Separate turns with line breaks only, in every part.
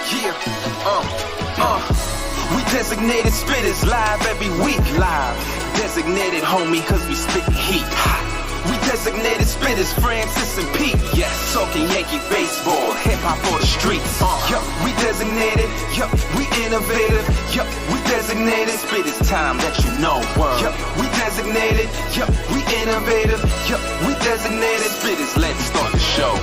Yeah, we designated spitters live every week. Live, designated homie, cause we spit heat. We designated spitters, Francis and Pete. Yes, talking Yankee baseball, hip hop for the streets. Yup, we designated. Yup, we innovative. Yup, we designated. Spitters time that you know. Yup, we designated. Yup, we innovative. Yup, we designated. Spitters, let's start the show.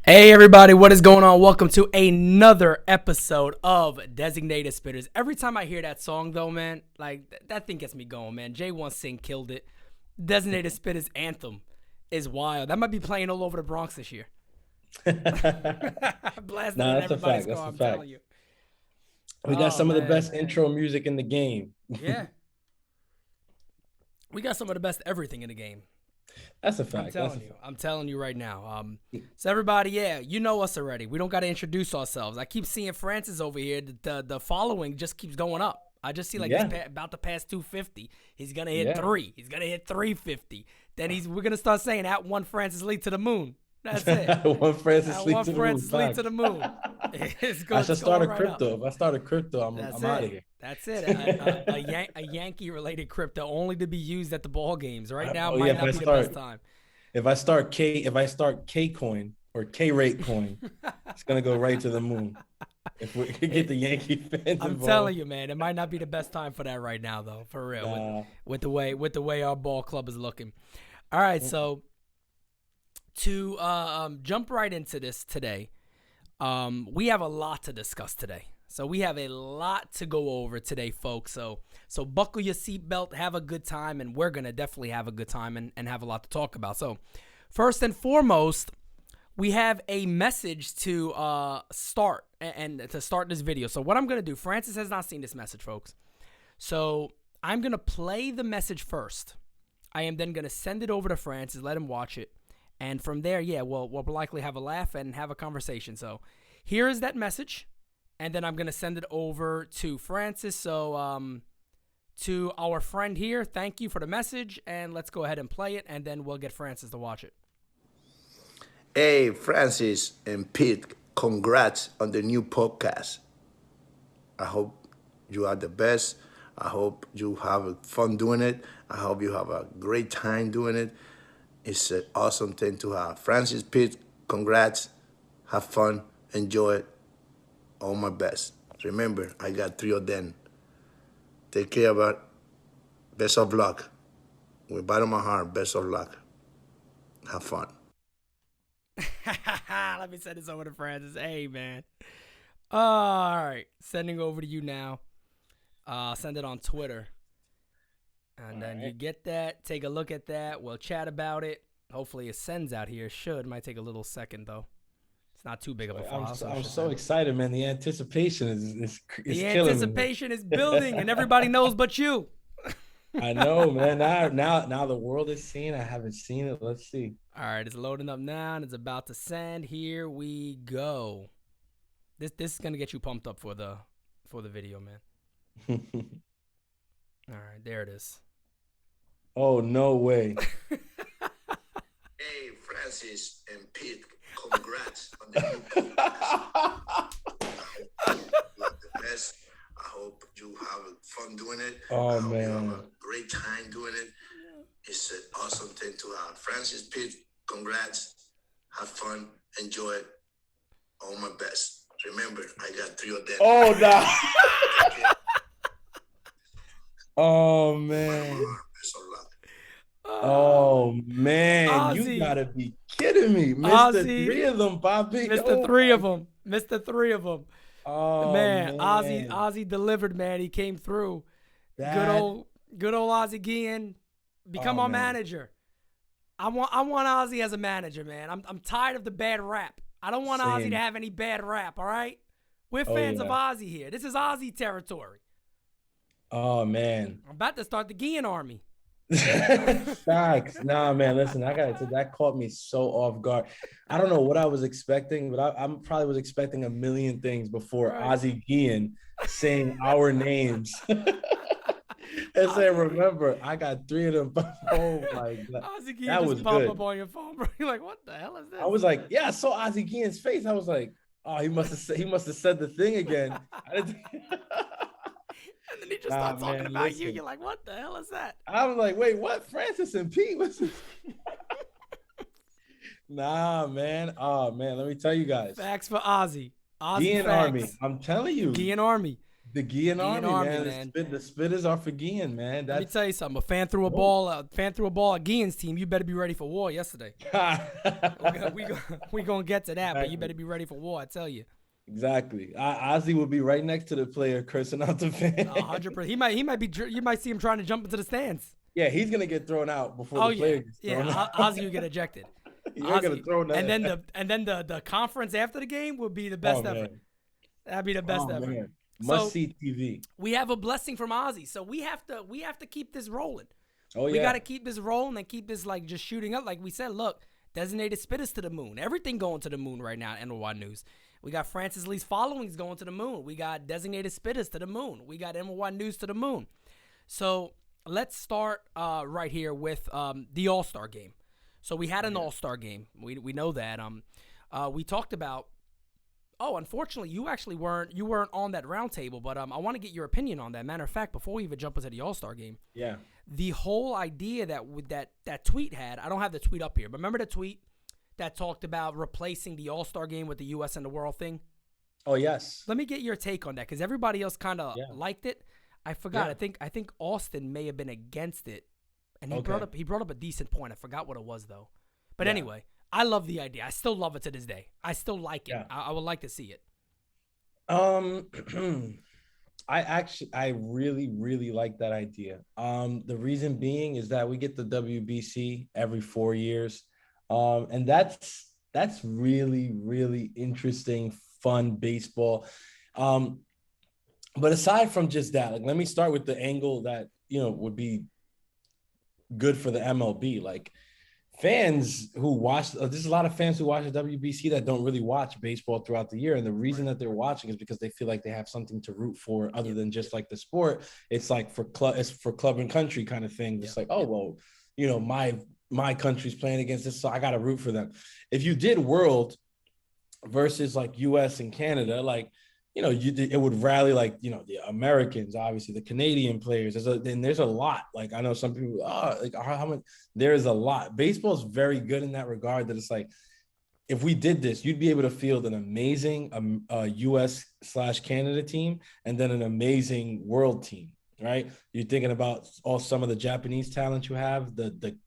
Hey everybody, what is going on? Welcome to another episode of Designated Spitters. Every time I hear that song though, man, like that thing gets me going, man. J1 Singh killed it. Designated Spitters anthem is wild. That might be playing all over the Bronx this year. Blasting
Nah,
in
that's a
everybody's
fact.
car,
That's a
I'm
fact.
telling you.
We got some of the
man.
best intro music in the game.
Yeah. We got some of the best everything in the game.
That's a fact.
I'm telling you right now. So everybody, yeah, you know us already. We don't got to introduce ourselves. I keep seeing Francis over here. The following just keeps going up. I just see like he's about to pass 250. He's gonna hit 3. He's gonna hit 350. Then we're gonna start saying at one Francis Lee to the moon. That's it.
One Francis Lee to the moon.
Francis Lee to the moon.
I should start a crypto. If I start a crypto, I'm out of here.
That's it. A Yankee-related crypto only to be used at the ball games. Right now might not be the best time.
If I start K coin or K rate coin, it's gonna go right to the moon. If we can get the Yankee fans
I'm
involved.
telling you, man, it might not be the best time for that right now, though. For real, with the way our ball club is looking. All right, so to jump right into this today, we have a lot to discuss today. So we have a lot to go over today, folks. So buckle your seatbelt, have a good time, and we're going to definitely have a good time and have a lot to talk about. So first and foremost, we have a message to start this video. So what I'm going to do, Francis has not seen this message, folks. So I'm going to play the message first. I am then going to send it over to Francis, let him watch it. And from there, we'll likely have a laugh and have a conversation. So here is that message. And then I'm going to send it over to Francis. So to our friend here, thank you for the message. And let's go ahead and play it. And then we'll get Francis to watch it.
Hey, Francis and Pete, congrats on the new podcast. I hope you are the best. I hope you have fun doing it. I hope you have a great time doing it. It's an awesome thing to have. Francis, Pete, congrats. Have fun. Enjoy it. All my best. Remember, I got 3 of them. Take care of it. Best of luck. With bottom of my heart, best of luck. Have fun.
Let me send this over to Francis. Hey, man. All right. Sending over to you now. Send it on Twitter. And then you get that. Take a look at that. We'll chat about it. Hopefully it sends out here. Might take a little second, though. It's not too big of a file.
I'm so excited, man. The anticipation is killing me.
The anticipation is building, and everybody knows but you.
I know, man. Now the world is seeing. I haven't seen it. Let's see.
All right, it's loading up now, and it's about to send. Here we go. This is gonna get you pumped up for the video, man. All right, there it is.
Oh, no way.
Hey, Francis and Pete, congrats on the new podcast. I hope you are the best. I hope you have fun doing it.
Oh,
I hope
man.
you have a great time doing it. It's an awesome thing to have. Francis, Pete, congrats. Have fun. Enjoy it. All my best. Remember, I got 3 of them.
Oh, no. Oh, man.
Best of luck.
Oh, man.
Ozzie.
You gotta be kidding me. Missed
Ozzie.
3 of them, Bobby.
Missed the 3 of them. Missed the 3 of them.
Oh,
man. Ozzie delivered, man. He came through. Good old Ozzie Guillen. Become our manager. I want Ozzie as a manager, man. I'm tired of the bad rap. I don't want Ozzie to have any bad rap, all right? We're fans of Ozzie here. This is Ozzie territory.
Oh, man.
I'm about to start the Guillen army.
Facts. Nah, man, listen, I gotta say, that caught me so off guard. I don't know what I was expecting, but I probably was expecting a million things before Ozzie Guillen saying our names. and say, remember, I got 3 of them. Oh my God.
Ozzie Guillen
That
just
was
pop
good.
up on your phone, bro. You're like, what the hell is this?
I was like, yeah, I saw Ozzie Guillen's face. I was like, oh, he must have said the thing again.
And then he just starts talking about you. You're like, what the hell is that?
I was like, wait, what? Francis and Pete? What's this? Nah, man. Oh man, let me tell you guys.
Facts for Ozzie.
Guillen Army. I'm telling you.
Guillen Army.
The Guillen Army, man. The Spittaz are for Guillen, man.
Let me tell you something. A fan threw a ball at Guillen's team. You better be ready for war yesterday. we gonna get to that, but you better be ready for war, I tell you.
Exactly. Ozzie will be right next to the player cursing out the fan.
100%. He might be. You might see him trying to jump into the stands.
Yeah, he's gonna get thrown out before the player gets thrown out.
Ozzie will get ejected.
You're gonna throw that.
And then the conference after the game would be the best ever.
Man.
That'd be the best ever.
Man. Must see TV.
We have a blessing from Ozzie, so we have to keep this rolling.
Oh yeah.
We got to keep this rolling and keep this like just shooting up. Like we said, look, designated Spittaz to the moon. Everything going to the moon right now at NY News. We got Francis Lee's followings going to the moon. We got designated Spittaz to the moon. We got NY News to the moon. So let's start right here with the All-Star game. So we had an All-Star game. We know that. We talked about. Oh, unfortunately, you actually weren't on that roundtable, but I want to get your opinion on that. Matter of fact, before we even jump into the All-Star game, the whole idea that tweet had. I don't have the tweet up here, but remember the tweet that talked about replacing the All-Star game with the U.S. and the World thing?
Oh yes.
Let me get your take on that because everybody else kind of liked it. I forgot. I think Austin may have been against it, and he brought up a decent point. I forgot what it was though. But anyway, I love the idea. I still love it to this day. I still like it. I would like to see it.
I really, really like that idea. The reason being is that we get the WBC every 4 years. And that's really, really interesting, fun baseball. But aside from just that, like, let me start with the angle that, would be good for the MLB. Like, fans who watch, there's a lot of fans who watch the WBC that don't really watch baseball throughout the year. And the reason that they're watching is because they feel like they have something to root for other than just like the sport. It's like it's for club and country kind of thing. It's like, oh, well, my country's playing against this, so I got to root for them. If you did world versus like US and Canada, like, it would rally like, the Americans, obviously the Canadian players. There's a lot. Like, I know some people, how much? There's a lot. Baseball is very good in that regard. That it's like, if we did this, you'd be able to field an amazing US/Canada team and then an amazing world team, right? You're thinking about some of the Japanese talent you have, the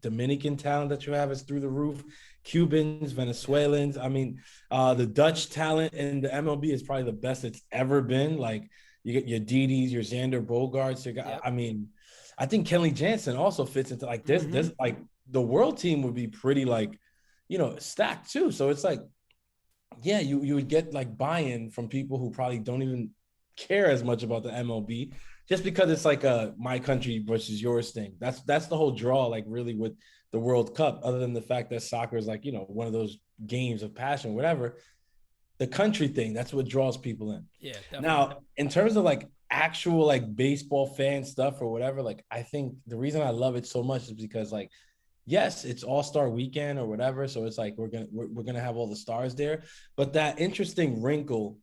Dominican talent that you have is through the roof. Cubans, Venezuelans. I mean, the Dutch talent in the MLB is probably the best it's ever been. Like, you get your Didi's, your Xander Bogaerts. I mean, I think Kenley Jansen also fits into like this. This like the world team would be pretty like, stacked too. So it's like, yeah, you would get like buy-in from people who probably don't even care as much about the MLB just because it's like a my country versus yours thing. That's the whole draw, like really with the World Cup, other than the fact that soccer is like, one of those games of passion, whatever. The country thing, that's what draws people in.
Yeah, definitely.
Now, in terms of like actual like baseball fan stuff or whatever, like I think the reason I love it so much is because like, yes, it's All-Star weekend or whatever. So it's like we're gonna have all the stars there. But that interesting wrinkle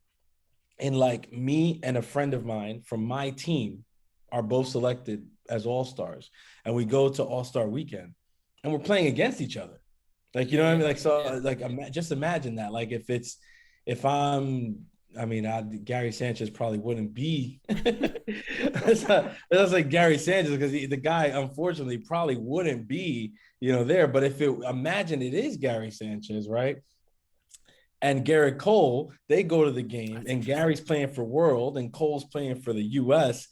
in like me and a friend of mine from my team are both selected as All-Stars. And we go to All-Star weekend. And we're playing against each other. Like, you know what I mean? Like, so like, just imagine that. Like Gary Sanchez probably wouldn't be. That's like Gary Sanchez because the guy, unfortunately, probably wouldn't be, there. But imagine it is Gary Sanchez, right? And Gerrit Cole, they go to the game and Gary's playing for World and Cole's playing for the US.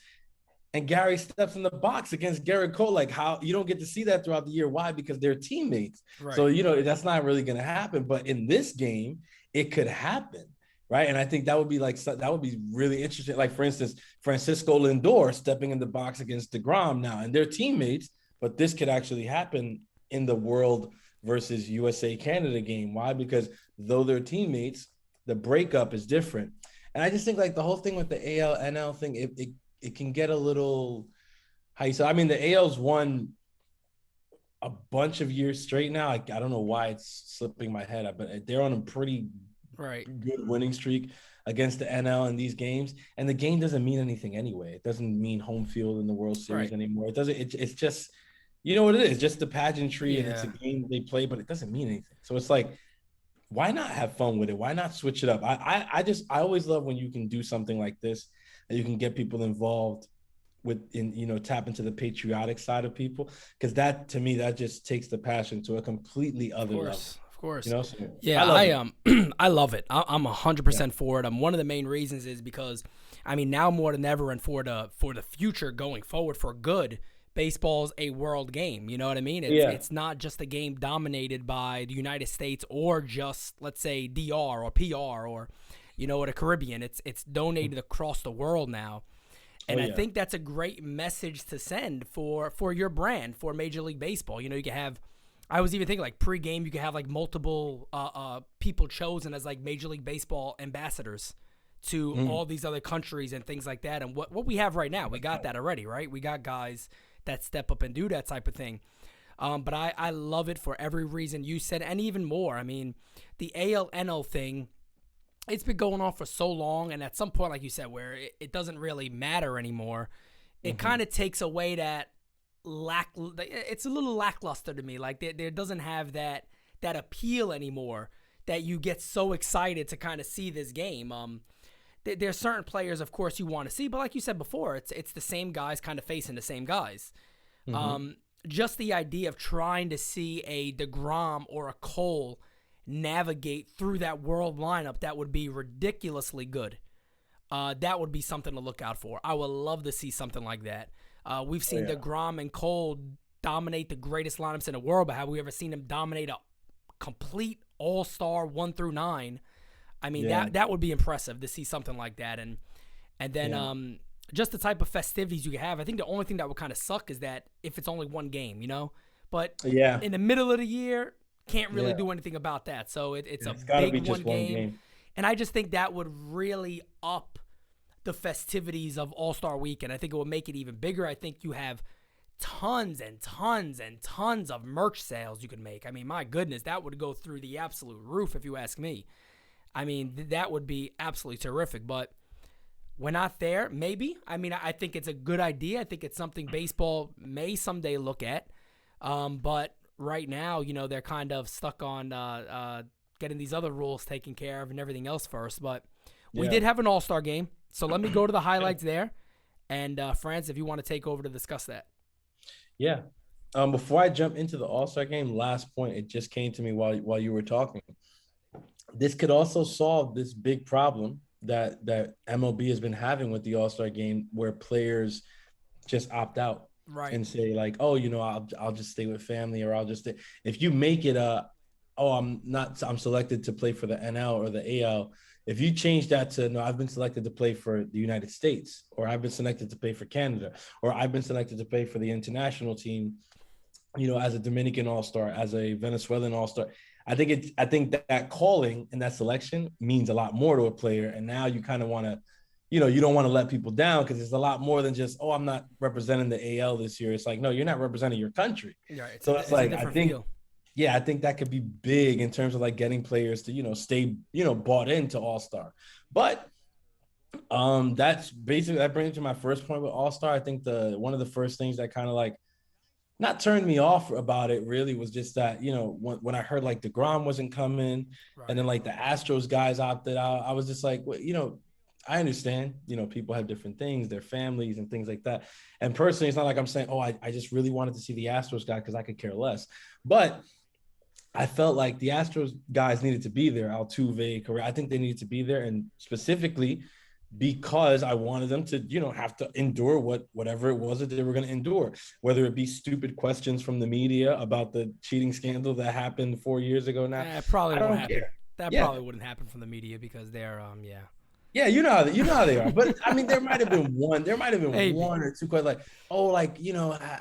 And Gary steps in the box against Gerrit Cole. Like, how you don't get to see that throughout the year. Why? Because they're teammates. Right. So, that's not really going to happen. But in this game, it could happen. Right. And I think that would be really interesting. Like, for instance, Francisco Lindor stepping in the box against DeGrom now, and they're teammates. But this could actually happen in the World versus USA-Canada game. Why? Because though they're teammates, the breakup is different. And I just think like the whole thing with the AL, NL thing, it can get a little I mean, the AL's won a bunch of years straight now. I don't know why it's slipping my head, but they're on a pretty good winning streak against the NL in these games. And the game doesn't mean anything anyway. It doesn't mean home field in the World Series anymore. It doesn't. It's just, you know what it is, just the pageantry, and it's a game they play, but it doesn't mean anything. So it's like, why not have fun with it? Why not switch it up? I always love when you can do something like this, and you can get people involved tap into the patriotic side of people, because that, to me, that just takes the passion to a completely other level.
Of course.
So
I love it. I'm 100% for it. One of the main reasons is because, I mean, now more than ever, and for the future going forward for good, baseball's a world game. You know what I mean? It's not just a game dominated by the United States or just, let's say, DR or PR or, or the Caribbean. It's donated across the world now. And I think that's a great message to send for your brand, for Major League Baseball. You can have, I was even thinking like pregame, you could have like multiple people chosen as like Major League Baseball ambassadors to all these other countries and things like that. And what we have right now, we got that already, right? We got guys that step up and do that type of thing. But I love it for every reason you said, and even more. I mean, the AL-NL thing, it's been going on for so long, and at some point, like you said, where it doesn't really matter anymore, it kind of takes away that it's a little lackluster to me. Like there doesn't have that appeal anymore that you get so excited to kind of see this game. There's certain players, of course, you want to see, but like you said before, it's the same guys kind of facing the same guys. Just the idea of trying to see a DeGrom or a Cole navigate through that world lineup, that would be ridiculously good. That would be something to look out for. I would love to see something like that. We've seen DeGrom and Cole dominate the greatest lineups in the world, but have we ever seen them dominate a complete all-star 1 through 9? I mean, that would be impressive to see something like that. And then just the type of festivities you can have. I think the only thing that would kind of suck is that if it's only one game, But in the middle of the year, can't really do anything about that. So it's a big one game. And I just think that would really up the festivities of All-Star Weekend. I think it would make it even bigger. I think you have tons and tons and tons of merch sales you could make. I mean, my goodness, that would go through the absolute roof if you ask me. I mean, that would be absolutely terrific. But we're not there, maybe. I mean, I think it's a good idea. I think it's something baseball may someday look at. But right now, they're kind of stuck on getting these other rules taken care of and everything else first. But we did have an All-Star game. So let me go to the highlights there. And, France, if you want to take over to discuss that.
Yeah. Before I jump into the All-Star game, last point, it just came to me while you were talking. This could also solve this big problem that MLB has been having with the All-Star game, where players just opt out. Right. And say like, oh, I'll just stay with family, or I'll just stay. If you make it I'm selected to play for the NL or the AL. If you change that to, no, I've been selected to play for the United States, or I've been selected to play for Canada, or I've been selected to play for the international team, as a Dominican All-Star, as a Venezuelan All-Star. I think that calling and that selection means a lot more to a player. And now you kind of want to, you don't want to let people down, because it's a lot more than just, I'm not representing the AL this year. It's like, no, you're not representing your country. Right. So it's like, I think that could be big in terms of like getting players to, stay, bought into All-Star. But that's basically, that brings me to my first point with All-Star. I think one of the first things that kind of like not turned me off about it really was just that, when I heard like DeGrom wasn't coming, and then like the Astros guys opted out, I was just like, well, I understand, people have different things, their families and things like that. And personally, it's not like I'm saying, I just really wanted to see the Astros guy because I could care less. But I felt like the Astros guys needed to be there. Altuve, Correa, I think they needed to be there. And specifically because I wanted them to, have to endure whatever it was that they were going to endure, whether it be stupid questions from the media about the cheating scandal that happened 4 years ago now.
Probably won't happen. That probably wouldn't happen from the media, because they're,
Yeah, you know how they are. But I mean, there might have been one or two questions like,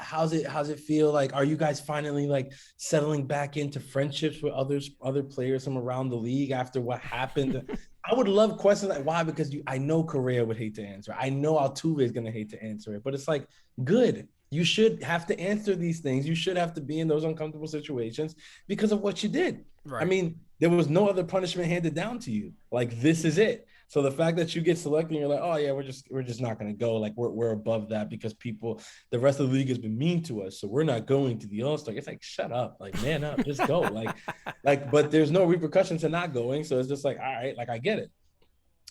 how's it feel? Like, are you guys finally like settling back into friendships with other players from around the league after what happened? I would love questions like, why? Because I know Correa would hate to answer. I know Altuve is going to hate to answer it, but it's like, good. You should have to answer these things. You should have to be in those uncomfortable situations because of what you did.
Right.
I mean, there was no other punishment handed down to you. Like, this is it. So the fact that you get selected and you're like, oh yeah, we're just not going to go. Like, we're above that because the rest of the league has been mean to us. So we're not going to the All-Star. It's like, shut up, like, man up, just go. But there's no repercussion to not going. So it's just like, all right, like, I get it.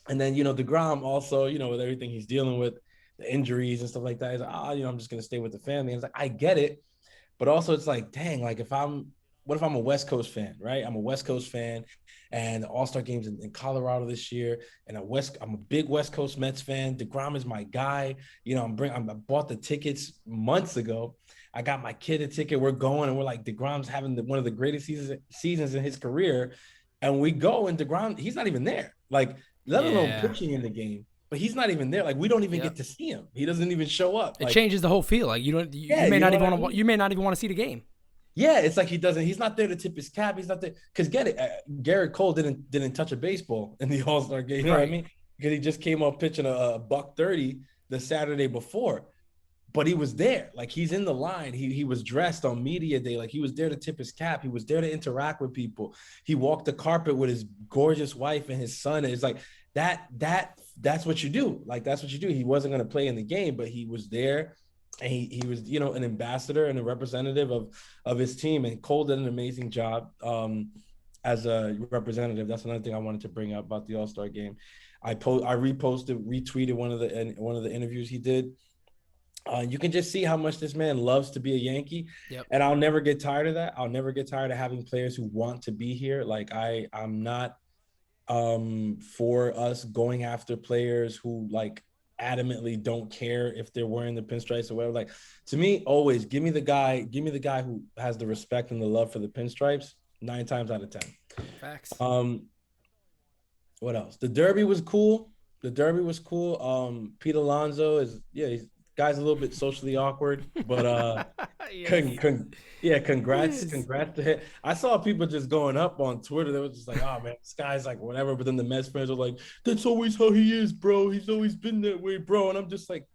And then, DeGrom also, with everything he's dealing with, the injuries and stuff like that, he's like, I'm just going to stay with the family. And it's like, I get it. But also it's like, dang, like what if I'm a West Coast fan, right? I'm a West Coast fan and the All-Star games in Colorado this year. And I'm a big West Coast Mets fan. DeGrom is my guy. I bought the tickets months ago. I got my kid a ticket. We're going and we're like, DeGrom's having one of the greatest seasons in his career. And we go and DeGrom, he's not even there. Like, let alone pitching in the game. But he's not even there. Like, we don't even get to see him. He doesn't even show up.
It changes the whole feel. Like, you may not even want to see the game.
Yeah, it's like he's not there to tip his cap. He's not there because Gerrit Cole didn't touch a baseball in the All-Star game. You know what I mean? Because he just came off pitching a $130 the Saturday before. But he was there. Like, he's in the line. He was dressed on media day. Like, he was there to tip his cap. He was there to interact with people. He walked the carpet with his gorgeous wife and his son. It's like that's what you do. Like, that's what you do. He wasn't going to play in the game, but he was there. And he was, an ambassador and a representative of his team. And Cole did an amazing job as a representative. That's another thing I wanted to bring up about the All-Star game. I retweeted one of the interviews he did. You can just see how much this man loves to be a Yankee.
Yep.
And I'll never get tired of that. I'll never get tired of having players who want to be here. Like, I'm not for us going after players who like adamantly don't care if they're wearing the pinstripes or whatever. Like, to me, always give me the guy who has the respect and the love for the pinstripes 9 times out of 10.
Facts.
What else? The Derby was cool. Pete Alonso guy's a little bit socially awkward, but congrats to him. I saw people just going up on Twitter. They were just like, oh man, this guy's like whatever. But then the Mets fans are like, that's always how he is, bro. He's always been that way, bro. And I'm just like,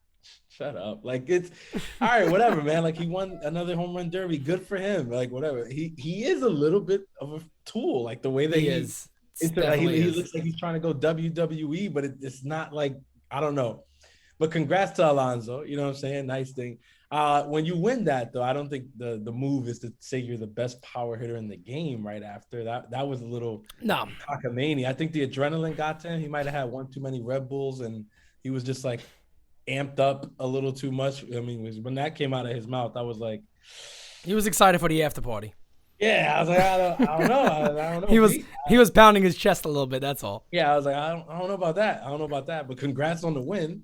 shut up. Like, it's all right, whatever, man. Like, he won another home run derby. Good for him. Like, whatever. He is a little bit of a tool. Like, the way that he is. He looks like he's trying to go WWE, but it's not like, I don't know. But congrats to Alonso. You know what I'm saying? Nice thing. When you win that, though, I don't think the move is to say you're the best power hitter in the game right after. That was a little cockamamie. I think the adrenaline got to him. He might have had one too many Red Bulls, and he was just, like, amped up a little too much. I mean, when that came out of his mouth, I was like...
He was excited for the after party.
Yeah, I was like, I don't know. I don't know.
He was pounding his chest a little bit, that's all.
Yeah, I was like, I don't know about that. But congrats on the win.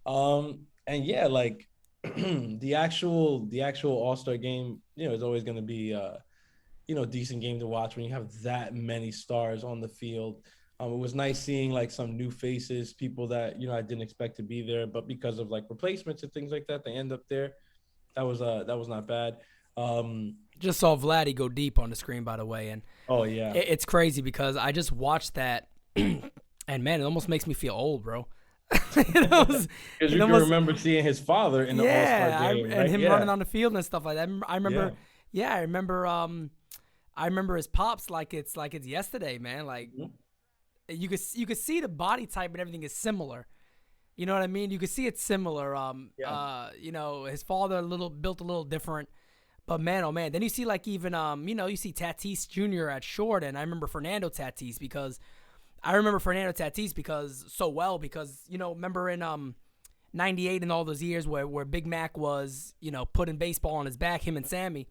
And yeah, like the actual All-Star game, is always going to be a decent game to watch when you have that many stars on the field. It was nice seeing like some new faces, people that I didn't expect to be there, but because of like replacements and things like that, they end up there. That was not bad.
Just saw Vladdy go deep on the screen, by the way, and it's crazy because I just watched that, and man, it almost makes me feel old, bro.
Because you can remember seeing his father in the All-Star game,
and him running on the field and stuff like that. I remember his pops like it's yesterday, man. Like you could see the body type and everything is similar. You know what I mean? You could see it's similar. His father built a little different. But man, oh man, then you see like even you see Tatis Jr. at short, and I remember Fernando Tatis because so well because remember in 98 and all those years where Big Mac was putting baseball on his back, him and Sammy.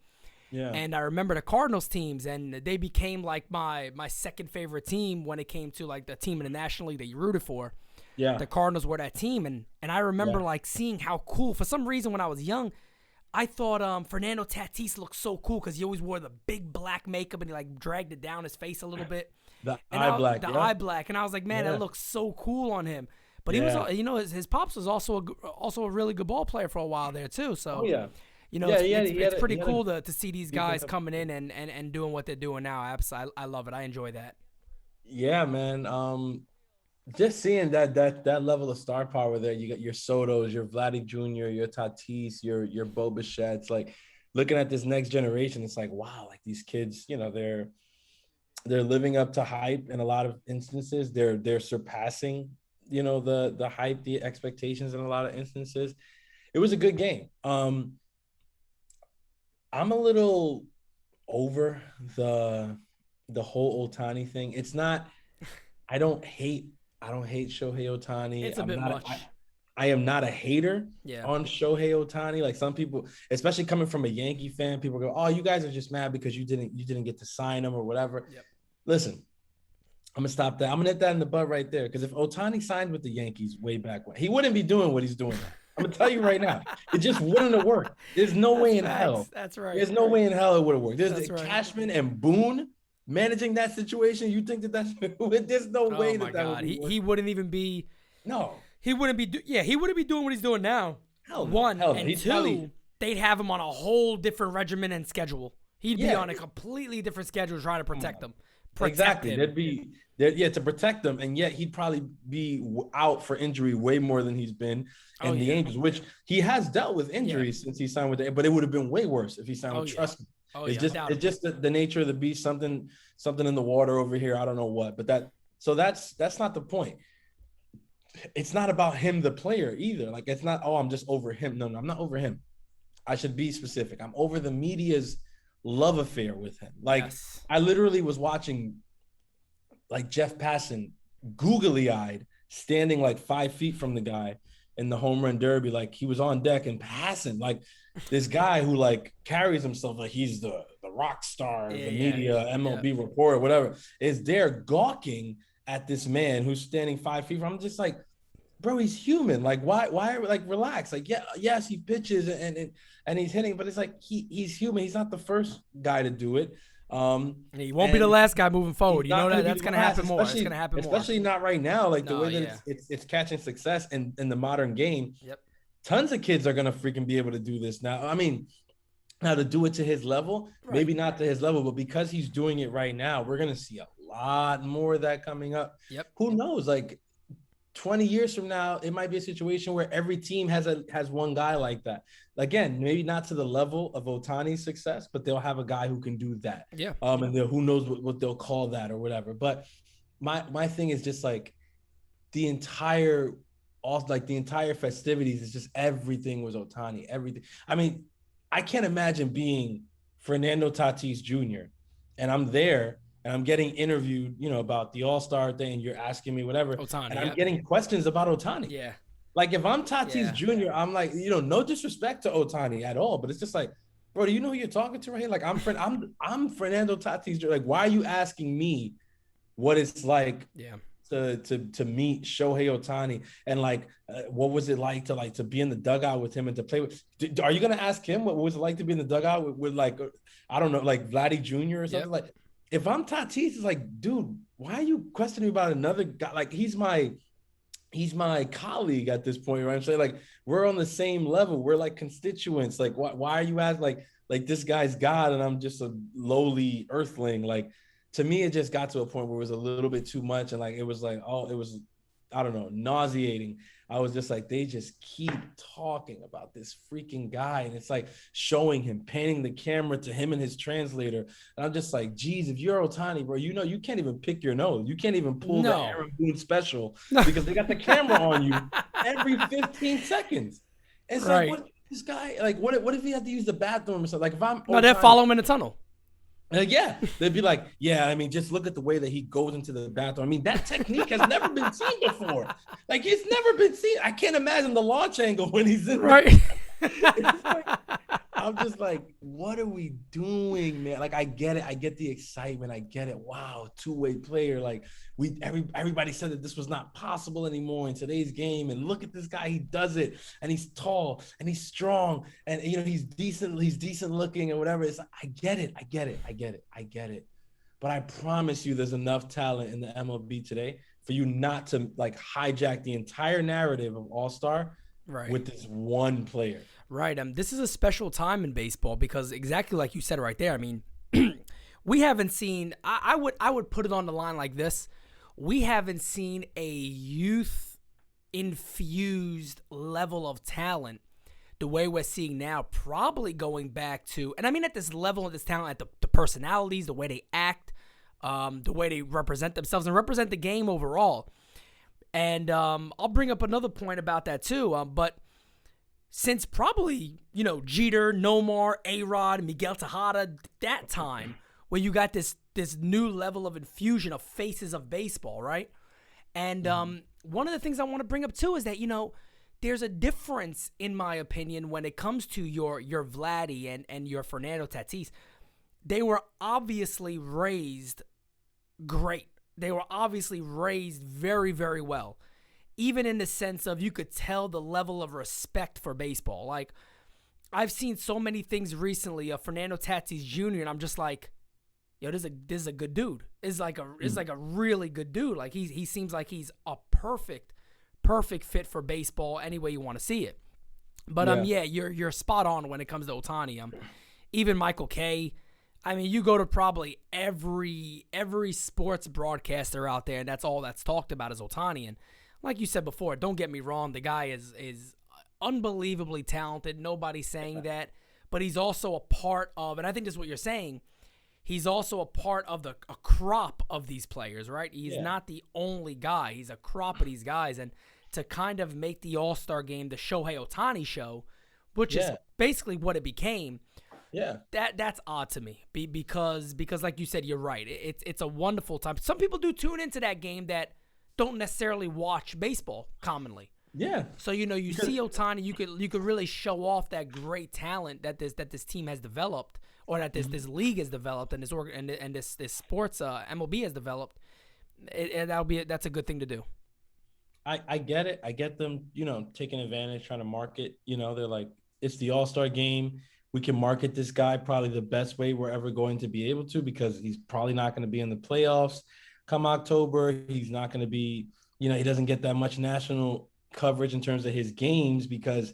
Yeah. And I remember the Cardinals teams, and they became like my second favorite team when it came to like the team in the National League that you rooted for. Yeah. The Cardinals were that team, and I remember like seeing how cool. For some reason, when I was young, I thought Fernando Tatis looked so cool because he always wore the big black makeup and he like dragged it down his face a little bit. Eye black, and I was like, man, that looks so cool on him. But he was, his pops was also a really good ball player for a while there too. So, it's pretty cool to see these guys coming in and doing what they're doing now. I love it. I enjoy that.
Yeah, man. just seeing that level of star power there. You got your Sotos, your Vladdy Jr., your Tatis, your Bo Bichette's. Like looking at this next generation, it's like wow, like these kids, they're living up to hype in a lot of instances. They're surpassing, the hype, the expectations in a lot of instances. It was a good game. I'm a little over the whole Ohtani thing. It's not. I don't hate Shohei Ohtani.
It's a bit much.
I am not a hater
Yeah.
on Shohei Ohtani. Like some people, especially coming from a Yankee fan, people go, "Oh, you guys are just mad because you didn't get to sign him or whatever."
Yep.
Listen, I'm gonna stop that. I'm gonna hit that in the butt right there. Because if Ohtani signed with the Yankees way back when, he wouldn't be doing what he's doing now. I'm gonna tell you right now, it just wouldn't have worked. There's no way in hell.
That's right.
There's no way in hell it would have worked. There's
right.
Cashman and Boone managing that situation. You think that's there's no way that
God.
would be
He wouldn't even be.
No.
He wouldn't be. He wouldn't be doing what he's doing now.
Hell no.
One
Hell no.
and
He's
two,
probably...
they'd have him on a whole different regimen and schedule. He'd be on a completely different schedule trying to protect them.
Exactly. There'd be to protect them, and yet he'd probably be out for injury way more than he's been in the Angels, which he has dealt with injuries since he signed with the. But it would have been way worse if he signed with. Trust me. It's just the nature of the beast. Something in the water over here. I don't know what, but that's not the point. It's not about him, the player, either. Like it's not. Oh, I'm just over him. No, I'm not over him. I should be specific. I'm over the media's love affair with him. Like I literally was watching like Jeff Passan googly-eyed standing like 5 feet from the guy in the home run derby. Like he was on deck and passing like this guy who like carries himself like he's the rock star, the media, MLB reporter, whatever, is there gawking at this man who's standing 5 feet from him. I'm just like, bro, he's human. Like, why like relax? Like, yes, he pitches and he's hitting, but it's like he's human. He's not the first guy to do it.
He won't be the last guy moving forward. You know that's gonna happen more. It's gonna happen more.
Especially not right now. Like the way that it's catching success in the modern game.
Yep.
Tons of kids are gonna freaking be able to do this now. I mean, now to do it to his level, maybe not to his level, but because he's doing it right now, we're gonna see a lot more of that coming up.
Yep.
Who knows? Like 20 years from now, it might be a situation where every team has one guy like that. Again, maybe not to the level of Ohtani's success, but they'll have a guy who can do that.
Yeah.
And who knows what they'll call that or whatever. But my thing is just like the entire festivities is just everything was Ohtani. Everything. I mean, I can't imagine being Fernando Tatis Jr. and I'm there. And I'm getting interviewed, about the All-Star thing. You're asking me whatever.
Ohtani,
and I'm getting questions about Ohtani.
Yeah.
Like if I'm Tatis Jr., I'm like, no disrespect to Ohtani at all, but it's just like, bro, do you know who you're talking to right here? Like I'm Fernando Tatis Jr. Like, why are you asking me what it's like?
Yeah.
To meet Shohei Ohtani and like what was it like to be in the dugout with him and to play with? Are you gonna ask him what was it like to be in the dugout with like I don't know, like Vladdy Jr. or something like? If I'm Tatis, it's like, dude, why are you questioning me about another guy? Like he's my colleague at this point, right? I'm saying like we're on the same level. We're like constituents. Like why are you asking like this guy's God and I'm just a lowly earthling? Like to me, it just got to a point where it was a little bit too much, and like it was like I don't know, nauseating. I was just like, they just keep talking about this freaking guy. And it's like showing him, panning the camera to him and his translator. And I'm just like, geez, if you're Ohtani, bro, you can't even pick your nose. You can't even pull the Aaron Boone special because they got the camera on you every 15 seconds. And it's like, what this guy, like, what if he had to use the bathroom or something? Like if I'm
Ohtani, they'll follow him in the tunnel.
They'd be like, I mean, just look at the way that he goes into the bathroom. I mean, that technique has never been seen before. Like, it's never been seen. I can't imagine the launch angle when he's in I'm just like, what are we doing, man? Like, I get it. I get the excitement. I get it. Wow, two-way player. Like, everybody said that this was not possible anymore in today's game. And look at this guy. He does it. And he's tall and he's strong. And, he's decent. He's decent looking and whatever. It's like, I get it. But I promise you there's enough talent in the MLB today for you not to, like, hijack the entire narrative of All-Star with this one player.
Right. This is a special time in baseball because exactly like you said right there. I mean, we haven't seen. I would put it on the line like this. we haven't seen a youth-infused level of talent the way we're seeing now, probably going back to, and I mean at this level of this talent, at the personalities, the way they act, the way they represent themselves and represent the game overall. And I'll bring up another point about that too, but since probably, Jeter, Nomar, A-Rod, Miguel Tejada, that time, where you got this new level of infusion of faces of baseball, right? And one of the things I want to bring up too is that, there's a difference, in my opinion, when it comes to your Vladdy and your Fernando Tatis. They were obviously raised great. They were obviously raised very, very well. Even in the sense of, you could tell the level of respect for baseball. Like, I've seen so many things recently of Fernando Tatis Jr., and I'm just like, yo, this is a good dude. It's like a really good dude. Like, he seems like he's a perfect fit for baseball any way you want to see it. But you're spot on when it comes to Ohtani. Even Michael Kay. I mean, you go to probably every sports broadcaster out there, and that's all that's talked about is Ohtani. And like you said before, don't get me wrong, the guy is unbelievably talented. Nobody's saying that. But he's also a part of, and I think this is what you're saying, he's also a part of a crop of these players, right? He's not the only guy. He's a crop of these guys. And to kind of make the All-Star game the Shohei Ohtani show, which is basically what it became, that's odd to me. Because like you said, you're right. It's a wonderful time. Some people do tune into that game that don't necessarily watch baseball commonly.
Yeah.
So you see Ohtani, you could really show off that great talent that this team has developed, or that this league has developed, and this sports MLB has developed. That's a good thing to do.
I get it. I get them, taking advantage, trying to market. They're like, it's the All-Star game. We can market this guy probably the best way we're ever going to be able to, because he's probably not going to be in the playoffs come October. He's not going to be, he doesn't get that much national coverage in terms of his games, because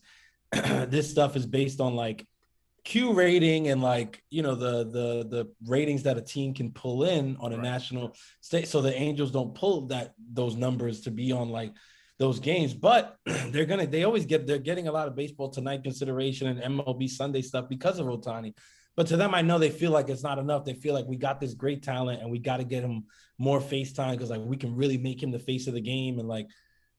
this stuff is based on like Q rating and like, the ratings that a team can pull in on a national state. So the Angels don't pull those numbers to be on like those games, but they're getting a lot of Baseball Tonight consideration and MLB Sunday stuff because of Ohtani. But to them, I know they feel like it's not enough. They feel like we got this great talent and we got to get him more face time, because like we can really make him the face of the game. And like,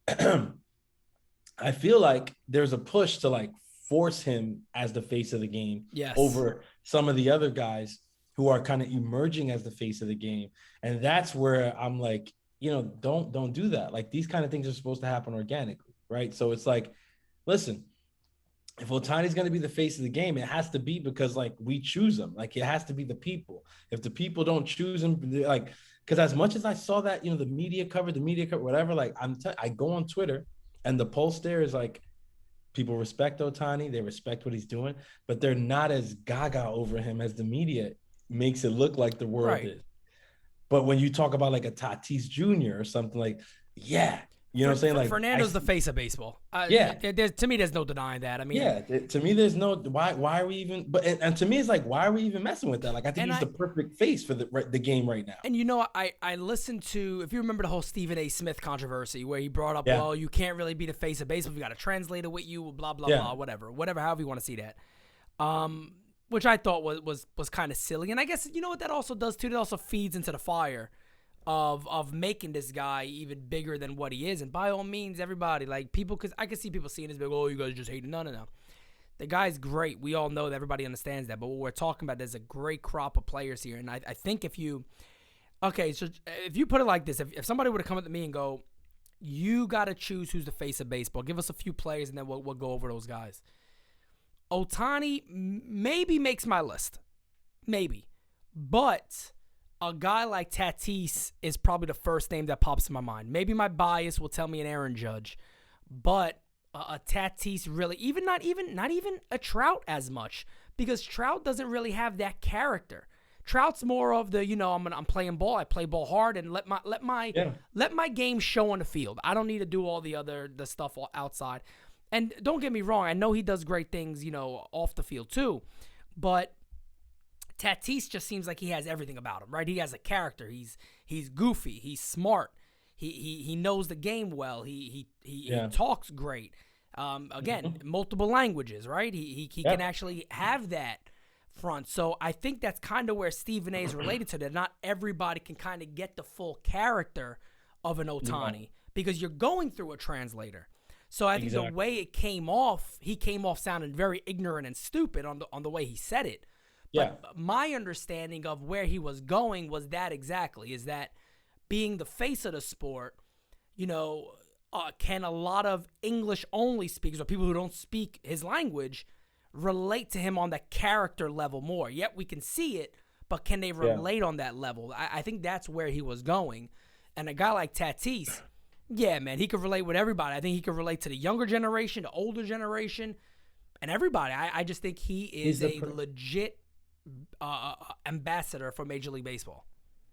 I feel like there's a push to like force him as the face of the game over some of the other guys who are kind of emerging as the face of the game. And that's where I'm like, don't do that. Like, these kind of things are supposed to happen organically, right? So it's like, listen, if Ohtani's going to be the face of the game, it has to be because like we choose him. Like, it has to be the people. If the people don't choose him, like, because as much as I saw that, the media cover, whatever, like I go on Twitter and the pulse there is like, people respect Ohtani, they respect what he's doing, but they're not as gaga over him as the media makes it look like the world is. But when you talk about like a Tatis Jr. or something, like, you know what I'm saying? Like,
Fernando's the face of baseball. To me, there's no denying that. I mean,
to me, there's no why are we even? But and to me, it's like, why are we even messing with that? Like, I think he's the perfect face for the game right now.
And I listened to, if you remember the whole Stephen A. Smith controversy where he brought up, well, you can't really be the face of baseball. You got a translator with you, blah blah blah, whatever, however you want to see that. Which I thought was kind of silly. And I guess what that also does too. That also feeds into the fire of making this guy even bigger than what he is. And by all means, everybody, like, people, because I can see people seeing this, like, oh, you guys just hate him. No. The guy's great. We all know that, everybody understands that. But what we're talking about, there's a great crop of players here. And I think if you put it like this, if somebody were to come up to me and go, you got to choose who's the face of baseball, give us a few players and then we'll go over those guys. Ohtani maybe makes my list. Maybe. But a guy like Tatis is probably the first name that pops in my mind. Maybe my bias will tell me an Aaron Judge, but a Tatis really, not even a Trout as much, because Trout doesn't really have that character. Trout's more of the, I'm playing ball, I play ball hard, and let my game show on the field. I don't need to do all the stuff outside. And don't get me wrong, I know he does great things, off the field too, but Tatis just seems like he has everything about him, right? He has a character. He's goofy. He's smart. He knows the game well. He talks great. Again, multiple languages, right? He can actually have that front. So I think that's kind of where Stephen A is related to that. Not everybody can kind of get the full character of an Ohtani because you're going through a translator. So I think the way it came off, he came off sounding very ignorant and stupid on the way he said it. But my understanding of where he was going was that exactly, is that being the face of the sport, can a lot of English-only speakers or people who don't speak his language relate to him on the character level more? Yet we can see it, but can they relate on that level? I think that's where he was going. And a guy like Tatis, yeah, man, he could relate with everybody. I think he could relate to the younger generation, the older generation, and everybody. I just think he is a legit ambassador for Major League Baseball.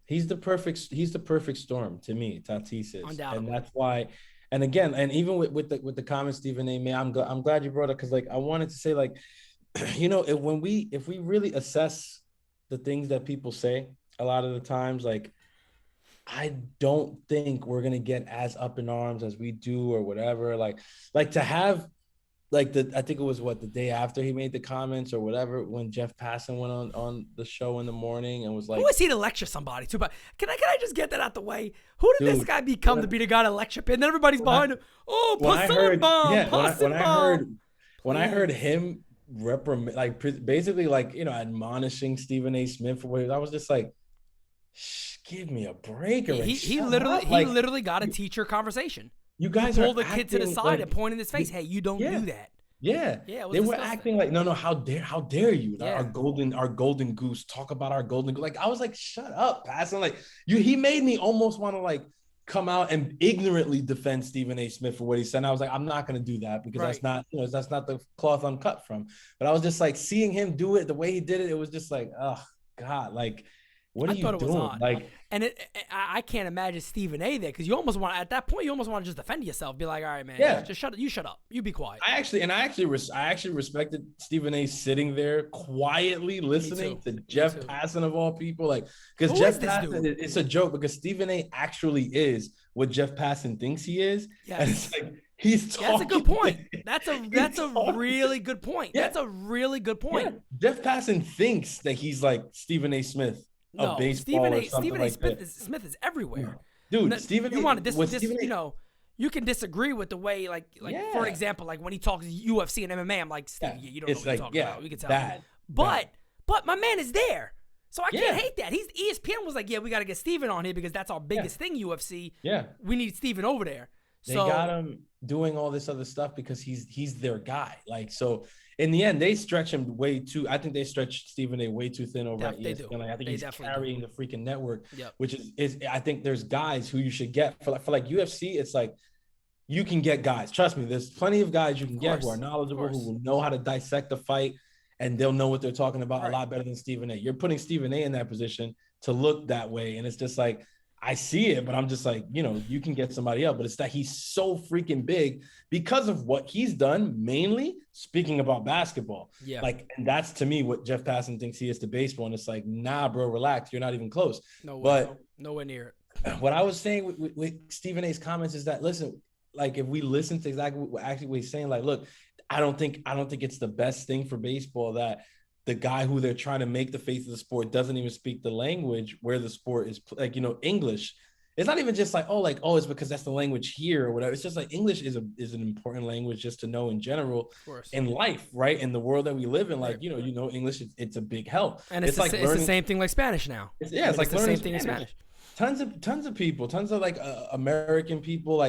He's the perfect storm to me, Tatis is.
Undoubtedly.
And that's why. And again, and even with the comments Stephen A made, I'm glad you brought it, because I wanted to say if we really assess the things that people say, a lot of the times, I don't think we're gonna get as up in arms as we do or whatever. Like to have I think it was the day after he made the comments or whatever, when Jeff Passan went on the show in the morning and was like,
who is he to lecture somebody too? But can I just get that out the way? Who did this guy become to be the guy to lecture? And then everybody's behind him. Oh, Passan bomb.
When I heard him reprimand, basically admonishing Stephen A. Smith for what I was just like, give me a break.
He literally got a teacher conversation.
You guys
pulled the kid to the side and pointed in his face. Hey, you don't do that.
Yeah. They were acting like, no, how dare you?
Yeah.
Our golden goose, talk about our golden goose. I was like, shut up, Passan. He made me almost want to come out and ignorantly defend Stephen A. Smith for what he said. And I was like, I'm not going to do that because that's not the cloth I'm cut from. But I was just seeing him do it the way he did it. It was just oh God, what are you doing?
I can't imagine Stephen A. there, because you almost want, at that point, you almost want to just defend yourself. Be like, all right, man, just shut up. You shut up. You be quiet. I
actually respected Stephen A. sitting there quietly listening to Jeff Passan of all people. Because Jeff Passan, it's a joke because Stephen A. actually is what Jeff Passan thinks he is. Yes. And it's he's talking.
That's a good point. That's a really good point. Yeah. That's a really good point. Yeah.
Jeff Passan thinks that he's like Stephen A. Smith.
No, Stephen A. Smith is everywhere.
Dude, Stephen
A. You can disagree with the way, for example, when he talks UFC and MMA, I'm like, Steve, you don't know what you're talking about. We can tell. But my man is there. So I can't hate that. ESPN was like, we got to get Stephen on here because that's our biggest thing, UFC. Yeah. We need Stephen over there.
They got him doing all this other stuff because he's their guy. So in the end, they stretch him way too. I think they stretched Stephen A. way too thin over at ESPN. I think he's carrying the freaking network, which is I think there's guys who you should get for UFC. It's you can get guys. Trust me, there's plenty of guys you can get who are knowledgeable, who will know how to dissect the fight, and they'll know what they're talking about a lot better than Stephen A. You're putting Stephen A. in that position to look that way, and it's just I see it, but I'm just you can get somebody else. But it's that he's so freaking big because of what he's done, mainly speaking about basketball. Yeah. And that's to me what Jeff Passan thinks he is to baseball. And it's nah, bro, relax. You're not even close.
Nowhere near
it. What I was saying with Stephen A.'s comments is that, listen, if we listen to exactly what he's saying, look, I don't think it's the best thing for baseball that the guy who they're trying to make the face of the sport doesn't even speak the language where the sport is, English. It's not even just it's because that's the language here or whatever. It's just English is an important language just to know in general in life, right? In the world that we live in, English, it's a big help.
And it's the same thing like Spanish now.
It's the same thing in Spanish. Tons of people, American people,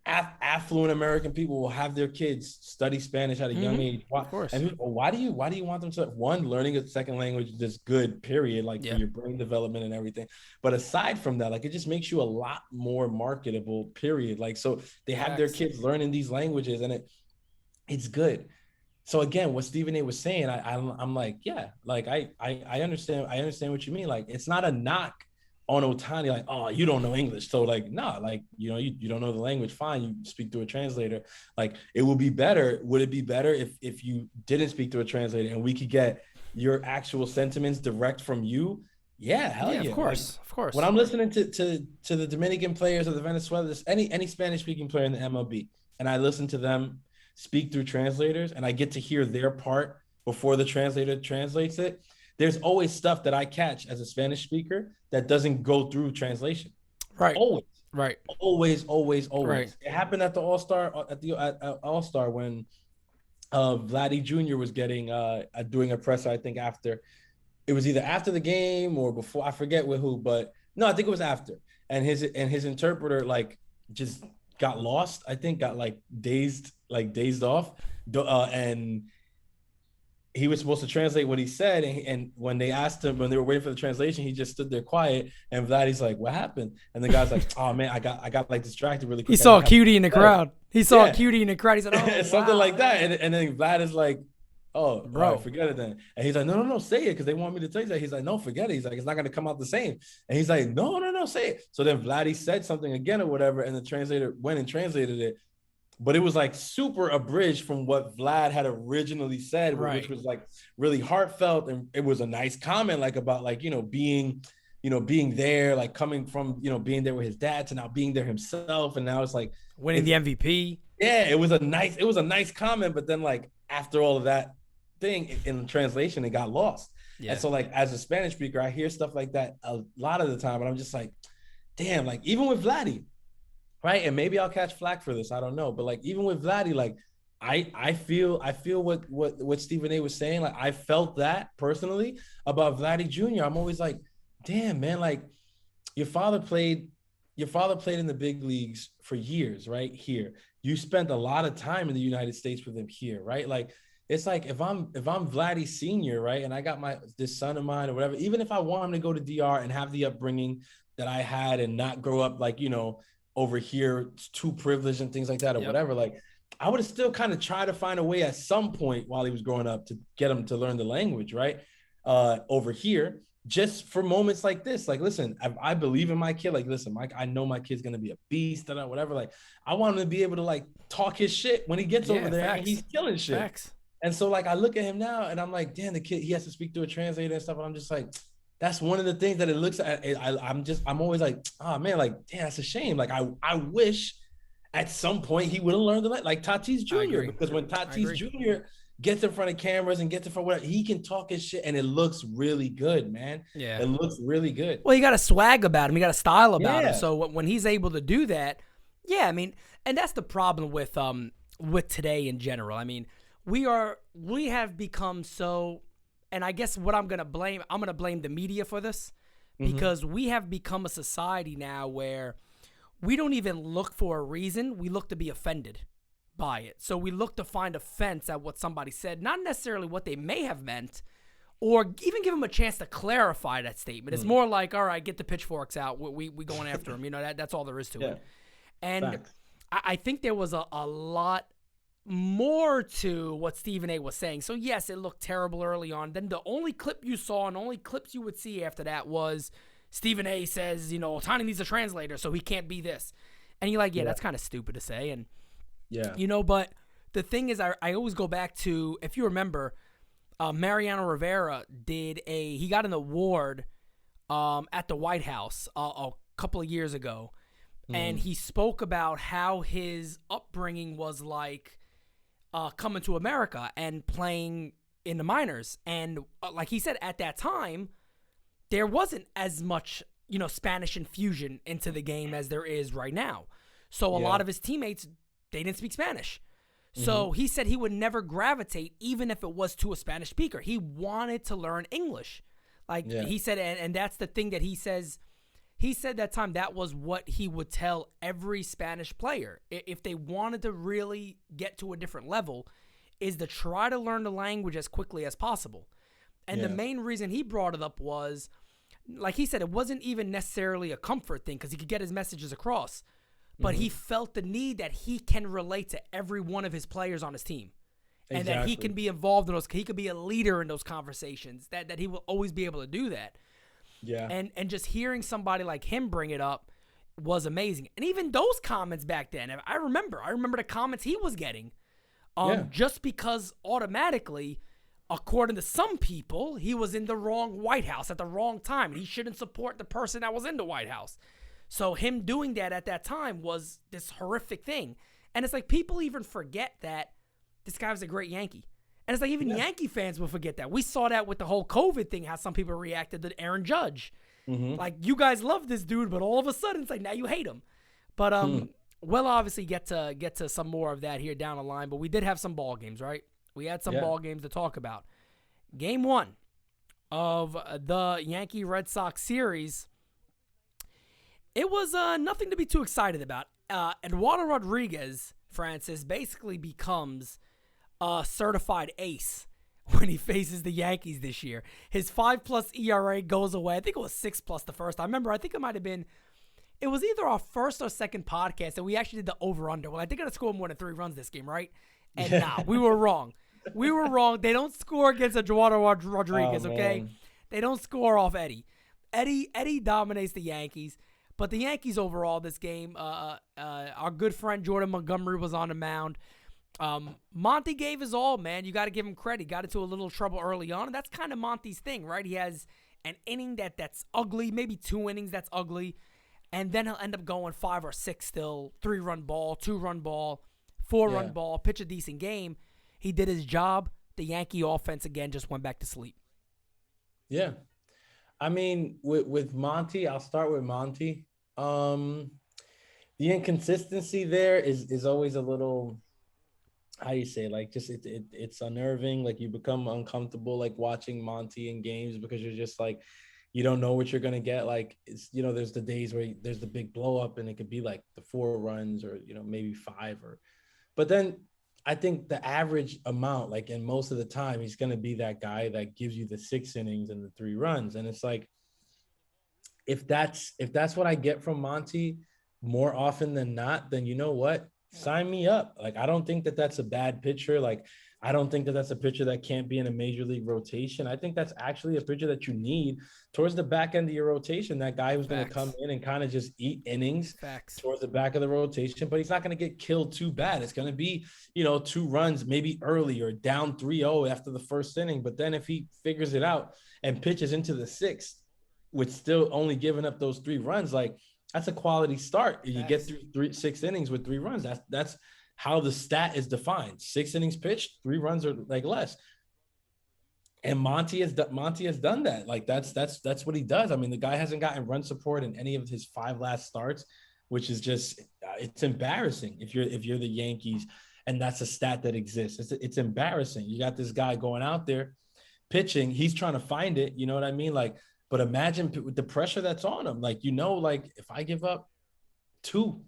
affluent American people will have their kids study Spanish at a young age.
Of course.
And why do you want them to, learning a second language is just good, period, for your brain development and everything. But aside from that, it just makes you a lot more marketable, period. So they have their kids learning these languages and it's good. So again, what Stephen A. was saying, I'm I understand what you mean. It's not a knock on Ohtani, you don't know English. So you don't know the language. Fine, you speak through a translator. It will be better. Would it be better if you didn't speak through a translator and we could get your actual sentiments direct from you? Yeah, hell yeah.
Of course, of course.
When I'm listening to the Dominican players or the Venezuelans, any Spanish speaking player in the MLB, and I listen to them speak through translators, and I get to hear their part before the translator translates it, there's always stuff that I catch as a Spanish speaker that doesn't go through translation.
Right.
Always.
Right.
Always.
Right.
It happened at the All-Star when Vladdy Jr. was getting doing a presser, I think after. It was either after the game or before, I forget with who, but no, I think it was after. And his interpreter like just got lost. I think got dazed off. And he was supposed to translate what he said. And when they asked him, when they were waiting for the translation, he just stood there quiet. And Vladdy's like, "What happened?" And the guy's like, "Oh man, I got like distracted really quick."
He saw a cutie in the crowd. He saw a cutie in the crowd. He said, "Oh,
something
wow.
like that." And then Vlad is like, "Oh,
bro,
right, forget it then." And he's like, no, say it because they want me to tell you that. He's like, "No, forget it." He's like, "It's not going to come out the same." And he's like, no, say it. So then Vladdy said something again or whatever, and the translator went and translated it. But it was like super abridged from what Vlad had originally said,
right.
which was like really heartfelt. And it was a nice comment, like about like, being there, like coming from, being there with his dad to now being there himself. And now it's like
winning the MVP.
Yeah, it was a nice comment. But then like after all of that thing in translation, it got lost. Yeah. And so like as a Spanish speaker, I hear stuff like that a lot of the time. And I'm just like, damn, like even with Vladdy, right? And maybe I'll catch flack for this. I don't know. But like even with Vladdy, like I feel what Stephen A was saying. Like I felt that personally about Vladdy Jr. I'm always like, damn, man, like your father played in the big leagues for years, right? Here. You spent a lot of time in the United States with him here, right? Like it's like if I'm Vladdy Sr., right? And I got this son of mine or whatever, even if I want him to go to DR and have the upbringing that I had and not grow up like, over here, it's too privileged and things like that or whatever, like I would have still kind of tried to find a way at some point while he was growing up to get him to learn the language, right? Over here, just for moments like this. Like, listen, I believe in my kid. Like, listen, Mike, I know my kid's going to be a beast and whatever. Like, I want him to be able to like talk his shit when he gets over there and he's killing shit.
Facts.
And so like, I look at him now and I'm like, damn, the kid, he has to speak to a translator and stuff. And I'm just like, that's one of the things that it looks at. I'm always like, oh man, like, damn, that's a shame. Like I wish at some point he would have learned like Tatis Jr. Because when Tatis Jr. gets in front of cameras and gets in front of whatever, he can talk his shit and it looks really good, man. Yeah. It looks really good.
Well, he got a swag about him. He got a style about him. So when he's able to do that, I mean, and that's the problem with today in general. I mean, we have become so, and I guess what I'm going to blame the media for this because we have become a society now where we don't even look for a reason. We look to be offended by it. So we look to find offense at what somebody said, not necessarily what they may have meant, or even give them a chance to clarify that statement. It's more like, all right, get the pitchforks out. We going after him. That's all there is to it. And I think there was a lot more to what Stephen A was saying. So yes, it looked terrible early on. Then the only clip you saw and only clips you would see after that was Stephen A says, Ohtani needs a translator, so he can't be this. And you're like, that's kind of stupid to say. And but the thing is, I always go back to, if you remember, Mariano Rivera he got an award at the White House a couple of years ago. And he spoke about how his upbringing was like coming to America and playing in the minors. And like he said, at that time, there wasn't as much, Spanish infusion into the game as there is right now. So a lot of his teammates, they didn't speak Spanish. So he said he would never gravitate, even if it was to a Spanish speaker. He wanted to learn English. He said, and that's the thing that he says. He said that time that was what he would tell every Spanish player. If they wanted to really get to a different level, is to try to learn the language as quickly as possible. And the main reason he brought it up was, like he said, it wasn't even necessarily a comfort thing because he could get his messages across. But he felt the need that he can relate to every one of his players on his team. And that he can be involved in those. He could be a leader in those conversations. That he will always be able to do that. Yeah. And just hearing somebody like him bring it up was amazing. And even those comments back then, I remember the comments he was getting. Just because automatically according to some people, he was in the wrong White House at the wrong time, and he shouldn't support the person that was in the White House. So him doing that at that time was this horrific thing. And it's like people even forget that this guy was a great Yankee. And it's like even Yankee fans will forget that. We saw that with the whole COVID thing, how some people reacted to Aaron Judge. Like, you guys love this dude, but all of a sudden it's like now you hate him. But we'll obviously get to some more of that here down the line. But we did have some ball games, right? We had some ball games to talk about. Game 1 of the Yankee Red Sox series, it was nothing to be too excited about. Eduardo Rodriguez, Francis, basically becomes a certified ace when he faces the Yankees this year. His 5+ ERA goes away. I think it was 6+ the first time. I remember, I think it might have been, it was either our first or second podcast, and we actually did the over-under. Well, I think I scored more than 3 runs this game, right? And nah, we were wrong. We were wrong. They don't score against Eduardo Rodriguez, okay? They don't score off Eddie. Eddie dominates the Yankees. But the Yankees overall this game, our good friend Jordan Montgomery was on the mound. Monty gave his all, man. You got to give him credit. He got into a little trouble early on, and that's kind of Monty's thing, right? He has an inning that's ugly, maybe 2 innings that's ugly, and then he'll end up going 5 or 6 still, 3-run ball, 2-run ball, 4-run ball, pitch a decent game. He did his job. The Yankee offense, again, just went back to sleep.
Yeah. I mean, with Monty, I'll start with Monty. The inconsistency there is always a little, how do you say, like, just it's unnerving. Like, you become uncomfortable, like, watching Monty in games because you're just like, you don't know what you're going to get. Like, it's, you know, there's the days where there's the big blow up and it could be like the 4 runs or, you know, maybe 5 but then I think the average amount, like, and most of the time he's going to be that guy that gives you the 6 innings and the 3 runs. And it's like, if that's what I get from Monty more often than not, then you know what? Sign me up. Like, I don't think that that's a bad pitcher. Like, I don't think that that's a pitcher that can't be in a major league rotation. I think that's actually a pitcher that you need towards the back end of your rotation. That guy who's going to come in and kind of just eat innings towards the back of the rotation, but he's not going to get killed too bad. It's going to be, you know, 2 runs, maybe early or down 3-0 after the first inning. But then if he figures it out and pitches into the 6th with still only giving up those 3 runs, like, that's a quality start. You get through 6 innings with 3 runs. That's how the stat is defined. 6 innings pitched, 3 runs or like less. And Monty has done that. Like, that's what he does. I mean, the guy hasn't gotten run support in any of his 5 last starts, which is just, it's embarrassing if you're the Yankees and that's a stat that exists. It's embarrassing. You got this guy going out there pitching, he's trying to find it, you know what I mean? Like, but imagine with the pressure that's on him. Like, you know, like, if I give up 2,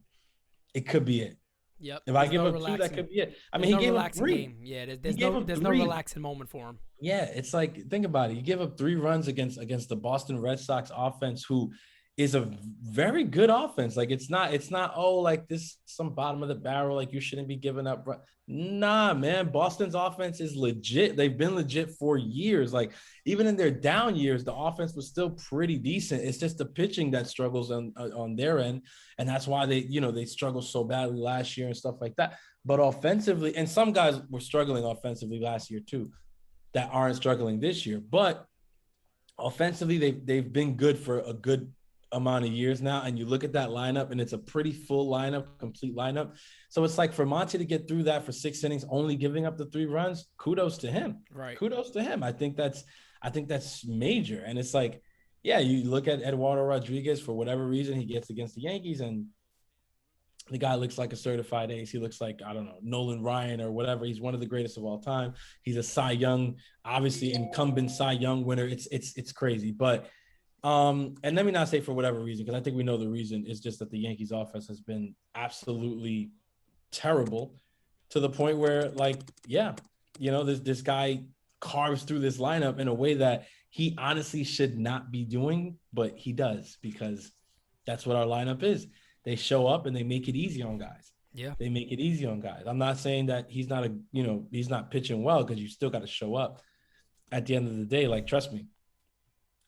it could be it.
Yep.
If I give up 2, that could be it. I mean, he gave up 3.
Game. Yeah, there's no relaxing moment for him.
Yeah, it's like, think about it. You give up 3 runs against the Boston Red Sox offense, who is a very good offense. Like, it's not, oh, like this, some bottom of the barrel, like you shouldn't be giving up. Nah, man, Boston's offense is legit. They've been legit for years. Like, even in their down years, the offense was still pretty decent. It's just the pitching that struggles on their end. And that's why they struggled so badly last year and stuff like that. But offensively, and some guys were struggling offensively last year too, that aren't struggling this year. But offensively, they've been good for a good amount of years now, and you look at that lineup and it's a pretty full lineup, complete lineup. So it's like, for Monty to get through that for 6 innings, only giving up the 3 runs, kudos to him.
Right.
Kudos to him. I think that's major. And it's like, yeah, you look at Eduardo Rodriguez, for whatever reason he gets against the Yankees, and the guy looks like a certified ace. He looks like, I don't know, Nolan Ryan or whatever. He's one of the greatest of all time. He's a Cy Young, obviously incumbent Cy Young winner. It's crazy. But and let me not say for whatever reason, because I think we know the reason is just that the Yankees offense has been absolutely terrible, to the point where, like, yeah, you know, this guy carves through this lineup in a way that he honestly should not be doing, but he does, because that's what our lineup is. They show up and they make it easy on guys.
Yeah.
They make it easy on guys. I'm not saying that he's not pitching well, because you still got to show up at the end of the day. Like, trust me,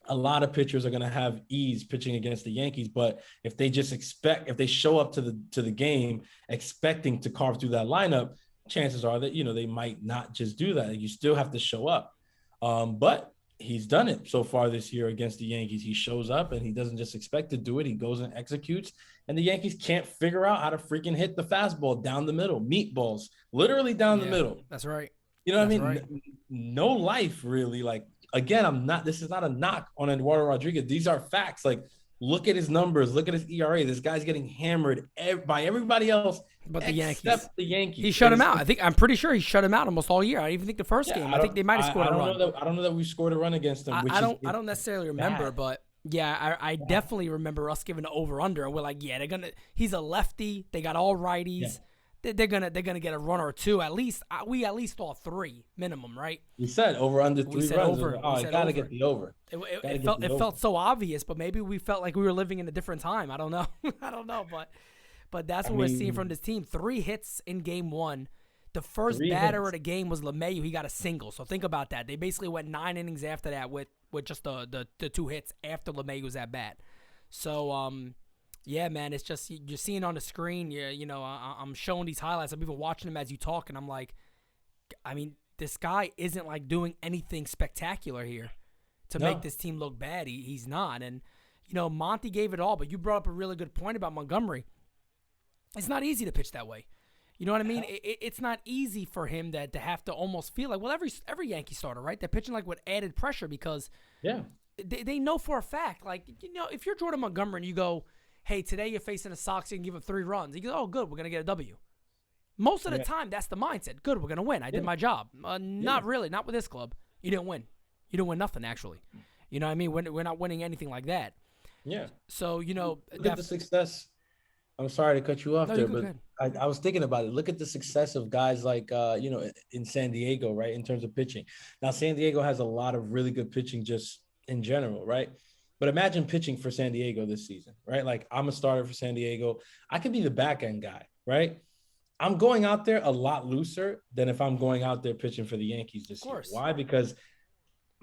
a lot of pitchers are going to have ease pitching against the Yankees, but if they show up to the game expecting to carve through that lineup, chances are that, you know, they might not just do that. You still have to show up. But he's done it so far this year against the Yankees. He shows up and he doesn't just expect to do it. He goes and executes. And the Yankees can't figure out how to freaking hit the fastball down the middle, meatballs, literally down the middle.
That's right.
You know what I mean?
Right.
No life, really. Like, again, this is not a knock on Eduardo Rodriguez. These are facts. Like, look at his numbers. Look at his ERA. This guy's getting hammered by everybody else
but the
except the Yankees.
He shut him out. I'm pretty sure he shut him out almost all year. I even think the first game. I think they might have scored a run.
I don't know that we scored a run against him.
I don't necessarily remember, but yeah, I definitely remember us giving the over/under, and we're like, yeah, he's a lefty. They got all righties. Yeah. They're gonna get a run or two at least. We at least thought 3 minimum, right?
We said over under 3 runs. I gotta get the over.
It felt so obvious, but maybe we felt like we were living in a different time. I don't know. But that's what we're seeing from this team. 3 hits in game 1. The first batter of the game was LeMahieu. He got a single. So think about that. They basically went 9 innings after that with just the 2 hits after LeMahieu was at bat. So, yeah, man, it's just you're seeing on the screen. I'm showing these highlights. I'm even watching them as you talk, and I'm like, I mean, this guy isn't like doing anything spectacular here to make this team look bad. He's not. And, Monty gave it all, but you brought up a really good point about Montgomery. It's not easy to pitch that way. You know what I mean? It's not easy for him to have to almost feel like, well, every Yankee starter, right? They're pitching like with added pressure because they know for a fact, like, if you're Jordan Montgomery and you go, hey, today you're facing the Sox, you can give up 3 runs. He goes, oh, good, we're going to get a W. Most of the time, that's the mindset. Good, we're going to win. I did my job. Not really, not with this club. You didn't win. You didn't win nothing, actually. You know what I mean? We're not winning anything like that.
Yeah.
So,
look at the success. I'm sorry to cut you off there, but I was thinking about it. Look at the success of guys like, in San Diego, right, in terms of pitching. Now, San Diego has a lot of really good pitching just in general, right? But imagine pitching for San Diego this season, right? Like, I'm a starter for San Diego. I could be the back end guy, right? I'm going out there a lot looser than if I'm going out there pitching for the Yankees this year. Why? Because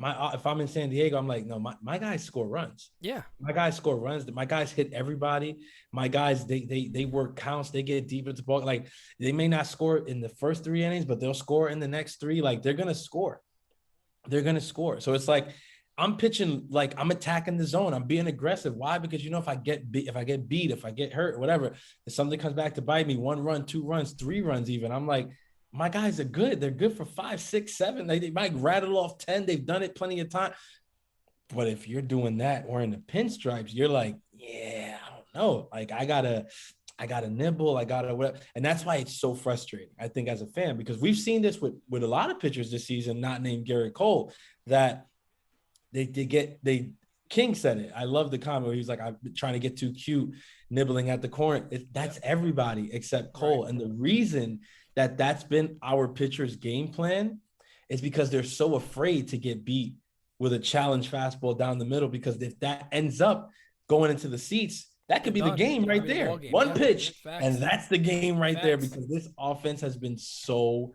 if I'm in San Diego, I'm like, no, my guys score runs.
Yeah.
My guys score runs. My guys hit everybody. My guys, they work counts. They get deep into the ball. Like, they may not score in the first 3 innings, but they'll score in the next 3. Like, they're going to score. They're going to score. So it's like, I'm pitching, like, I'm attacking the zone. I'm being aggressive. Why? Because, if I get beat, if I get hurt, whatever, if something comes back to bite me, 1 run, 2 runs, 3 runs even, I'm like, my guys are good. They're good for 5, 6, 7. They might rattle off 10. They've done it plenty of time. But if you're doing that or in the pinstripes, you're like, yeah, I don't know. Like, I gotta nibble. I gotta whatever. And that's why it's so frustrating, I think, as a fan, because we've seen this with a lot of pitchers this season, not named Gerrit Cole, that King said it. I love the comment where he's like, I'm trying to get too cute, nibbling at the corner. That's everybody except Cole. Right. And the reason that's been our pitcher's game plan is because they're so afraid to get beat with a challenge fastball down the middle, because if that ends up going into the seats, that could be the game right there. One pitch, and that's the game right there, because this offense has been so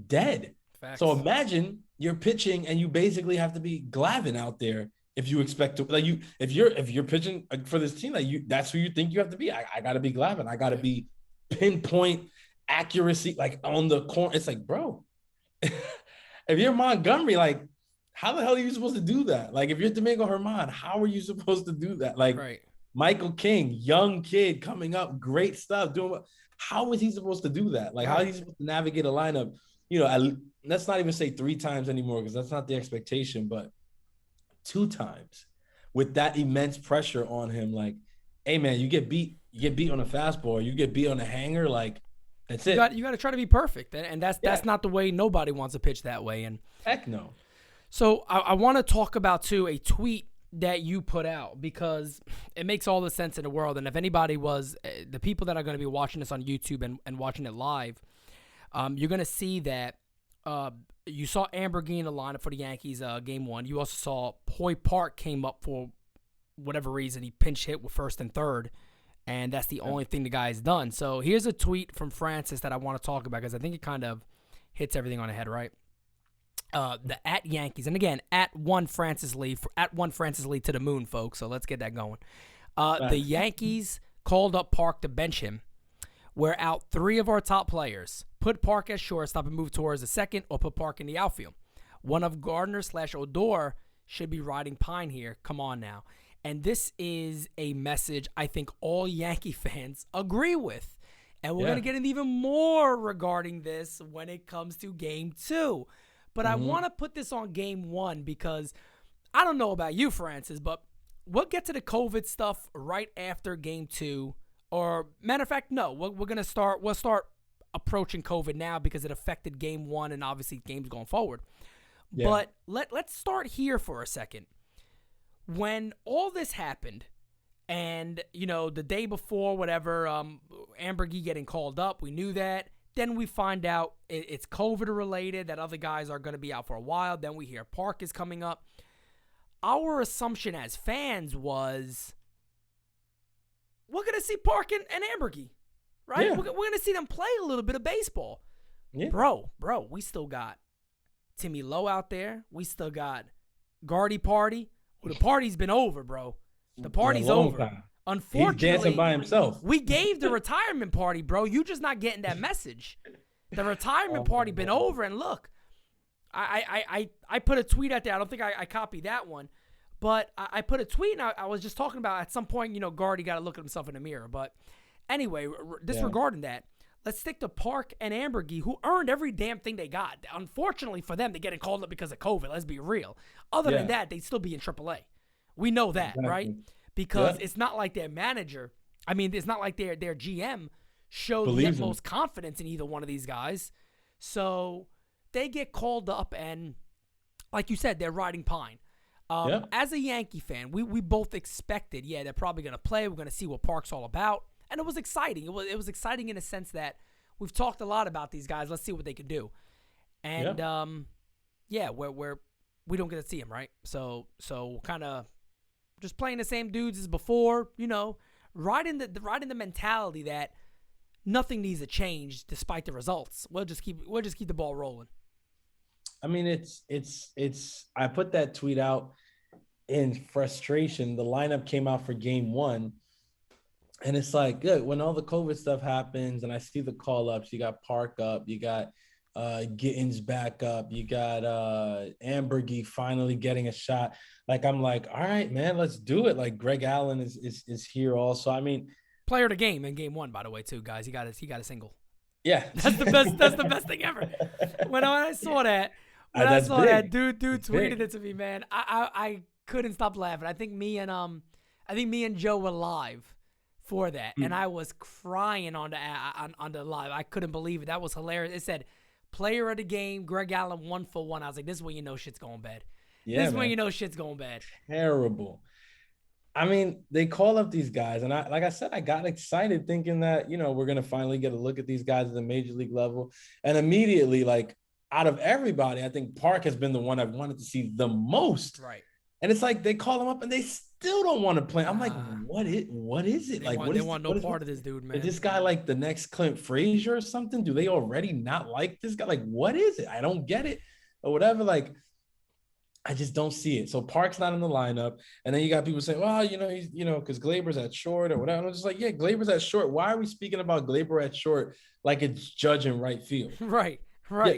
dead. So imagine you're pitching and you basically have to be Glavine out there if you expect to, like, if you're pitching for this team, like, that's who you think you have to be. I got to be Glavine. I got to be pinpoint accuracy, like, on the corner. It's like, bro, if you're Montgomery, like, how the hell are you supposed to do that? Like, if you're Domingo Germán, how are you supposed to do that? Like, Michael King, young kid coming up, great stuff, how is he supposed to do that? Like, how is he supposed to navigate a lineup? Let's not even say 3 times anymore, because that's not the expectation, but 2 times with that immense pressure on him. Like, hey man, you get beat on a fastball, you get beat on a hanger, like, that's it. You
got to try to be perfect, and that's not the way. Nobody wants to pitch that way. And
heck no.
So I want to talk about too a tweet that you put out, because it makes all the sense in the world. And if anybody was the people that are going to be watching this on YouTube and watching it live, you're going to see that you saw Ambergine in the lineup for the Yankees game 1. You also saw Hoy Park came up for whatever reason. He pinch hit with first and third, and that's the only thing the guy's done. So here's a tweet from Francis that I want to talk about, because I think it kind of hits everything on the head, right? The at Yankees, and again, at one Francis Lee to the moon, folks. So let's get that going. The Yankees called up Park to bench him. We're out 3 of our top players. Put Park as shortstop and move towards the second, or put Park in the outfield. One of Gardner/Odor should be riding pine here. Come on now. And this is a message I think all Yankee fans agree with. And we're going to get into even more regarding this when it comes to Game 2. But I want to put this on Game 1 because I don't know about you, Francis, but we'll get to the COVID stuff right after Game 2. Or, matter of fact, no, we'll start approaching COVID now because it affected Game 1 and obviously games going forward. Yeah. But let's start here for a second. When all this happened, and, the day before, whatever, Ambergy getting called up, we knew that. Then we find out it's COVID-related, that other guys are going to be out for a while. Then we hear Park is coming up. Our assumption as fans was we're going to see Park and Ambergy, right? Yeah. We're going to see them play a little bit of baseball. Yeah. Bro, we still got Timmy Lowe out there. We still got Gardy Party. Well, the party's been over, bro. The party's over.
Time.
Unfortunately,
he's dancing by himself.
We gave the retirement party, bro. You just not getting that message. The retirement party been over, and look, I put a tweet out there. I don't think I copied that one, but I put a tweet, and I was just talking about at some point, Gardy got to look at himself in the mirror. But anyway, disregarding that, let's stick to Park and Ambergy, who earned every damn thing they got. Unfortunately for them, they're getting called up because of COVID. Let's be real. Other than that, they'd still be in AAA. We know that, right? Because it's not like their manager, it's not like their GM showed the utmost confidence in either one of these guys. So they get called up and, like you said, they're riding pine. As a Yankee fan, we both expected, they're probably going to play. We're going to see what Park's all about. And it was exciting. It was exciting in a sense that we've talked a lot about these guys. Let's see what they can do. And, we don't get to see them, right? So kind of just playing the same dudes as before, riding the mentality that nothing needs to change despite the results. We'll just keep the ball rolling.
It's I put that tweet out in frustration. The lineup came out for Game 1, and it's like, good, when all the COVID stuff happens and I see the call-ups, you got Park up, you got Gittens back up, you got Ambergy finally getting a shot. Like, I'm like, all right, man, let's do it. Like, Greg Allen is here also.
Player of the game in Game 1, by the way, too, guys. He got a single.
Yeah,
that's the best thing ever. When I saw that, dude tweeted it to me, man. I couldn't stop laughing. I think me and Joe were live for that, and I was crying on the live. I couldn't believe it. That was hilarious. It said, player of the game, Greg Allen, 1-for-1. I was like, this is when you know shit's going bad. Yeah, this is when you know shit's going bad.
Terrible. They call up these guys, and like I said, I got excited thinking that, we're going to finally get a look at these guys at the major league level. And immediately, like, out of everybody, I think Park has been the one I've wanted to see the most.
Right.
And it's like they call him up and they still don't want to play. I'm like, what is it?
They want no part of this dude, man.
Is this guy like the next Clint Frazier or something? Do they already not like this guy? Like, what is it? I don't get it or whatever. Like, I just don't see it. So Park's not in the lineup. And then you got people saying, well, he's, because Glaber's at short or whatever. And I'm just like, yeah, Glaber's at short. Why are we speaking about Glaber at short like it's Judge in right field?
Right.
Yeah,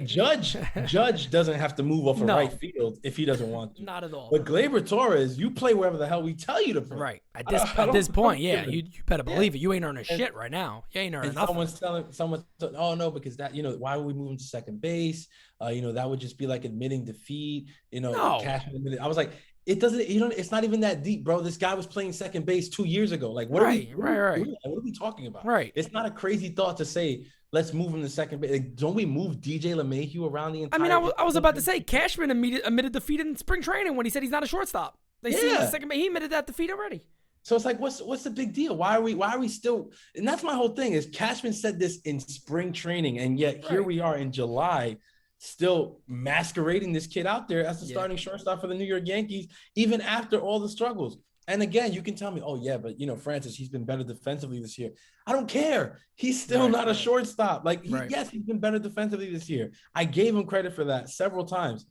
Judge doesn't have to move off of right field if he doesn't want to.
Not at all.
But Gleyber Torres, you play wherever the hell we tell you to play.
Right. At this point, you better believe it. You ain't earning shit right now. You ain't earning nothing.
Someone's oh no, because that, why would we move him to second base? That would just be like admitting defeat.
No.
I was like, it doesn't. It's not even that deep, bro. This guy was playing second base 2 years ago. Like, what are we talking about?
Right.
It's not a crazy thought to say, let's move him to second base. Like, don't we move DJ LeMahieu around the entire?
I was about to say Cashman admitted defeat in spring training when he said he's not a shortstop. They see him in the second base. He admitted that defeat already.
So it's like, what's the big deal? Why are we still? And that's my whole thing is Cashman said this in spring training, and yet here we are in July, still masquerading this kid out there as the starting shortstop for the New York Yankees, even after all the struggles. And again, you can tell me, oh yeah, but Francis, he's been better defensively this year. I don't care. He's still not a shortstop. Like, yes, he's been better defensively this year. I gave him credit for that several times.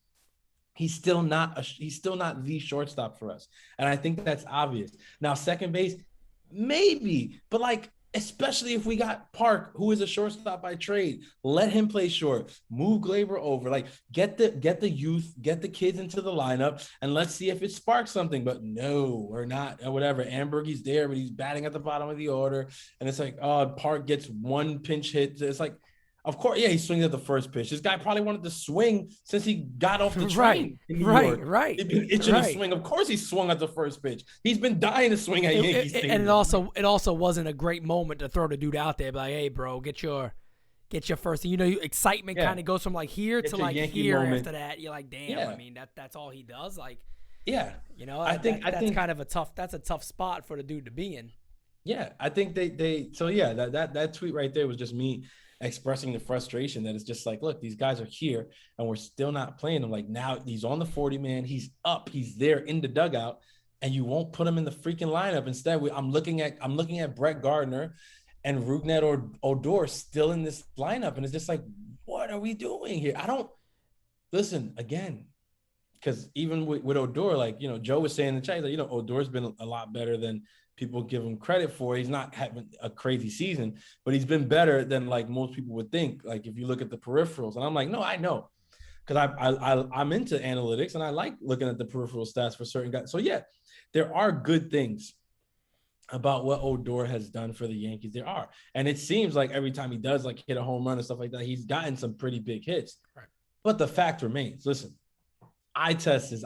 He's still not the shortstop for us. And I think that's obvious. Now, second base, maybe, but like, especially if we got Park, who is a shortstop by trade. Let him play short. Move Glaber over. Like get the youth, get the kids into the lineup, and let's see if it sparks something. But no, or not, or whatever. Ambergy's there, but he's batting at the bottom of the order, and it's like, oh, Park gets one pinch hit. It's like, of course, yeah, he swings at the first pitch. This guy probably wanted to swing since he got off the train.
Right.
He's been itching to swing. Of course, he swung at the first pitch. He's been dying to swing at Yankee Stadium.
And it also wasn't a great moment to throw the dude out there, like, hey, bro, get your first. You know, excitement kind of goes from like here to like Yankee here. Moment. After that, you're like, damn. Yeah. I mean, that's all he does. Like,
yeah,
you know, I think kind of a tough spot for the dude to be in.
Yeah, I think they. So yeah, that tweet right there was just me expressing the frustration that it's just like, look, these guys are here and we're still not playing them. Like now he's on the 40-man, he's up, he's there in the dugout, and you won't put him in the freaking lineup. Instead, I'm looking at Brett Gardner and Rougned or Odor still in this lineup, and it's just like, what are we doing here? I don't listen again, because even with Odor, like, you know, Joe was saying in the chat, like, you know, Odor's been a lot better than people give him credit for. He's not having a crazy season, but he's been better than like most people would think. Like if you look at the peripherals, and I'm like, no, I know, because I'm into analytics and I like looking at the peripheral stats for certain guys. So yeah, there are good things about what Odor has done for the Yankees. There are, and it seems like every time he does like hit a home run and stuff like that, he's gotten some pretty big hits. Right. But the fact remains, listen, eye test is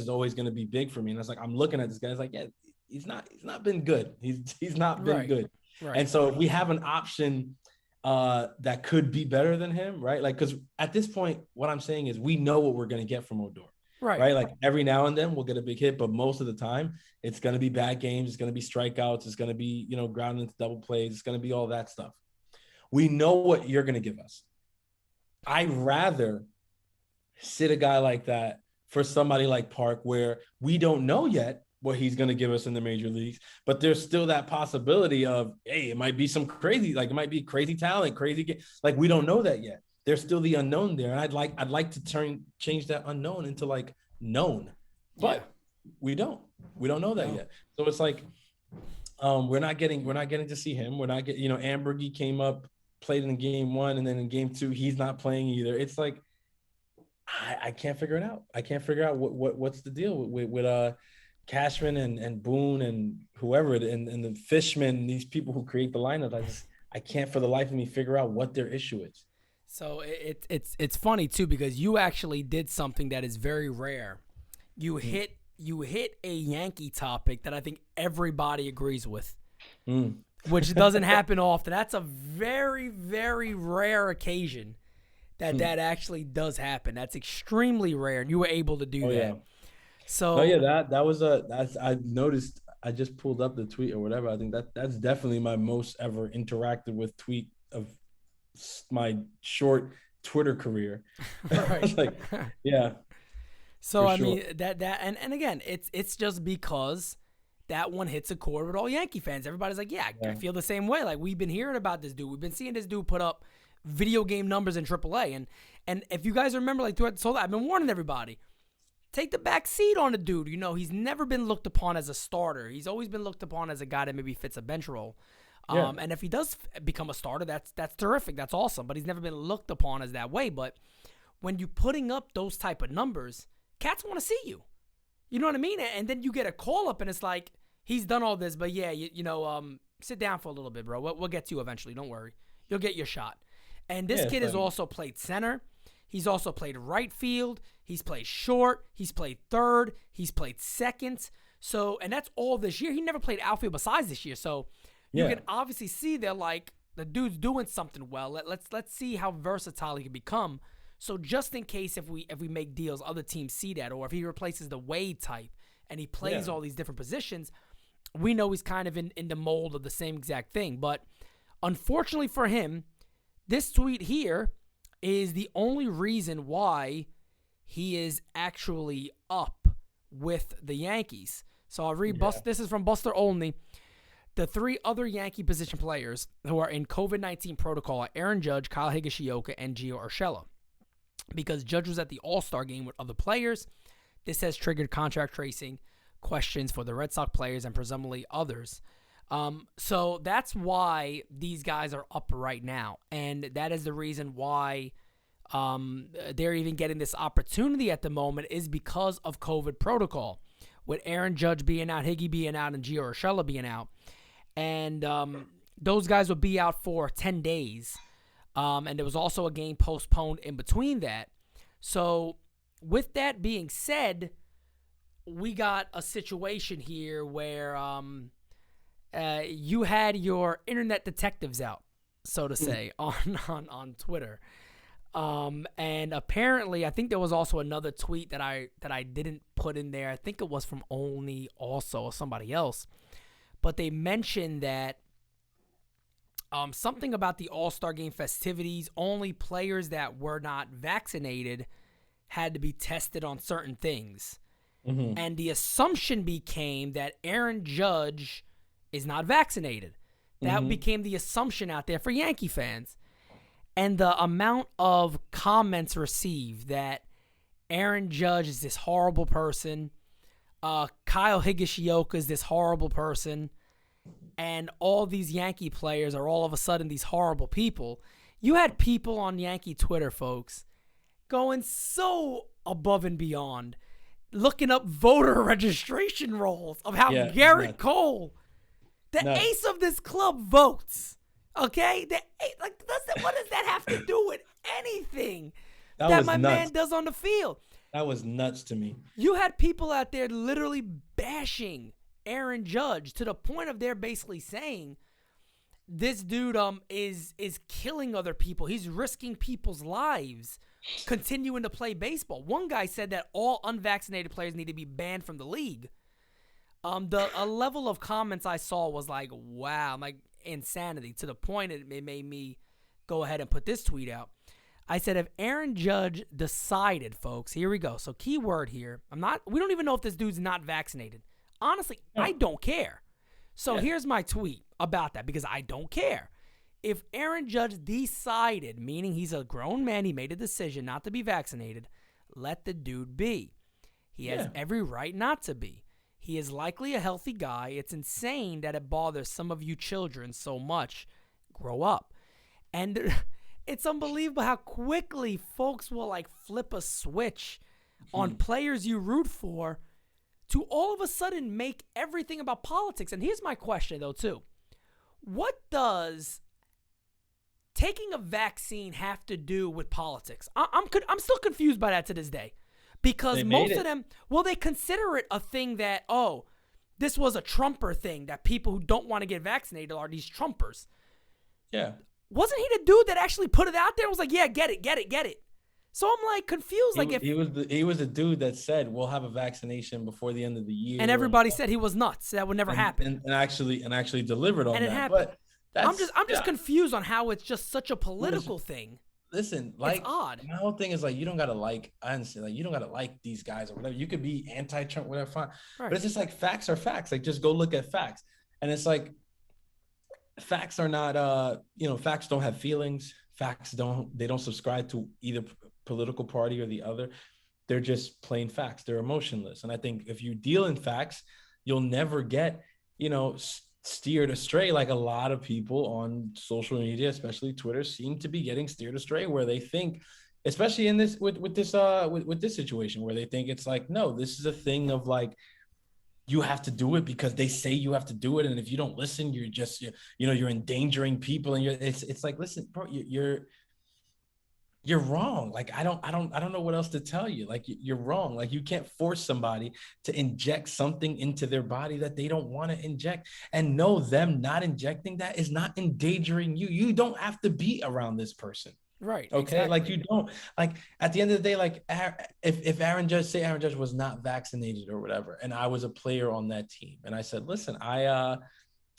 always going to be big for me, and it's like I'm looking at this guy. It's like, yeah, he's not been good. He's not been good. Right. And so if we have an option that could be better than him, right? Like, because at this point, what I'm saying is we know what we're going to get from Odor. Right. Like every now and then we'll get a big hit, but most of the time it's going to be bad games. It's going to be strikeouts. It's going to be, you know, ground into double plays. It's going to be all that stuff. We know what you're going to give us. I'd rather sit a guy like that for somebody like Park, where we don't know yet what he's going to give us in the major leagues, but there's still that possibility of, hey, it might be some crazy, like it might be crazy talent, like we don't know that yet. There's still the unknown there. And I'd like to change that unknown into like known, but we don't know that yet. So it's like, we're not getting to see him. We're not getting, you know, Ambergy came up, played in game 1, and then in game 2, he's not playing either. It's like, I can't figure it out. I can't figure out what's the deal with Cashman and Boone and whoever and the Fishman, these people who create the lineup. I can't for the life of me figure out what their issue is.
So it's funny too, because you actually did something that is very rare. You hit a Yankee topic that I think everybody agrees with, which doesn't happen often. That's a very, very rare occasion that actually does happen. That's extremely rare, and you were able to do that. Yeah. So
that was I noticed. I just pulled up the tweet or whatever. I think that's definitely my most ever interacted with tweet of my short Twitter career. I was like, yeah.
So I mean that and again, it's just because that one hits a chord with all Yankee fans. Everybody's like, yeah, I feel the same way. Like, we've been hearing about this dude. We've been seeing this dude put up video game numbers in AAA. And if you guys remember, like, throughout this whole, I've been warning everybody, take the back seat on the dude. You know, he's never been looked upon as a starter. He's always been looked upon as a guy that maybe fits a bench role. And if he does become a starter, that's terrific. That's awesome. But he's never been looked upon as that way. But when you're putting up those type of numbers, cats want to see you. You know what I mean? And then you get a call up, and it's like, he's done all this, but yeah, you know, sit down for a little bit, bro. We'll get to you eventually. Don't worry. You'll get your shot. And this kid has also played center. He's also played right field. He's played short. He's played third. He's played second. So, and that's all this year. He never played outfield besides this year. So you can obviously see they're like, the dude's doing something well. Let's see how versatile he can become. So just in case if we make deals, other teams see that, or if he replaces the Wade type and he plays all these different positions, we know he's kind of in the mold of the same exact thing. But unfortunately for him, this tweet here is the only reason why he is actually up with the Yankees. So I'll read, this is from Buster Olney. The 3 other Yankee position players who are in COVID-19 protocol are Aaron Judge, Kyle Higashioka, and Gio Urshela. Because Judge was at the All-Star game with other players, this has triggered contract tracing questions for the Red Sox players and presumably others. So that's why these guys are up right now. And that is the reason why they're even getting this opportunity at the moment is because of COVID protocol. With Aaron Judge being out, Higgy being out, and Gio Urshela being out. And those guys will be out for 10 days. And there was also a game postponed in between that. So with that being said, we got a situation here where you had your internet detectives out, so to say, on Twitter. And apparently, I think there was also another tweet that I didn't put in there. I think it was from Only also or somebody else. But they mentioned that something about the All-Star Game festivities, only players that were not vaccinated had to be tested on certain things. Mm-hmm. And the assumption became that Aaron Judge is not vaccinated. That became the assumption out there for Yankee fans. And the amount of comments received that Aaron Judge is this horrible person, Kyle Higashioka is this horrible person, and all these Yankee players are all of a sudden these horrible people. You had people on Yankee Twitter, folks, going so above and beyond, looking up voter registration rolls of how Gerrit Cole, the ace of this club, votes. Okay? What does that have to do with anything that my man does on the field?
That was nuts to me.
You had people out there literally bashing Aaron Judge to the point of they're basically saying this dude is killing other people. He's risking people's lives continuing to play baseball. One guy said that all unvaccinated players need to be banned from the league. A level of comments I saw was like, wow, like insanity, to the point it made me go ahead and put this tweet out. I said, if Aaron Judge decided, folks, here we go. So key word here. We don't even know if this dude's not vaccinated. Honestly, I don't care. So here's my tweet about that, because I don't care. If Aaron Judge decided, meaning he's a grown man, he made a decision not to be vaccinated, let the dude be. He has every right not to be. He is likely a healthy guy. It's insane that it bothers some of you children so much. Grow up. And it's unbelievable how quickly folks will like flip a switch on players you root for to all of a sudden make everything about politics. And here's my question, though, too. What does taking a vaccine have to do with politics? I'm still confused by that to this day. Because most of them, they consider it a thing that, this was a Trumper thing, that people who don't want to get vaccinated are these Trumpers.
Yeah.
Wasn't he the dude that actually put it out there and was like, yeah, get it? So I'm like confused.
He was the dude that said we'll have a vaccination before the end of the year.
And everybody said he was nuts. That would never happen.
And actually delivered on that. And it
happened. But I'm just confused on how it's just such a political thing.
Listen,
it's odd.
My whole thing is like, you don't gotta I understand, like you don't gotta like these guys or whatever. You could be anti-Trump, whatever, fine. Right. But it's just like facts are facts. Like just go look at facts. And it's like facts are not facts don't have feelings. Facts don't subscribe to either political party or the other. They're just plain facts. They're emotionless. And I think if you deal in facts, you'll never get, steered astray, like a lot of people on social media, especially Twitter, seem to be getting steered astray, where they think, especially in this with this situation, where they think it's like, no, this is a thing of like, you have to do it because they say you have to do it, and if you don't listen, you're just you're endangering people, and it's like, listen, bro, you're wrong. Like, I don't know what else to tell you. Like, you're wrong. Like, you can't force somebody to inject something into their body that they don't want to inject. And no, them not injecting that is not endangering you. You don't have to be around this person.
Right.
Okay.
Exactly.
Like, you don't, like, at the end of the day, like, if Aaron Judge was not vaccinated or whatever, and I was a player on that team, and I said, listen, I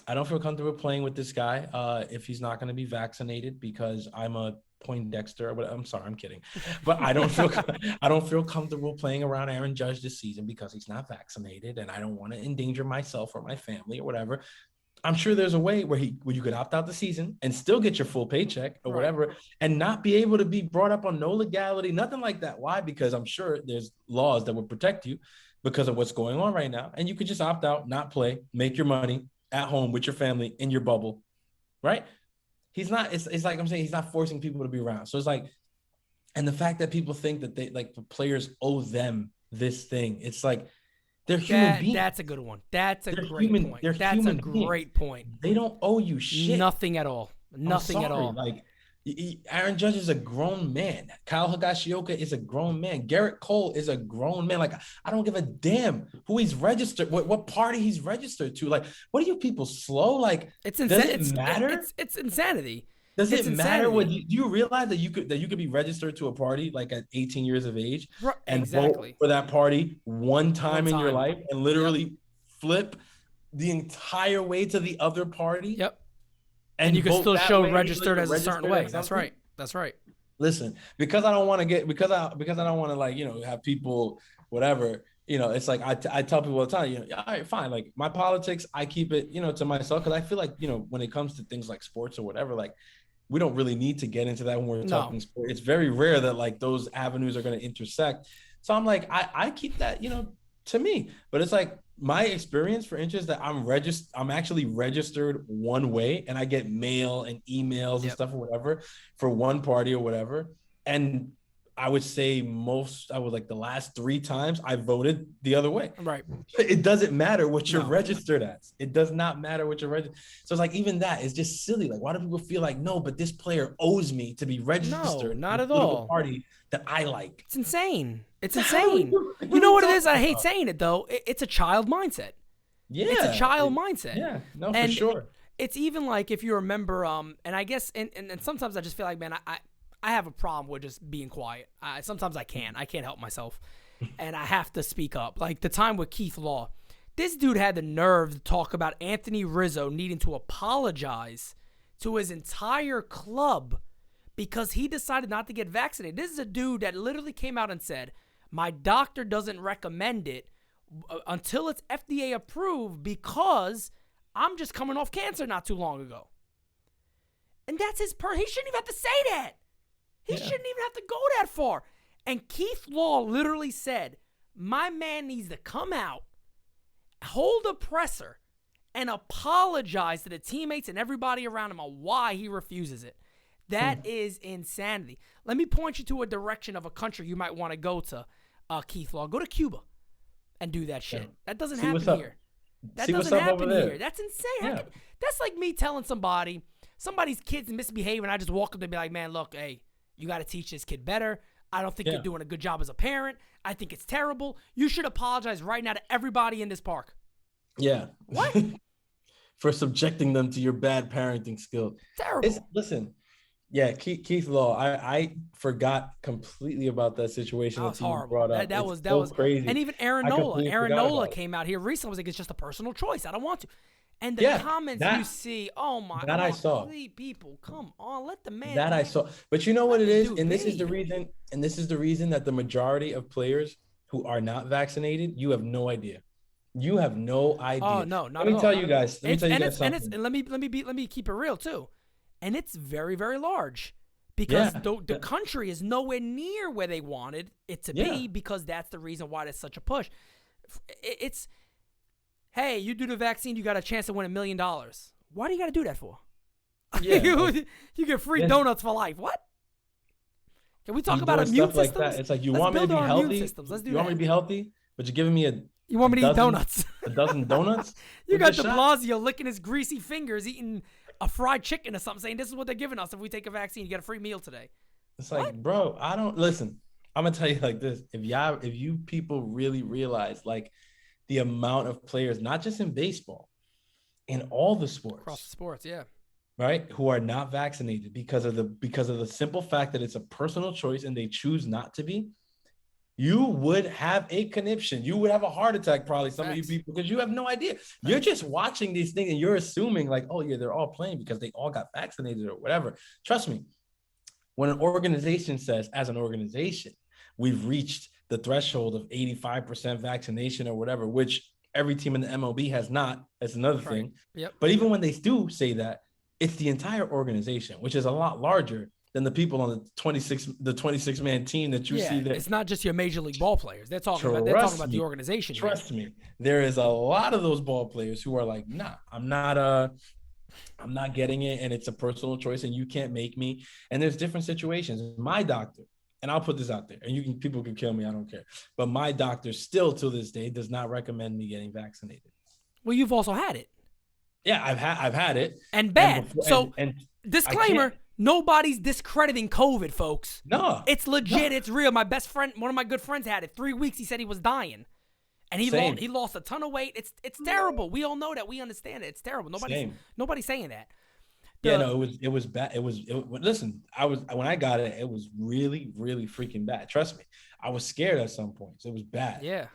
don't feel comfortable playing with this guy if he's not going to be vaccinated, because I'm a Poindexter or whatever. I'm sorry, I'm kidding, but I don't feel comfortable playing around Aaron Judge this season because he's not vaccinated, and I don't want to endanger myself or my family or whatever. I'm sure there's a way where you could opt out the season and still get your full paycheck or whatever, and not be able to be brought up on no legality, nothing like that. Why? Because I'm sure there's laws that would protect you because of what's going on right now, and you could just opt out, not play, make your money, at home with your family in your bubble, right? He's not, it's like I'm saying, he's not forcing people to be around. So it's like, and the fact that people think that they like the players owe them this thing, it's like they're human beings.
That's a good one. That's a
They're
great
human,
point.
they're
That's
human
a
beings.
great point.
They don't owe you shit.
Nothing at all. Nothing at all.
Like Aaron Judge is a grown man. Kyle Higashioka is a grown man. Gerrit Cole is a grown man. Like, I don't give a damn who he's registered, what party he's registered to. Like, what are you people slow? Like,
Does
it matter?
It's insanity.
Does it matter? Do you realize that you could be registered to a party like at 18 years of age and vote for that party one time in your life and literally flip the entire way to the other party?
Yep. And you can still show registered as a certain way.
That's
right. That's right.
Listen, because I don't want to like, have people, whatever, it's like I tell people all the time, all right, fine. Like my politics, I keep it, to myself. Cause I feel like, when it comes to things like sports or whatever, like we don't really need to get into that when we're talking sport. It's very rare that like those avenues are going to intersect. So I'm like, I keep that, to me, but it's like, my experience for interest that I'm actually registered one way and I get mail and emails and stuff or whatever for one party or whatever. And I would say the last 3 times I voted the other way.
Right.
It doesn't matter what you're registered as. It does not matter what you're registered. So it's like, even that is just silly. Like, why do people feel like, no, but this player owes me to be registered?
No, not at all.
Party that I like.
It's insane. It's insane. You know what it is? I hate saying it though. It's a child mindset.
Yeah.
It's a child mindset.
Yeah. No, for sure.
It's even like, if you remember, and I guess, and sometimes I just feel like, man, I have a problem with just being quiet. Sometimes I can't help myself, and I have to speak up. Like the time with Keith Law, this dude had the nerve to talk about Anthony Rizzo needing to apologize to his entire club because he decided not to get vaccinated. This is a dude that literally came out and said, my doctor doesn't recommend it until it's FDA approved because I'm just coming off cancer not too long ago. And that's his he shouldn't even have to say that. He shouldn't even have to go that far. And Keith Law literally said, my man needs to come out, hold a presser, and apologize to the teammates and everybody around him on why he refuses it. That is insanity. Let me point you to a direction of a country you might want to go to, Keith Law. Go to Cuba and do that shit. That doesn't happen here. That doesn't happen here. That's insane. That's like me telling somebody's kid's misbehaving. I just walk up and be like, man, look, hey, you got to teach this kid better. I don't think you're doing a good job as a parent. I think it's terrible. You should apologize right now to everybody in this park.
Yeah.
What?
For subjecting them to your bad parenting skills.
Terrible.
Listen, yeah, Keith Law, I forgot completely about that situation.
That was horrible.
Brought up.
That was
crazy.
And even Aaron Nola came out here recently, was like, it's just a personal choice. I don't want to. And the comments you see, oh my God,
I saw.
People, come on, let the man.
I saw. But you know what it is? And this is the reason that the majority of players who are not vaccinated, you have no idea. You have no idea.
Oh, no, not
Let me tell you guys something.
And let me keep it real too. And it's very, very large because the country is nowhere near where they wanted it to be, because that's the reason why there's such a push. It's, hey, you do the vaccine, you got a chance to win $1 million. Why do you got to do that for? Yeah, you get free donuts for life. What? Can we talk about immune systems?
Like that. It's like, you want me to be healthy? You want me to be healthy, but you're giving me
you want me to eat donuts?
A dozen donuts?
You got De Blasio licking his greasy fingers, eating a fried chicken or something, saying this is what they're giving us if we take a vaccine. You get a free meal today.
It's like, bro, I don't listen. I'm gonna tell you like this: if you people really realize like the amount of players, not just in baseball, in all the sports,
across the sports,
right, who are not vaccinated because of the simple fact that it's a personal choice and they choose not to be, you would have a conniption. You would have a heart attack, probably, some of you people, because you have no idea. You're just watching these things and you're assuming like, oh yeah, they're all playing because they all got vaccinated or whatever. Trust me, when an organization says, as an organization, we've reached the threshold of 85% vaccination or whatever, which every team in the MLB has not, that's another thing.
Yep.
But even when they do say that, it's the entire organization, which is a lot larger than the people on the 26 man team that you see there.
It's not just your major league ball players. They're talking about the organization.
Trust me, there is a lot of those ball players who are like, nah, I'm not getting it, and it's a personal choice, and you can't make me. And there's different situations. My doctor, and I'll put this out there, and people can kill me, I don't care, but my doctor still to this day does not recommend me getting vaccinated.
Well, you've also had it.
Yeah, I've had it.
And bad. And disclaimer, nobody's discrediting COVID, folks.
No.
It's legit. No. It's real. My best friend, one of my good friends had it. 3 weeks, he said he was dying. And he lost a ton of weight. It's terrible. We all know that. We understand it. It's terrible. Nobody's saying that.
It was bad. Listen, when I got it, it was really, really freaking bad. Trust me. I was scared at some points. It was bad.
Yeah.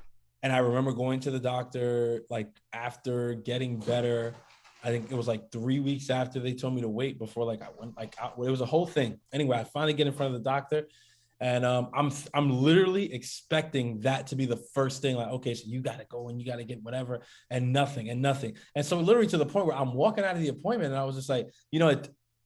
And I remember going to the doctor, like, after getting better. I think it was like 3 weeks after they told me to wait before, like, I went, like, it was a whole thing. Anyway, I finally get in front of the doctor, and I'm literally expecting that to be the first thing. Like, okay, so you got to go and you got to get whatever, and nothing. And so literally to the point where I'm walking out of the appointment, and I was just like,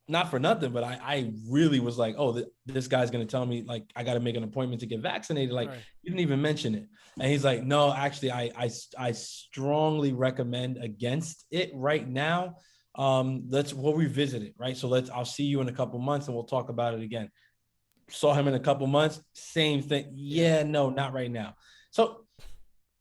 not for nothing, but I really was like, oh, this guy's going to tell me, like, I got to make an appointment to get vaccinated. Like, right. You didn't even mention it. And he's like, no, actually, I strongly recommend against it right now. We'll revisit it. Right. So I'll see you in a couple months and we'll talk about it again. Saw him in a couple months. Same thing. Yeah, no, not right now. So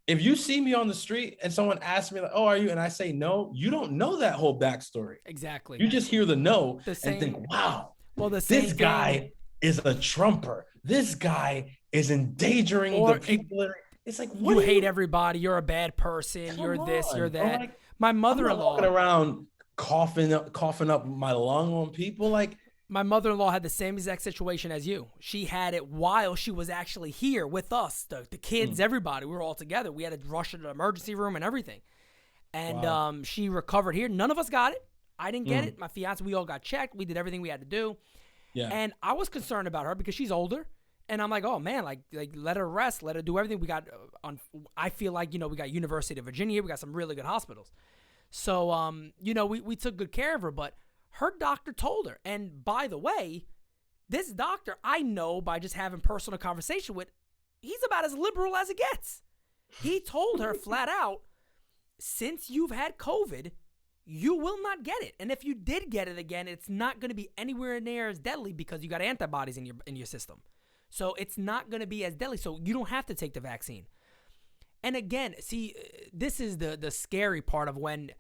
if you see me on the street and someone asks me, like, oh, are you? And I say no, you don't know that whole backstory.
Exactly.
You just hear the no and think, wow, this guy is a Trumper. This guy is endangering the people. It's like,
you hate everybody. You're a bad person. You're this, you're that. Like, my mother-in-law.
I'm not walking around coughing up my lung on people. Like,
my mother-in-law had the same exact situation as you. She had it while she was actually here with us, the kids, everybody. We were all together. We had to rush to the emergency room and everything. And she recovered here. None of us got it. I didn't get it. My fiance, we all got checked. We did everything we had to do. Yeah. And I was concerned about her because she's older. And I'm like, oh, man, like let her rest. Let her do everything. We got I feel like, we got University of Virginia. We got some really good hospitals. So, we took good care of her. But her doctor told her, and by the way, this doctor I know by just having personal conversation with, he's about as liberal as it gets. He told her flat out, since you've had COVID, you will not get it. And if you did get it again, it's not going to be anywhere near as deadly because you got antibodies in your system. So it's not going to be as deadly. So you don't have to take the vaccine. And again, see, this is the scary part of when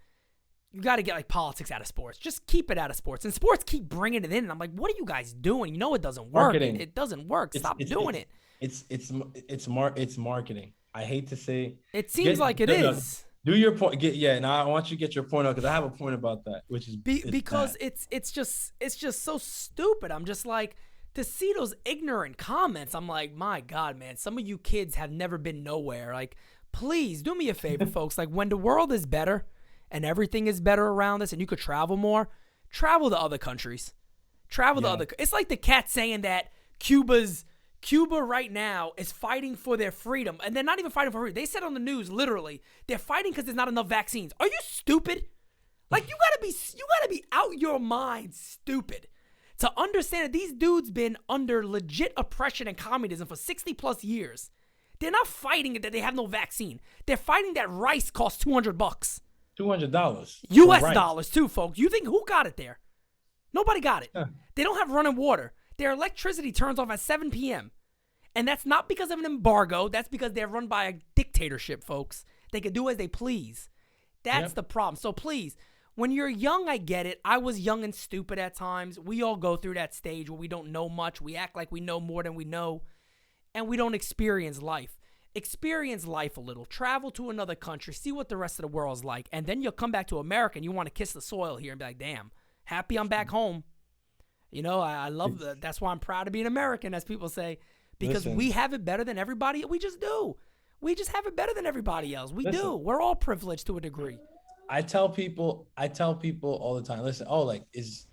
you got to get like politics out of sports. Just keep it out of sports. And sports keep bringing it in. And I'm like, what are you guys doing? It doesn't work. It doesn't work. Stop doing it.
It's marketing. I hate to say.
It seems like it is.
Do your point. Now I want you to get your point out because I have a point about that, which is
because it's just so stupid. I'm just like, to see those ignorant comments, I'm like, my God, man, some of you kids have never been nowhere. Like, please do me a favor, folks. Like, when the world is better and everything is better around us and you could travel more, travel to other countries. It's like the cat saying that Cuba right now is fighting for their freedom. And they're not even fighting for freedom. They said on the news, literally, they're fighting because there's not enough vaccines. Are you stupid? Like, you gotta be out your mind stupid to understand that these dudes been under legit oppression and communism for 60 plus years. They're not fighting it that they have no vaccine. They're fighting that rice costs $200.
$200.
US dollars too, folks. You think who got it there? Nobody got it.
Huh.
They don't have running water. Their electricity turns off at 7 p.m. And that's not because of an embargo. That's because they're run by a dictatorship, folks. They can do as they please. That's the problem. So please, when you're young, I get it. I was young and stupid at times. We all go through that stage where we don't know much. We act like we know more than we know. And we don't experience life. Experience life a little. Travel to another country. See what the rest of the world's like. And then you'll come back to America and you want to kiss the soil here and be like, damn, happy I'm back home. I love that. That's why I'm proud to be an American, as people say, because we have it better than everybody. We just do. We just have it better than everybody else. We do. We're all privileged to a degree.
I tell people all the time, listen, is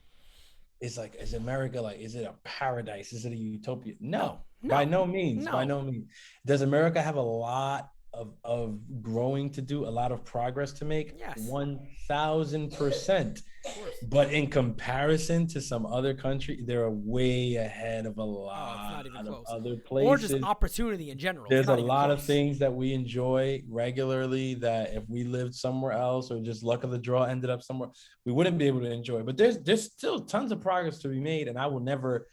America, like, is it a paradise? Is it a utopia? No. By no means. By no means. Does America have a lot of growing to do, a lot of progress to make?
Yes.
1,000%. But in comparison to some other country, they're way ahead of a lot of other places.
Or just opportunity in general.
There's a lot of things that we enjoy regularly that if we lived somewhere else or just luck of the draw ended up somewhere, we wouldn't be able to enjoy. But there's still tons of progress to be made, and I will never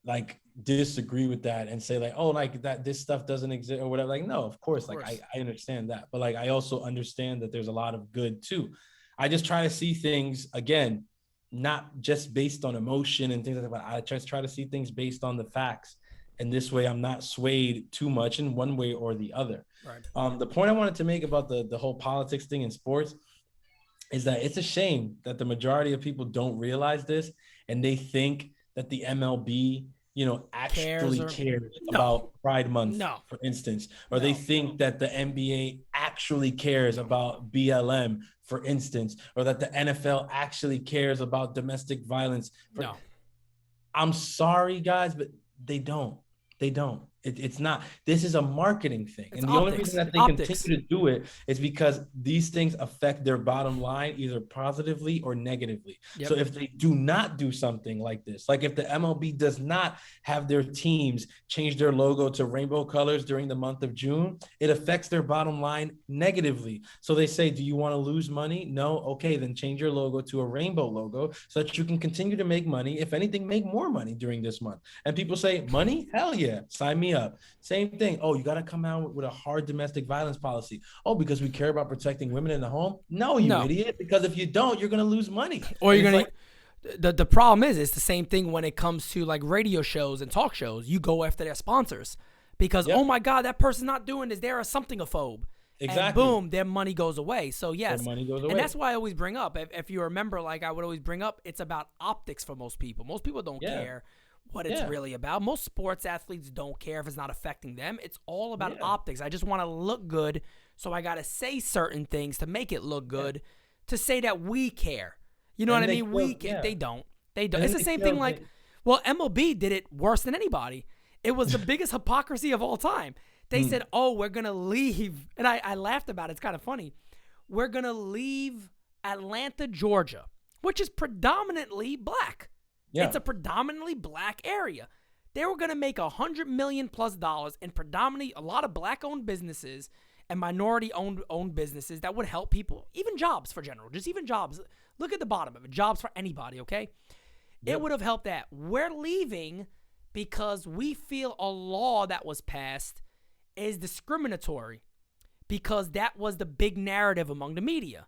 like disagree with that and say like, oh, like that this stuff doesn't exist or whatever. Like, no, of course. Like I understand that, but like I also understand that there's a lot of good too. I just try to see things again, not just based on emotion and things like that, but I just try to see things based on the facts. And this way I'm not swayed too much in one way or the other. Right. The point I wanted to make about the whole politics thing in sports is that it's a shame that the majority of people don't realize this and they think that the MLB, actually cares about Pride Month, for instance, or they think that the NBA actually cares about BLM, for instance, or that the NFL actually cares about domestic violence. I'm sorry, guys, but they don't. They don't. It's not. This is a marketing thing. And the only reason that they continue to do it is because these things affect their bottom line either positively or negatively. So if they do not do something like this, like if the MLB does not have their teams change their logo to rainbow colors during the month of June, it affects their bottom line negatively. So they say, do you want to lose money? No. Okay, then change your logo to a rainbow logo so that you can continue to make money. If anything, make more money during this month. And people say, money? Hell yeah. Sign me up. Same thing. Oh, you got to come out with a hard domestic violence policy. Oh, because we care about protecting women in the home? No, you idiot. Because if you don't, you're going to lose money.
Or you're going to the problem is it's the same thing when it comes to like radio shows and talk shows. You go after their sponsors because, oh my God, that person's not doing this. They're a something-ophobe. Exactly. And boom, their money goes away. So yes, their money goes away. And that's why I always bring up, if you remember, like I would always bring up, it's about optics for most people. Most people don't care what it's really about. Most sports athletes don't care if it's not affecting them. It's all about optics. I just want to look good, so I got to say certain things to make it look good, to say that we care. You know what I mean? They don't. It's the same thing like, well, MLB did it worse than anybody. It was the biggest hypocrisy of all time. They said, oh, we're going to leave. And I laughed about it. It's kind of funny. We're going to leave Atlanta, Georgia, which is predominantly black. Yeah. It's a predominantly black area. They were going to make $100 million plus in predominantly a lot of black-owned businesses and minority-owned businesses that would help people, even jobs for general, just even jobs. Look at the bottom of it, jobs for anybody, okay? Yep. It would have helped that. We're leaving because we feel a law that was passed is discriminatory because that was the big narrative among the media.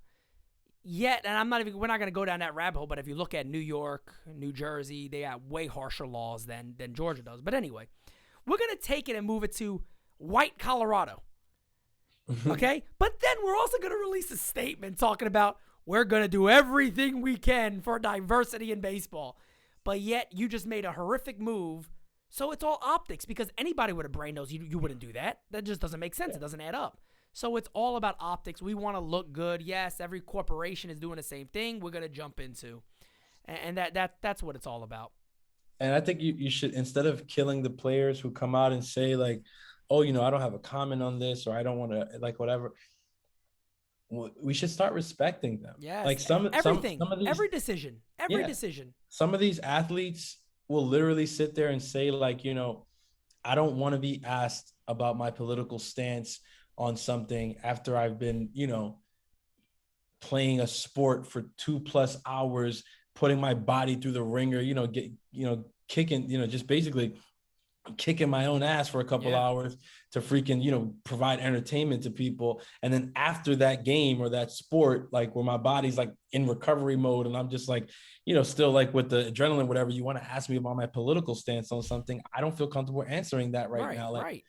Yet, and we're not going to go down that rabbit hole, but if you look at New York, New Jersey, they have way harsher laws than Georgia does. But anyway, we're going to take it and move it to white Colorado. Okay? But then we're also going to release a statement talking about we're going to do everything we can for diversity in baseball. But yet, you just made a horrific move. So it's all optics because anybody with a brain knows you wouldn't do that. That just doesn't make sense. Yeah. It doesn't add up. So it's all about optics. We want to look good. Yes, every corporation is doing the same thing. We're going to jump into, and that's what it's all about.
And I think you should, instead of killing the players who come out and say like, oh, I don't have a comment on this or I don't want to like whatever. We should start respecting them.
Yeah,
like
some of these, every decision.
Some of these athletes will literally sit there and say like, I don't want to be asked about my political stance on something after I've been, playing a sport for 2+ hours, putting my body through the ringer, kicking, just basically kicking my own ass for a couple hours to freaking, provide entertainment to people. And then after that game or that sport, like where my body's like in recovery mode and I'm just like, still like with the adrenaline, whatever, you want to ask me about my political stance on something, I don't feel comfortable answering that right now. Like,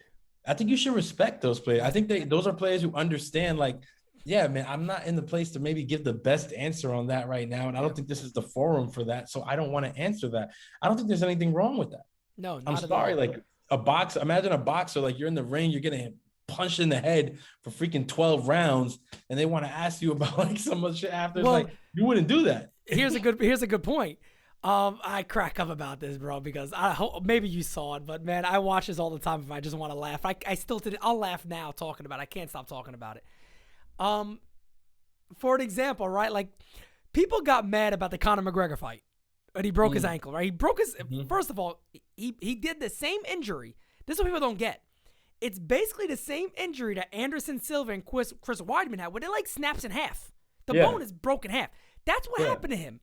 I think you should respect those players. I think those are players who understand like, yeah, man, I'm not in the place to maybe give the best answer on that right now. And I don't think this is the forum for that. So I don't want to answer that. I don't think there's anything wrong with that.
No,
I'm sorry. Like imagine a boxer, like you're in the ring, you're getting punched in the head for freaking 12 rounds. And they want to ask you about like so much shit after. Well, like you wouldn't do that.
Here's a good point. I crack up about this, bro, because I hope maybe you saw it, but man, I watch this all the time if I just want to laugh. I still did. I'll laugh now talking about it. I can't stop talking about it. For an example, right? Like people got mad about the Conor McGregor fight. And he broke his ankle, right? He broke his, first of all, he did the same injury. This is what people don't get. It's basically the same injury that Anderson Silva and Chris Weidman had, where it like snaps in half. The bone is broken in half. That's what happened to him.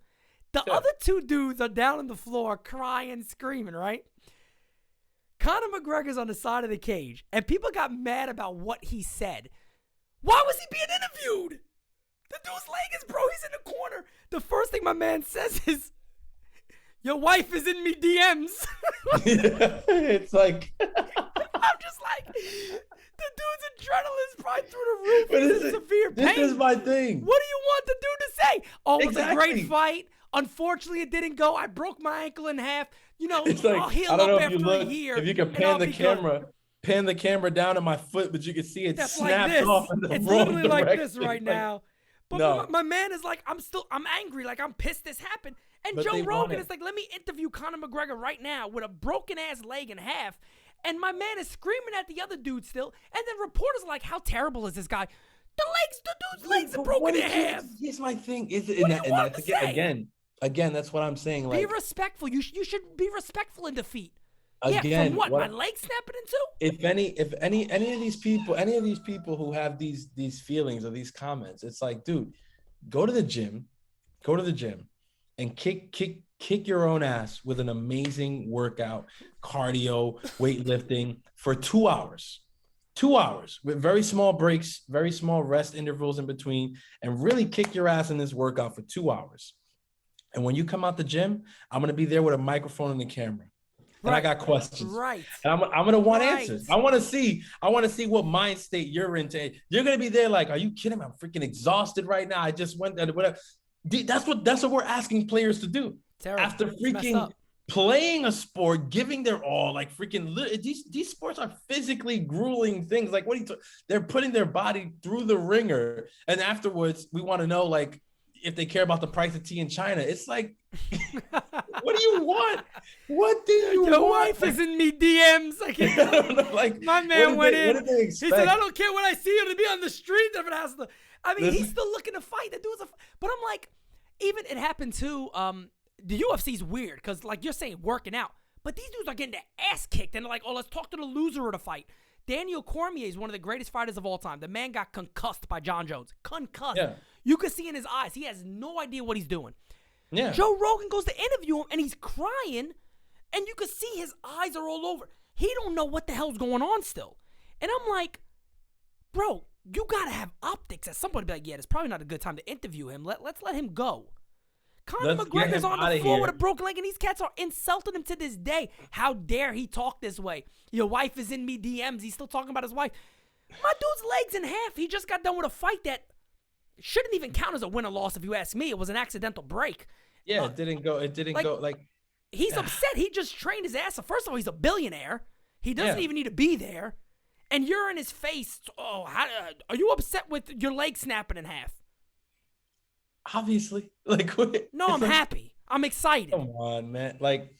The other two dudes are down on the floor crying, screaming, right? Conor McGregor's on the side of the cage, and people got mad about what he said. Why was he being interviewed? The dude's leg is broke. He's in the corner. The first thing my man says is, your wife is in me DMs.
It's like
I'm just like, the dude's adrenaline's probably through the roof. He's in severe pain.
This is my thing.
What do you want the dude to say? Oh, it was a great
Exactly.
fight. Unfortunately, it didn't go. I broke my ankle in half. You know,
It's like,
I'll heal
I don't know
up
if you
after
look,
a year.
if you can
and
pan
I'll
the
be good.
camera down at my foot, but you can see it
That's like
snapped
this.
off in the
It's
wrong
literally like this
direction.
right
Like,
now. But
no.
my man is like, I'm angry. Like, I'm pissed this happened. And
But
Joe
they want
Rogan
it.
is like, let me interview Conor McGregor right now with a broken ass leg in half. And my man is screaming at the other dude still. And then reporters are like, how terrible is this guy? The dude's legs are
But
broken
what
in
is
half.
Here's my thing. Is
What do you want
that's
to say?
again, that's what I'm saying.
Be
Like,
respectful. You should be respectful in defeat.
again,
Yeah, from what?
what-
My leg snapping in two?
if any of these people who have these feelings or these comments, it's like, dude, go to the gym and kick your own ass with an amazing workout, cardio, weightlifting for 2 hours. 2 hours with very small breaks, very small rest intervals in between, and really kick your ass in this workout for 2 hours. And when you come out the gym, I'm gonna be there with a microphone and a camera. And I got questions.
Right.
And I'm gonna want
Right.
answers. I want to see what mind state you're in. You're gonna be there like, are you kidding me? I'm freaking exhausted right now. I just went there, whatever. That's what we're asking players to do.
Terrible.
After
It's messed
freaking
up.
playing a sport, giving their all, like freaking these sports are physically grueling things. Like, what are you they're putting their body through the ringer, and afterwards we want to know like if they care about the price of tea in China. It's like, what do you want? What do you
Your
want?
wife is in me DMs.
I don't know, like,
My man went in.
What did they
He
expect?
said, I don't care what I see you to be on the street. If it has to. I mean,
Listen.
he's still looking to fight. That dude's but I'm like, even it happened too. The UFC's weird because, like you're saying, working out. But these dudes are getting their ass kicked. And they're like, oh, let's talk to the loser of the fight. Daniel Cormier is one of the greatest fighters of all time. The man got concussed by John Jones. Concussed.
Yeah.
You could see in his eyes. He has no idea what he's doing.
Yeah.
Joe Rogan goes to interview him, and he's crying, and you can see his eyes are all over. He don't know what the hell's going on still. And I'm like, bro, you got to have optics at some point to be like, yeah, it's probably not a good time to interview him. Let's let him go. Conor
Let's get
McGregor's
him
on
outta
the floor
here.
with a broken leg, and these cats are insulting him to this day. How dare he talk this way? Your wife is in me DMs. He's still talking about his wife. My dude's leg's in half. He just got done with a fight that shouldn't even count as a win or loss if you ask me. It was an accidental break.
Yeah, it didn't go.
He's upset. He just trained his ass off. First of all, he's a billionaire. He doesn't even need to be there. And you're in his face. Oh, are you upset with your leg snapping in half?
Obviously, like,
No, I'm happy. I'm excited.
Come on, man. Like,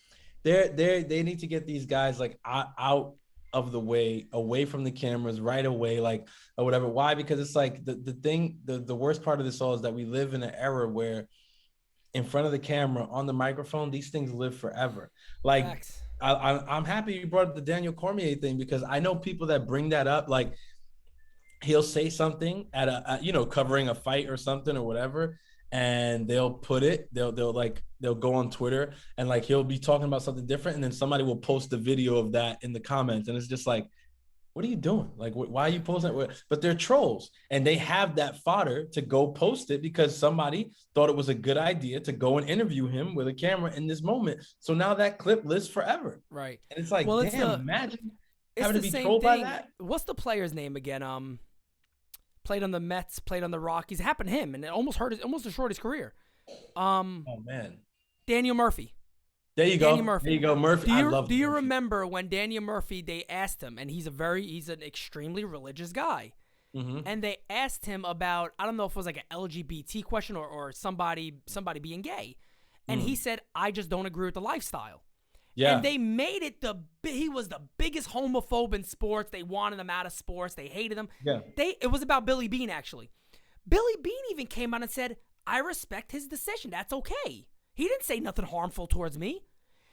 they need to get these guys like out of the way, away from the cameras right away, like, or whatever. Why? Because it's like the worst part of this all is that we live in an era where in front of the camera, on the microphone, these things live forever. Like,
Facts.
I'm happy you brought up the Daniel Cormier thing, because I know people that bring that up. Like, he'll say something at covering a fight or something or whatever, and they'll go on Twitter and like he'll be talking about something different, and then somebody will post a video of that in the comments, and it's just like, what are you doing? Like, why are you posting it? But they're trolls, and they have that fodder to go post it because somebody thought it was a good idea to go and interview him with a camera in this moment. So now that clip lives forever.
Right.
And it's like,
Well,
damn, imagine
It's
having
the
to be
same
trolled
thing.
by that.
What's the player's name again? Played on the Mets, played on the Rockies. It happened to him, and it almost destroyed his career.
Oh man.
Daniel Murphy.
There you
Daniel
go.
Murphy.
There you go, Murphy.
Do you remember when Daniel Murphy, they asked him, and he's an extremely religious guy, and they asked him about, I don't know if it was like an LGBT question or somebody being gay, and he said, I just don't agree with the lifestyle.
Yeah.
And they made it he was the biggest homophobe in sports. They wanted him out of sports. They hated him.
Yeah.
It was about Billy Beane, actually. Billy Beane even came out and said, I respect his decision. That's okay. He didn't say nothing harmful towards me.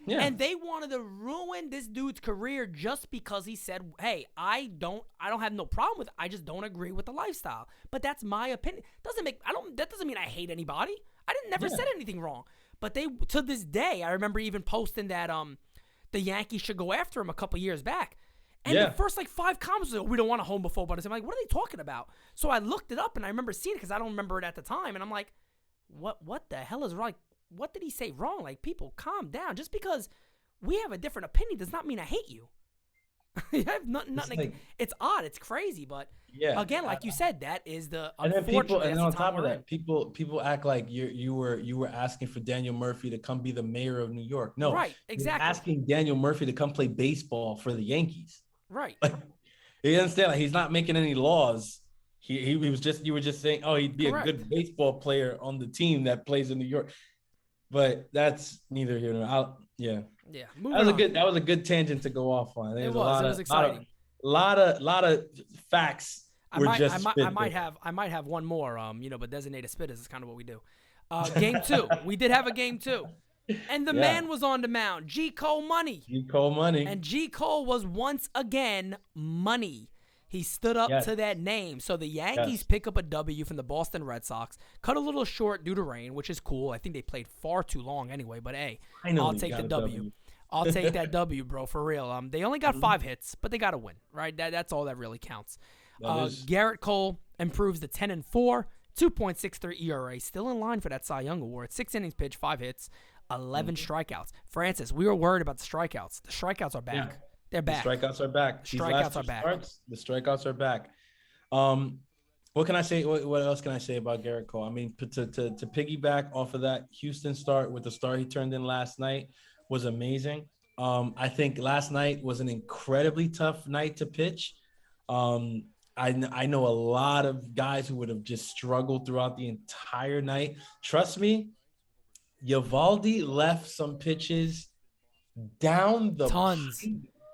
Yeah. And they wanted to ruin this dude's career just because he said, "Hey, I don't have no problem with it. I just don't agree with the lifestyle." But that's my opinion. That doesn't mean I hate anybody. I never said anything wrong. But they, to this day, I remember even posting that the Yankees should go after him a couple years back. And the first 5 comments was, "We don't want a homophobe." But I'm like, what are they talking about? So I looked it up and I remember seeing it because I don't remember it at the time. And I'm like, what the hell is wrong? What did he say wrong? Like, people, calm down. Just because we have a different opinion does not mean I hate you. I have nothing. It's odd. It's crazy. But again, like you said, that is the unfortunate.
And then on top of that, people act like you were asking for Daniel Murphy to come be the mayor of New York. No,
right, exactly.
You're asking Daniel Murphy to come play baseball for the Yankees.
Right.
You understand? Like, he's not making any laws. He was just, you were just saying, oh, he'd be a good baseball player on the team that plays in New York. But that's neither here nor out. Yeah. That was a good tangent to go off on.
It was exciting.
A lot of facts. I
might have one more. But designated Spittaz is kind of what we do. Game 2. We did have a game 2. And the man was on the mound. G. Cole money. And G. Cole was once again money. He stood up to that name. So the Yankees pick up a W from the Boston Red Sox. Cut a little short due to rain, which is cool. I think they played far too long anyway. But, hey, I'll take the W. I'll take that W, bro, for real. They only got 5 hits, but they got to win, right? That's all that really counts. Gerrit Cole improves to 10-4, 2.63 ERA. Still in line for that Cy Young Award. 6 innings pitched, 5 hits, 11 strikeouts. Francis, we were worried about the strikeouts. The strikeouts are back. Yeah. They're back.
The strikeouts are back. The strikeouts are back. What can I say? What else can I say about Gerrit Cole? I mean, to piggyback off of that Houston start with the start he turned in last night was amazing. I think last night was an incredibly tough night to pitch. I know a lot of guys who would have just struggled throughout the entire night. Trust me, Eovaldi left some pitches down the
tons.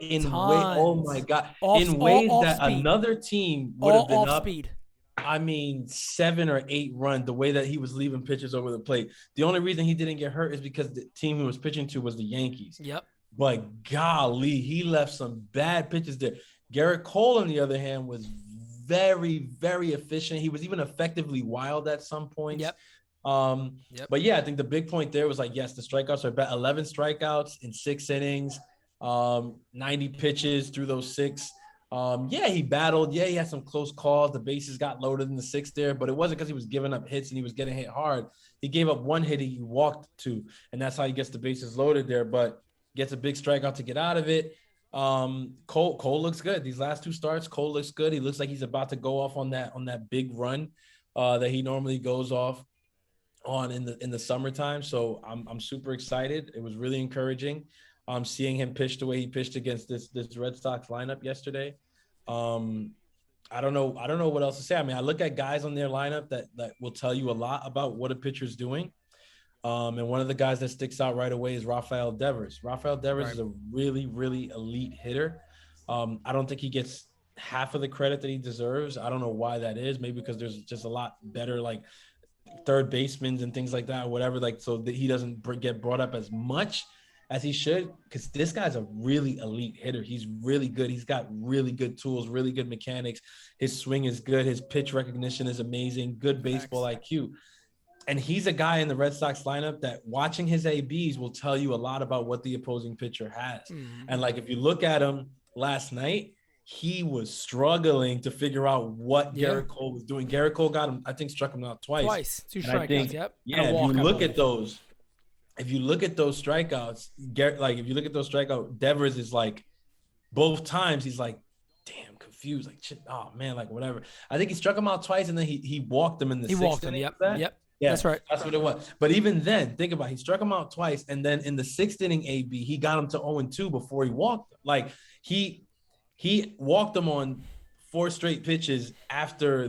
Oh my God, in ways that speed. Another team would have been up. Speed. I mean, 7 or 8 runs, the way that he was leaving pitches over the plate. The only reason he didn't get hurt is because the team he was pitching to was the Yankees.
Yep.
But golly, he left some bad pitches there. Gerrit Cole, on the other hand, was very, very efficient. He was even effectively wild at some points.
Yep.
But yeah, I think the big point there was yes, the strikeouts are bad. 11 strikeouts in 6 innings, 90 pitches through those 6. He battled. Yeah, he had some close calls. The bases got loaded in the 6th there, but it wasn't because he was giving up hits and he was getting hit hard. He gave up 1 hit, he walked 2, and that's how he gets the bases loaded there, but gets a big strikeout to get out of it. Cole looks good. These last 2 starts, Cole looks good. He looks like he's about to go off on that big run that he normally goes off on in the summertime. So I'm super excited. It was really encouraging. Seeing him pitch the way he pitched against this Red Sox lineup yesterday. I don't know what else to say. I mean, I look at guys on their lineup that will tell you a lot about what a pitcher's doing. And one of the guys that sticks out right away is Rafael Devers. Rafael Devers is a really, really elite hitter. I don't think he gets half of the credit that he deserves. I don't know why that is. Maybe because there's just a lot better third basemen and things like that, or whatever. So that he doesn't get brought up as much as he should, because this guy's a really elite hitter. He's really good. He's got really good tools, really good mechanics. His swing is good. His pitch recognition is amazing. Good baseball IQ. And he's a guy in the Red Sox lineup that watching his ABs will tell you a lot about what the opposing pitcher has. Mm-hmm. And if you look at him last night, he was struggling to figure out what Gerrit Cole was doing. Gerrit Cole got him, I think, struck him out twice. 2 strikeouts, yep. Yeah, if you look at those strikeouts, if you look at those strikeouts, Devers is both times he's damn, confused, shit, oh man, whatever. I think he struck him out twice and then he walked him in the 6th. He walked him, yep. Yeah, that's right. That's what it was. But even then, think about it. He struck him out twice, and then in the 6th inning AB, he got him to 0-2 before he walked him. He walked him on 4 straight pitches after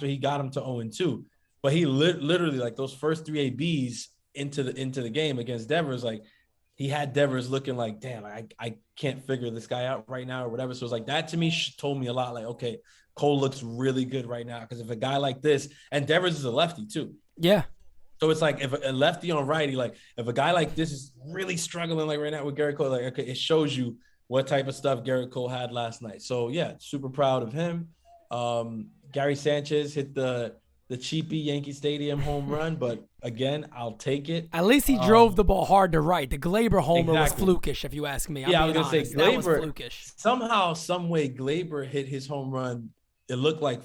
he got him to 0-2. But he literally those first 3 ABs into the game against Devers, he had Devers looking damn, I can't figure this guy out right now or whatever. So it's that to me told me a lot. Okay, Cole looks really good right now, because if a guy like this, and Devers is a lefty too.
Yeah.
So it's like if a lefty on righty, like if a guy like this is really struggling like right now with Gerrit Cole, like okay, it shows you what type of stuff Gerrit Cole had last night. So yeah, super proud of him. Gary Sanchez hit the cheapy Yankee Stadium home run, but again, I'll take it.
At least he drove the ball hard to right. The Glaber homer was flukish, if you ask me.
I was gonna say Glaber.
Flukish.
Somehow, some way, Glaber hit his home run. It looked like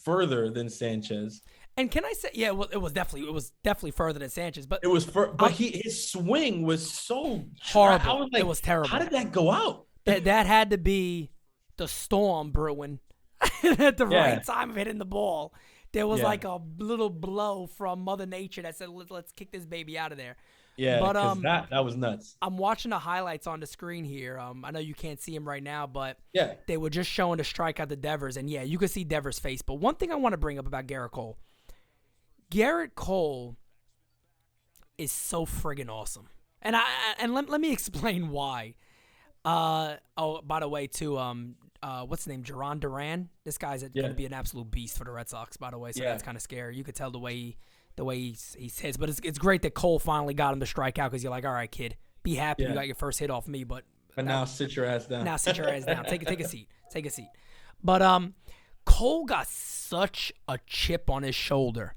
further than Sanchez.
And can I say, yeah, well, it was definitely further than Sanchez, but
it was his swing was so
horrible.
I was like,
it was terrible.
How did that go out?
That had to be the storm brewing at the right time of hitting the ball. There was like a little blow from Mother Nature that said, let's kick this baby out of there.
Yeah, but that was nuts.
I'm watching the highlights on the screen here. I know you can't see him right now, but they were just showing the strikeout to Devers, and you could see Devers' face. But one thing I want to bring up about Gerrit Cole. Gerrit Cole is so friggin' awesome. And let me explain why. By the way, too, what's his name? Duran Duran. This guy's going to be an absolute beast for the Red Sox, by the way. So that's kind of scary. You could tell the way he hits. But it's great that Cole finally got him to strike out because you're like, all right, kid, be happy you got your first hit off me. But
now sit your ass down.
Now sit your ass down. Take a seat. Take a seat. But Cole got such a chip on his shoulder.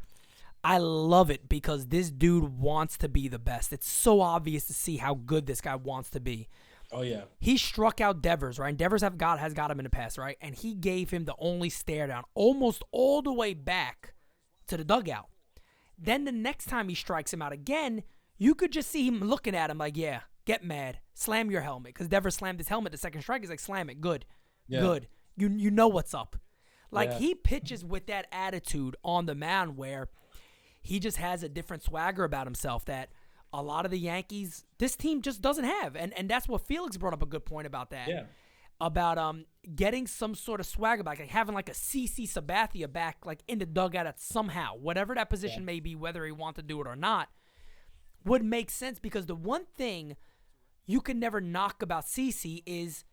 I love it because this dude wants to be the best. It's so obvious to see how good this guy wants to be.
Oh, yeah.
He struck out Devers, right? And Devers has got him in the past, right? And he gave him the only stare down almost all the way back to the dugout. Then the next time he strikes him out again, you could just see him looking at him like, yeah, get mad. Slam your helmet. Because Devers slammed his helmet the second strike. He's like, slam it. Good. Yeah. Good. You know what's up. Like, he pitches with that attitude on the mound where he just has a different swagger about himself that a lot of the Yankees, this team just doesn't have. And that's what Felix brought up a good point about that.
Yeah.
About getting some sort of swagger back, like having like a CC Sabathia back like in the dugout at somehow, whatever that position may be, whether he wants to do it or not, would make sense because the one thing you can never knock about CC is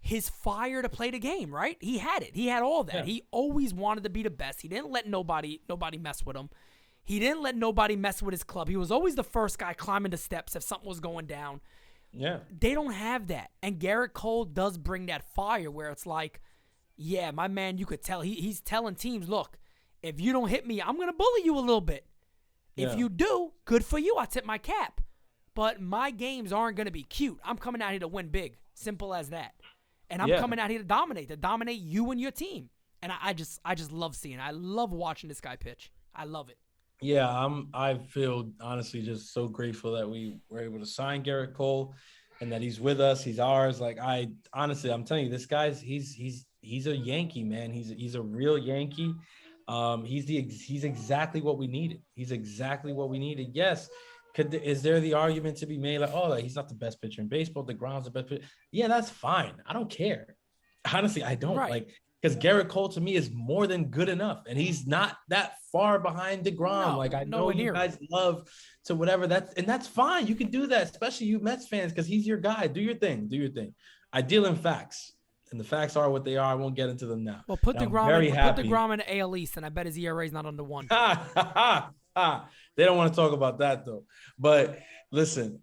his fire to play the game, right? He had it. He had all that. Yeah. He always wanted to be the best. He didn't let nobody mess with him. He didn't let nobody mess with his club. He was always the first guy climbing the steps if something was going down.
Yeah.
They don't have that. And Gerrit Cole does bring that fire where it's like, yeah, my man, you could tell. He's telling teams, look, if you don't hit me, I'm going to bully you a little bit. Yeah. If you do, good for you. I tip my cap. But my games aren't going to be cute. I'm coming out here to win big. Simple as that. And I'm coming out here to dominate you and your team. And I just love seeing it. I love watching this guy pitch. I love it.
Yeah, I feel honestly just so grateful that we were able to sign Gerrit Cole and that he's with us. He's ours. Like I'm telling you, this guy's he's a Yankee, man. He's a real Yankee. He's exactly what we needed. He's exactly what we needed. Yes. Is there the argument to be made like, oh, he's not the best pitcher in baseball? DeGrom's the best pitcher. Yeah, that's fine. I don't care. Honestly, I don't because Gerrit Cole to me is more than good enough, and he's not that far behind DeGrom. I know you guys love to whatever that's fine. You can do that, especially you Mets fans, because he's your guy. Do your thing. I deal in facts, and the facts are what they are. I won't get into them now.
Well, put DeGrom in the AL East, and I bet his ERA is not under 1.
They don't want to talk about that though. But listen,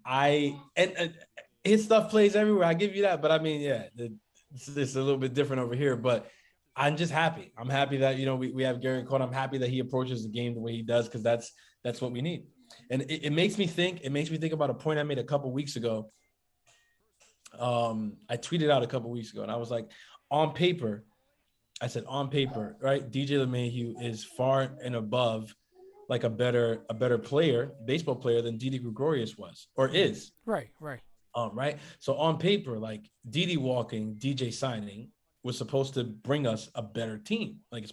his stuff plays everywhere. I give you that, but I mean, it's a little bit different over here, but I'm just happy. I'm happy that, we have Gerrit Cole. I'm happy that he approaches the game the way he does because that's what we need. And it makes me think about a point I made a couple weeks ago. I tweeted out a couple weeks ago, and I was like, on paper, right? DJ LeMahieu is far and above like a better player, baseball player than Didi Gregorius was or is.
Right.
Right. So on paper, like Didi walking, DJ signing was supposed to bring us a better team. Like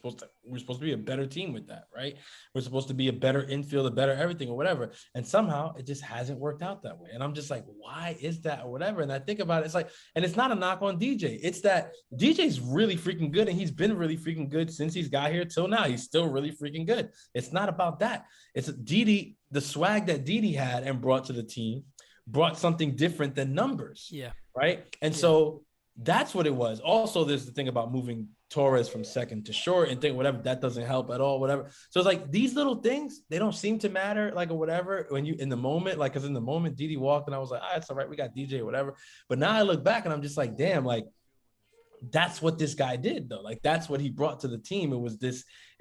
we're supposed to be a better team with that, right? We're supposed to be a better infield, a better everything or whatever. And somehow it just hasn't worked out that way. And I'm just like, why is that or whatever? And I think about it, it's like, and it's not a knock on DJ. It's that DJ's really freaking good. And he's been really freaking good since he's got here till now. He's still really freaking good. It's not about that. It's Didi, the swag that Didi had and brought to the team brought something different than numbers.
Yeah.
Right. And so That's what it was. Also, there's the thing about moving Torres from second to short and think whatever, that doesn't help at all, whatever. So it's like these little things, they don't seem to matter, like, or whatever, when you in the moment, like, because in the moment Didi walked and I was like, it's all right, we got DJ, whatever. But now I look back and I'm just like, damn, like, that's what this guy did, though. Like, that's what he brought to the team. It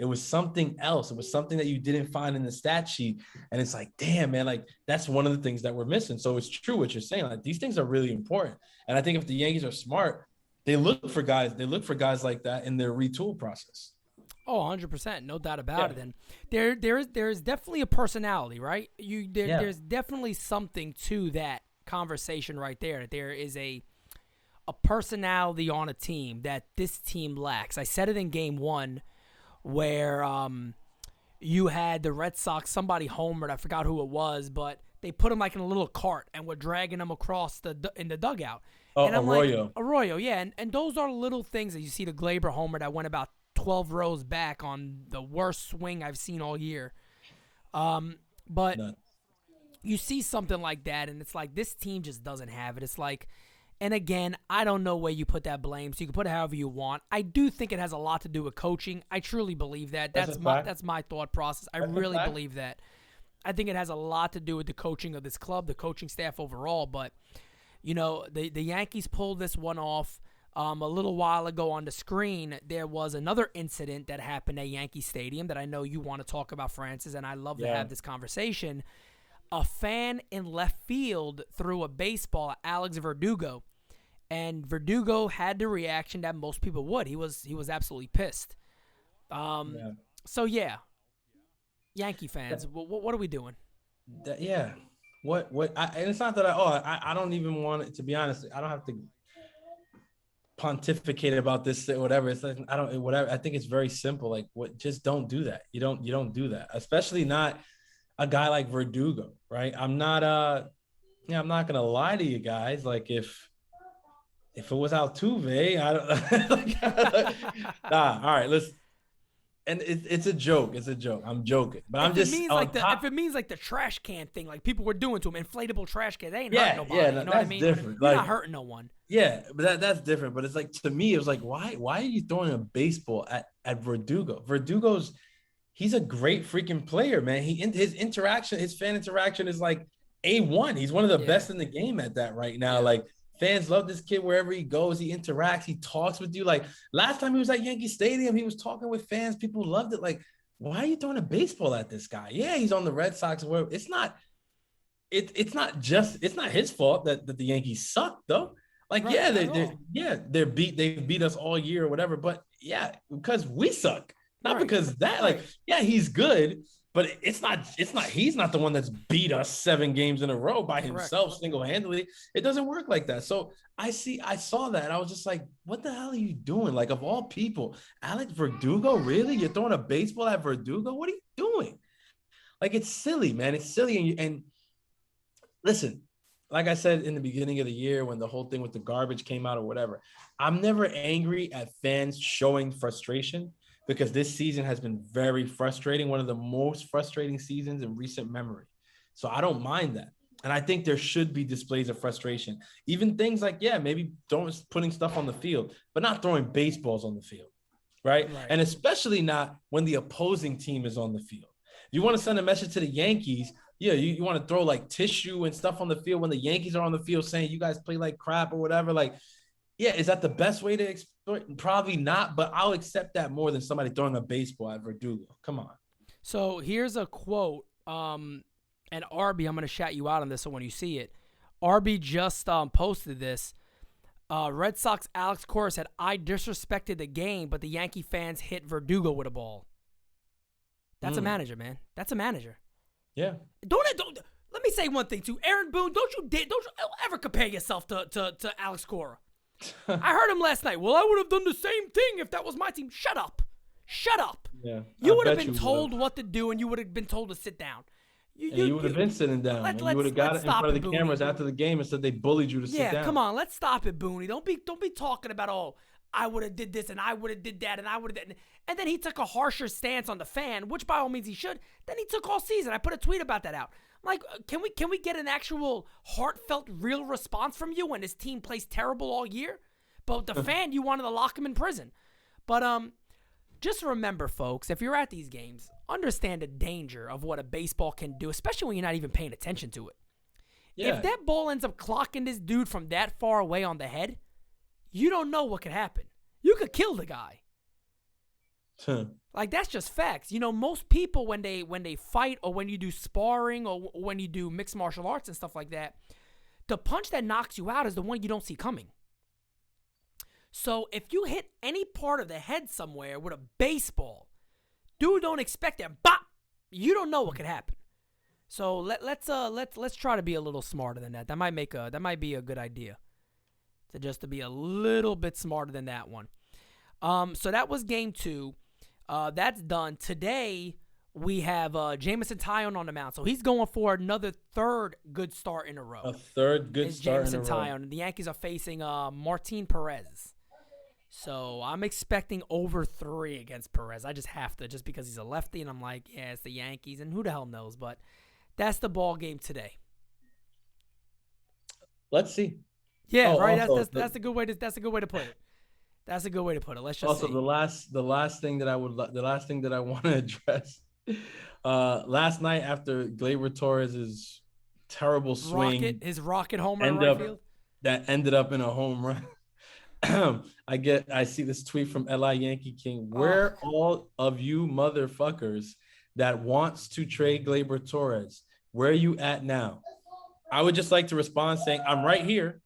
was something else. It was something that you didn't find in the stat sheet. And it's like, damn, man, like, that's one of the things that we're missing. So it's true what you're saying. Like, these things are really important. And I think if the Yankees are smart, they look for guys like that in their retool process.
Oh, 100%. No doubt about it. And there's definitely a personality, right? There's definitely something to that conversation right there. That there is a personality on a team that this team lacks. I said it in game 1 where you had the Red Sox, somebody homered, I forgot who it was, but they put him like in a little cart and were dragging him across in the dugout.
Oh,
and I'm
Arroyo.
Like, Arroyo, yeah. And those are little things that you see. The Glaber homer that went about 12 rows back on the worst swing I've seen all year. But you see something like that, and it's like this team just doesn't have it. It's like, and again, I don't know where you put that blame, so you can put it however you want. I do think it has a lot to do with coaching. I truly believe that. That's my thought process. I really believe that. I think it has a lot to do with the coaching of this club, the coaching staff overall. But, you know, the Yankees pulled this one off. A little while ago on the screen, there was another incident that happened at Yankee Stadium that I know you want to talk about, Francis, and I love to have this conversation. A fan in left field threw a baseball at Alex Verdugo. And Verdugo had the reaction that most people would. He was absolutely pissed. So yeah, Yankee fans, what are we doing?
What? And it's not that I don't even want it, to be honest. I don't have to pontificate about this or whatever. It's like I think it's very simple. Like, just don't do that. You don't do that, especially not a guy like Verdugo, right? I'm not gonna lie to you guys. Like, if it was Altuve, I don't. Nah, all right, listen. And it's a joke. It's a joke. I'm joking, but I'm just.
If it means like the trash can thing, like people were doing to him, inflatable trash can, they ain't hurting nobody. You know what I mean?
Different.
You're not hurting no one.
Yeah, but that's different. But it's like, to me, it was like, why are you throwing a baseball at Verdugo? Verdugo's, he's a great freaking player, man. His fan interaction is like A1. He's one of the best in the game at that right now. Yeah. Like, fans love this kid wherever he goes. He interacts. He talks with you. Like, last time he was at Yankee Stadium, he was talking with fans. People loved it. Like, why are you throwing a baseball at this guy? Yeah, he's on the Red Sox. It's not his fault that the Yankees suck, though. Like, right, they beat us all year or whatever. But yeah, because we suck, not because of that. Like, yeah, he's good. But he's not the one that's beat us 7 games in a row by himself single-handedly. It doesn't work like that. So I saw that, and I was just like, what the hell are you doing? Like, of all people, Alex Verdugo, really? You're throwing a baseball at Verdugo? What are you doing? Like, it's silly, man. It's silly. And listen, like I said in the beginning of the year when the whole thing with the garbage came out or whatever, I'm never angry at fans showing frustration, because this season has been very frustrating, one of the most frustrating seasons in recent memory. So I don't mind that. And I think there should be displays of frustration. Even things like, maybe putting stuff on the field, but not throwing baseballs on the field, right? And especially not when the opposing team is on the field. If you want to send a message to the Yankees, you want to throw like tissue and stuff on the field when the Yankees are on the field saying you guys play like crap or whatever. Like, is that the best way to exploit? Probably not, but I'll accept that more than somebody throwing a baseball at Verdugo. Come on.
So here's a quote, and Arby, I'm going to shout you out on this when you see it. Arby just posted this. Red Sox Alex Cora said, "I disrespected the game, but the Yankee fans hit Verdugo with a ball." That's a manager, man. That's a manager.
Yeah.
Don't. Let me say one thing too, Aaron Boone. Don't you ever compare yourself to Alex Cora. I heard him last night. Well, I would have done the same thing if that was my team. Shut up. Yeah. You would have been told what to do, and you would have been told to sit down.
You would have been sitting down. And you would have got it in front of the cameras after the game and said they bullied you to sit down.
Yeah, come on. Let's stop it, Booney. Don't be talking about, I would have did this and I would have did that and I would have. And then he took a harsher stance on the fan, which by all means he should. Then he took all season. I put a tweet about that out. I'm like, can we get an actual heartfelt, real response from you when his team plays terrible all year? But the fan, you wanted to lock him in prison. But just remember, folks, if you're at these games, understand the danger of what a baseball can do, especially when you're not even paying attention to it. Yeah. If that ball ends up clocking this dude from that far away on the head, you don't know what could happen. You could kill the guy. Like, that's just facts. You know, most people when they fight or when you do sparring or when you do mixed martial arts and stuff like that, the punch that knocks you out is the one you don't see coming. So if you hit any part of the head somewhere with a baseball, dude, don't expect that. Bop! You don't know what could happen. So let's try to be a little smarter than that. That might be a good idea. To be a little bit smarter than that one. So that was game 2. That's done. Today we have Jameson Taillon on the mound. So he's going for another third good start in a row.
A third good start in a row.
Jameson Taillon. The Yankees are facing Martin Perez. So I'm expecting over 3 against Perez. I just have to, just because he's a lefty, and I'm like, yeah, it's the Yankees, and who the hell knows? But that's the ball game today.
Let's see.
Yeah, right. That's a good way to put it. That's a good way to put it. Let's just
also
see.
the last thing that I want to address. Last night after Gleyber Torres' terrible swing,
his rocket home run right field
that ended up in a home run. I see this tweet from L.I. Yankee King. Where all of you motherfuckers that wants to trade Gleyber Torres? Where are you at now? I would just like to respond saying, I'm right here,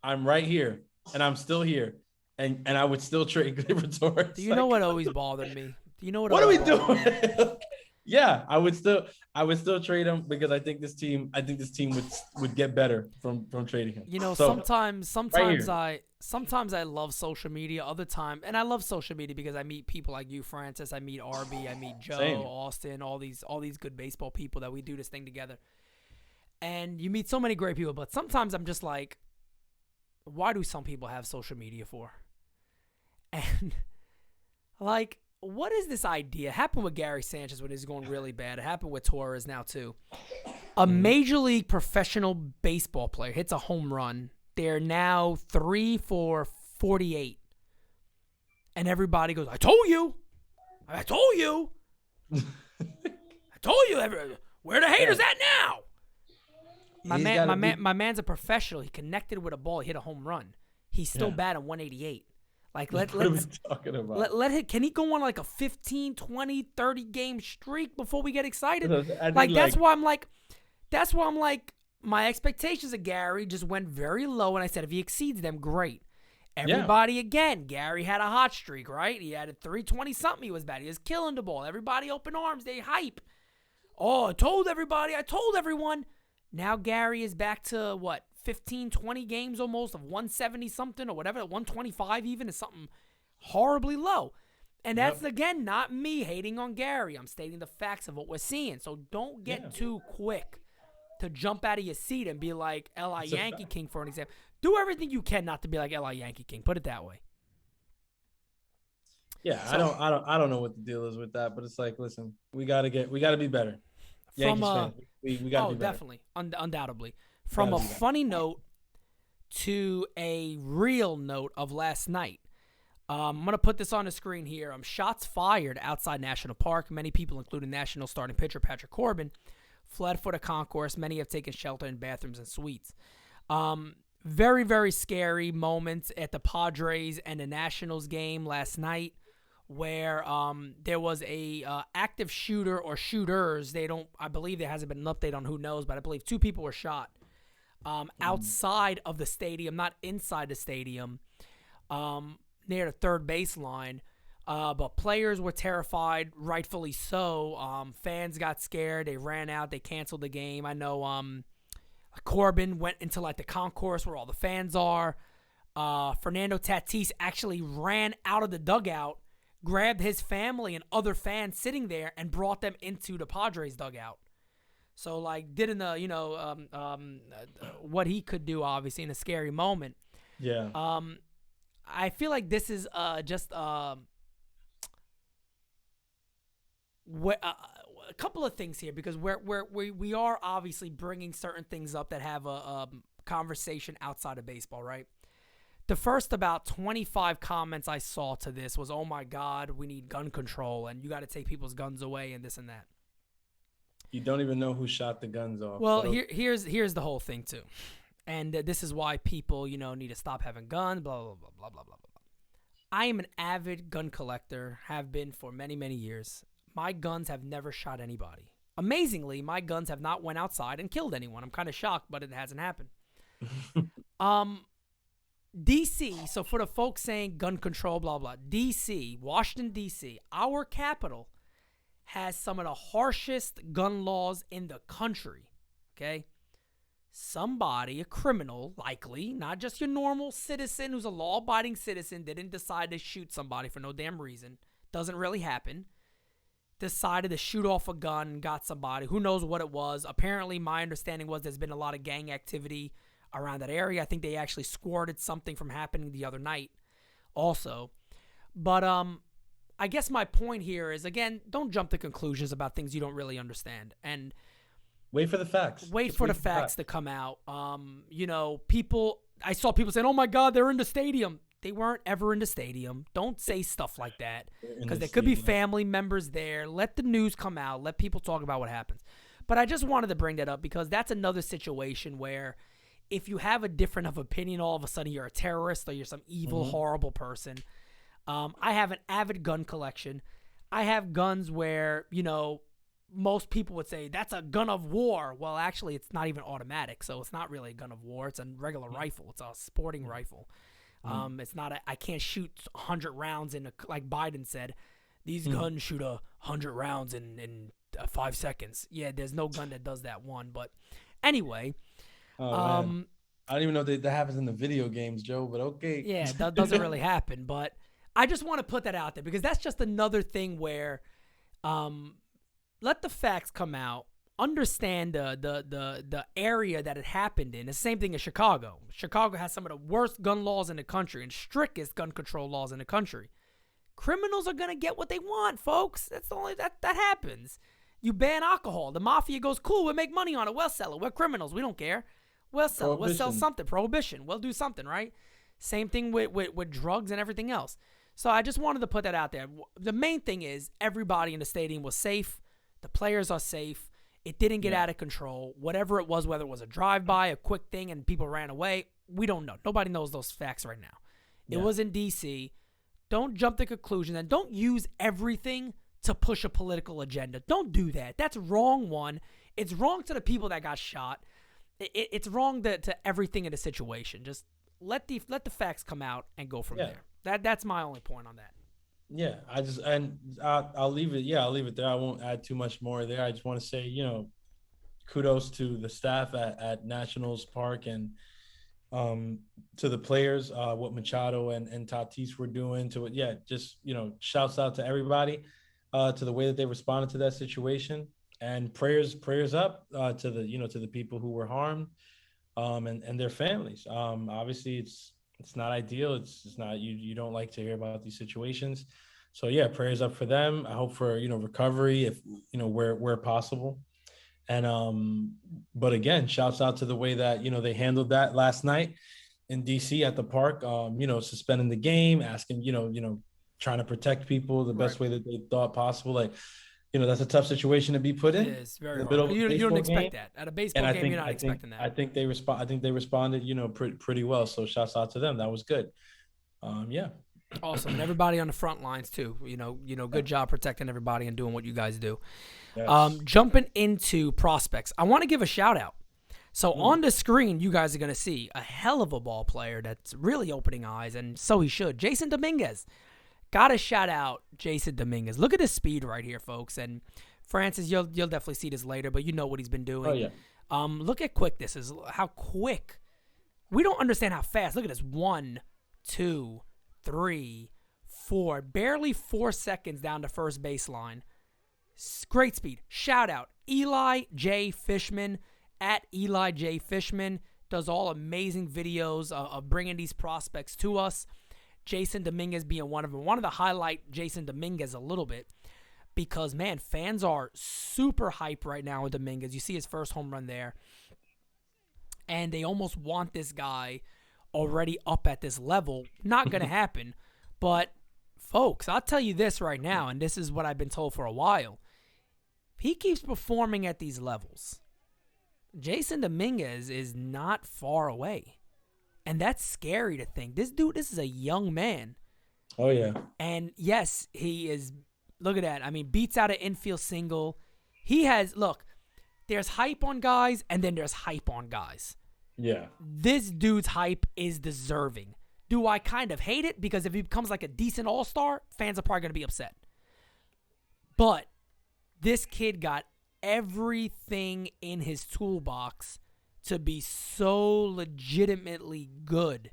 and I'm still here, and I would still trade Gleyber Torres.
Do you know what always bothered me? Do you know what?
What are we doing? Yeah, I would still trade him because I think this team would get better from trading him.
You know,
so,
sometimes I love social media. Other time, and I love social media because I meet people like you, Francis. I meet Arby. I meet Joe, Austin. All these good baseball people that we do this thing together. And you meet so many great people, but sometimes I'm just like, why do some people have social media for? And like, what is this idea? It happened with Gary Sanchez when he was going really bad. It happened with Torres now too. A major league professional baseball player hits a home run. They're now 3 for 48. And everybody goes, I told you. I told you. Where the haters at now? My man's a professional. He connected with a ball. He hit a home run. He's still batting 188. Like, what are we talking about? Can he go on like a 15, 20, 30 game streak before we get excited? That's why I'm like, my expectations of Gary just went very low, and I said if he exceeds them, great. Everybody again, Gary had a hot streak, right? He had a 320 something. He was bad. He was killing the ball. Everybody open arms. They hype. Oh, I told everyone. Now Gary is back to what? 15, 20 games almost of 170 something or whatever, 125 even is something horribly low. And that's, again, not me hating on Gary. I'm stating the facts of what we're seeing. So don't get too quick to jump out of your seat and be like L.I. Yankee King, for an example. Do everything you can not to be like L.I. Yankee King. Put it that way.
Yeah, so, I don't know what the deal is with that, but it's like, listen, we gotta be better. Yankees fans, we gotta be better.
Definitely, undoubtedly. From a funny note to a real note of last night, I'm going to put this on the screen here. Shots fired outside National Park. Many people, including National starting pitcher Patrick Corbin, fled for the concourse. Many have taken shelter in bathrooms and suites. Very, very scary moments at the Padres and the Nationals game last night where there was a active shooter or shooters. I believe there hasn't been an update on who knows, but I believe 2 people were shot. Outside of the stadium, not inside the stadium, near the third baseline. But players were terrified, rightfully so. Fans got scared. They ran out. They canceled the game. I know Corbin went into like the concourse where all the fans are. Fernando Tatis actually ran out of the dugout, grabbed his family and other fans sitting there, and brought them into the Padres dugout. So, like, did in the, what he could do, obviously, in a scary moment.
Yeah.
I feel like this is just a couple of things here because we are obviously bringing certain things up that have a conversation outside of baseball, right? the first about 25 comments I saw to this was, oh my God, we need gun control and you got to take people's guns away and this and that.
You don't even know who shot the guns off.
Well, here's the whole thing too. And this is why people, need to stop having guns, blah, blah, blah, blah, blah, blah, blah. I am an avid gun collector, have been for many, many years. My guns have never shot anybody. Amazingly, my guns have not went outside and killed anyone. I'm kind of shocked, but it hasn't happened. DC, so for the folks saying gun control, blah, blah, DC, Washington, DC, our capital has some of the harshest gun laws in the country, okay? Somebody, a criminal, likely, not just your normal citizen who's a law-abiding citizen, didn't decide to shoot somebody for no damn reason. Doesn't really happen. Decided to shoot off a gun and got somebody. Who knows what it was. Apparently, my understanding was there's been a lot of gang activity around that area. I think they actually squirted something from happening the other night also. But I guess my point here is, again, don't jump to conclusions about things you don't really understand. And
wait for the facts.
Wait for the facts to come out. I saw people saying, oh my God, they're in the stadium. They weren't ever in the stadium. Don't say stuff like that because there could be family members there. Let the news come out. Let people talk about what happens. But I just wanted to bring that up because that's another situation where if you have a different of opinion, all of a sudden you're a terrorist or you're some evil, horrible person. I have an avid gun collection. I have guns where, most people would say that's a gun of war. Well, actually, it's not even automatic, so it's not really a gun of war. It's a regular rifle. It's a sporting rifle. It's not. I can't shoot 100 rounds like Biden said. These guns shoot 100 rounds in 5 seconds. Yeah, there's no gun that does that one. But anyway,
I don't even know that happens in the video games, Joe. But okay.
Yeah, that doesn't really happen. But I just want to put that out there because that's just another thing where. Let the facts come out. Understand the area that it happened in. It's the same thing as Chicago. Chicago has some of the worst gun laws in the country and strictest gun control laws in the country. Criminals are gonna get what they want, folks. That's the only that happens. You ban alcohol. The mafia goes, cool, we'll make money on it. We'll sell it. We're criminals. We don't care. We'll sell it. We'll sell something. Prohibition. We'll do something, right? Same thing with drugs and everything else. So I just wanted to put that out there. The main thing is everybody in the stadium was safe. The players are safe. It didn't get out of control. Whatever it was, whether it was a drive-by, a quick thing, and people ran away, we don't know. Nobody knows those facts right now. It was in D.C. Don't jump to conclusions, and don't use everything to push a political agenda. Don't do that. That's wrong, one. It's wrong to the people that got shot. It's wrong to everything in the situation. Just let the facts come out and go from there. That's my only point on that.
Yeah, I'll leave it. Yeah, I'll leave it there. I won't add too much more there. I just want to say, kudos to the staff at Nationals Park and to the players, what Machado and Tatis were doing. Shouts out to everybody to the way that they responded to that situation, and prayers up to the people who were harmed and their families. Obviously, it's not ideal. It's not, you don't like to hear about these situations. So yeah, prayers up for them. I hope for, recovery if, where possible. And, but again, shouts out to the way that, they handled that last night in DC at the park, suspending the game, asking, trying to protect people the best way that they thought possible. Like, that's a tough situation to be put in.
It is very hard. You don't expect that at a baseball game. You're not expecting that.
I think they responded, pretty well. So shouts out to them. That was good. Yeah.
Awesome. And everybody on the front lines too. Good job protecting everybody and doing what you guys do.
Yes.
Jumping into prospects, I want to give a shout out. So on the screen, you guys are going to see a hell of a ball player that's really opening eyes, and so he should. Jason Dominguez. Got to shout out Jason Dominguez. Look at his speed right here, folks. And Francis, you'll definitely see this later, but you know what he's been doing.
Oh, yeah.
Look at quick this is. How quick. We don't understand how fast. Look at this. 1, 2, 3, 4. Barely 4 seconds down to first baseline. Great speed. Shout out. Eli J. Fishman at Eli J. Fishman. Does all amazing videos of bringing these prospects to us. Jason Dominguez being one of them. Wanted to highlight Jason Dominguez a little bit because, man, fans are super hype right now with Dominguez. You see his first home run there. And they almost want this guy already up at this level. Not going to happen. But, folks, I'll tell you this right now, and this is what I've been told for a while. If he keeps performing at these levels, Jason Dominguez is not far away. And that's scary to think. This is a young man.
Oh, yeah.
And, yes, he is, look at that. I mean, beats out an infield single. He has, look, there's hype on guys, and then there's hype on guys.
Yeah.
This dude's hype is deserving. Do I kind of hate it? Because if he becomes like a decent all-star, fans are probably going to be upset. But this kid got everything in his toolbox to be so legitimately good.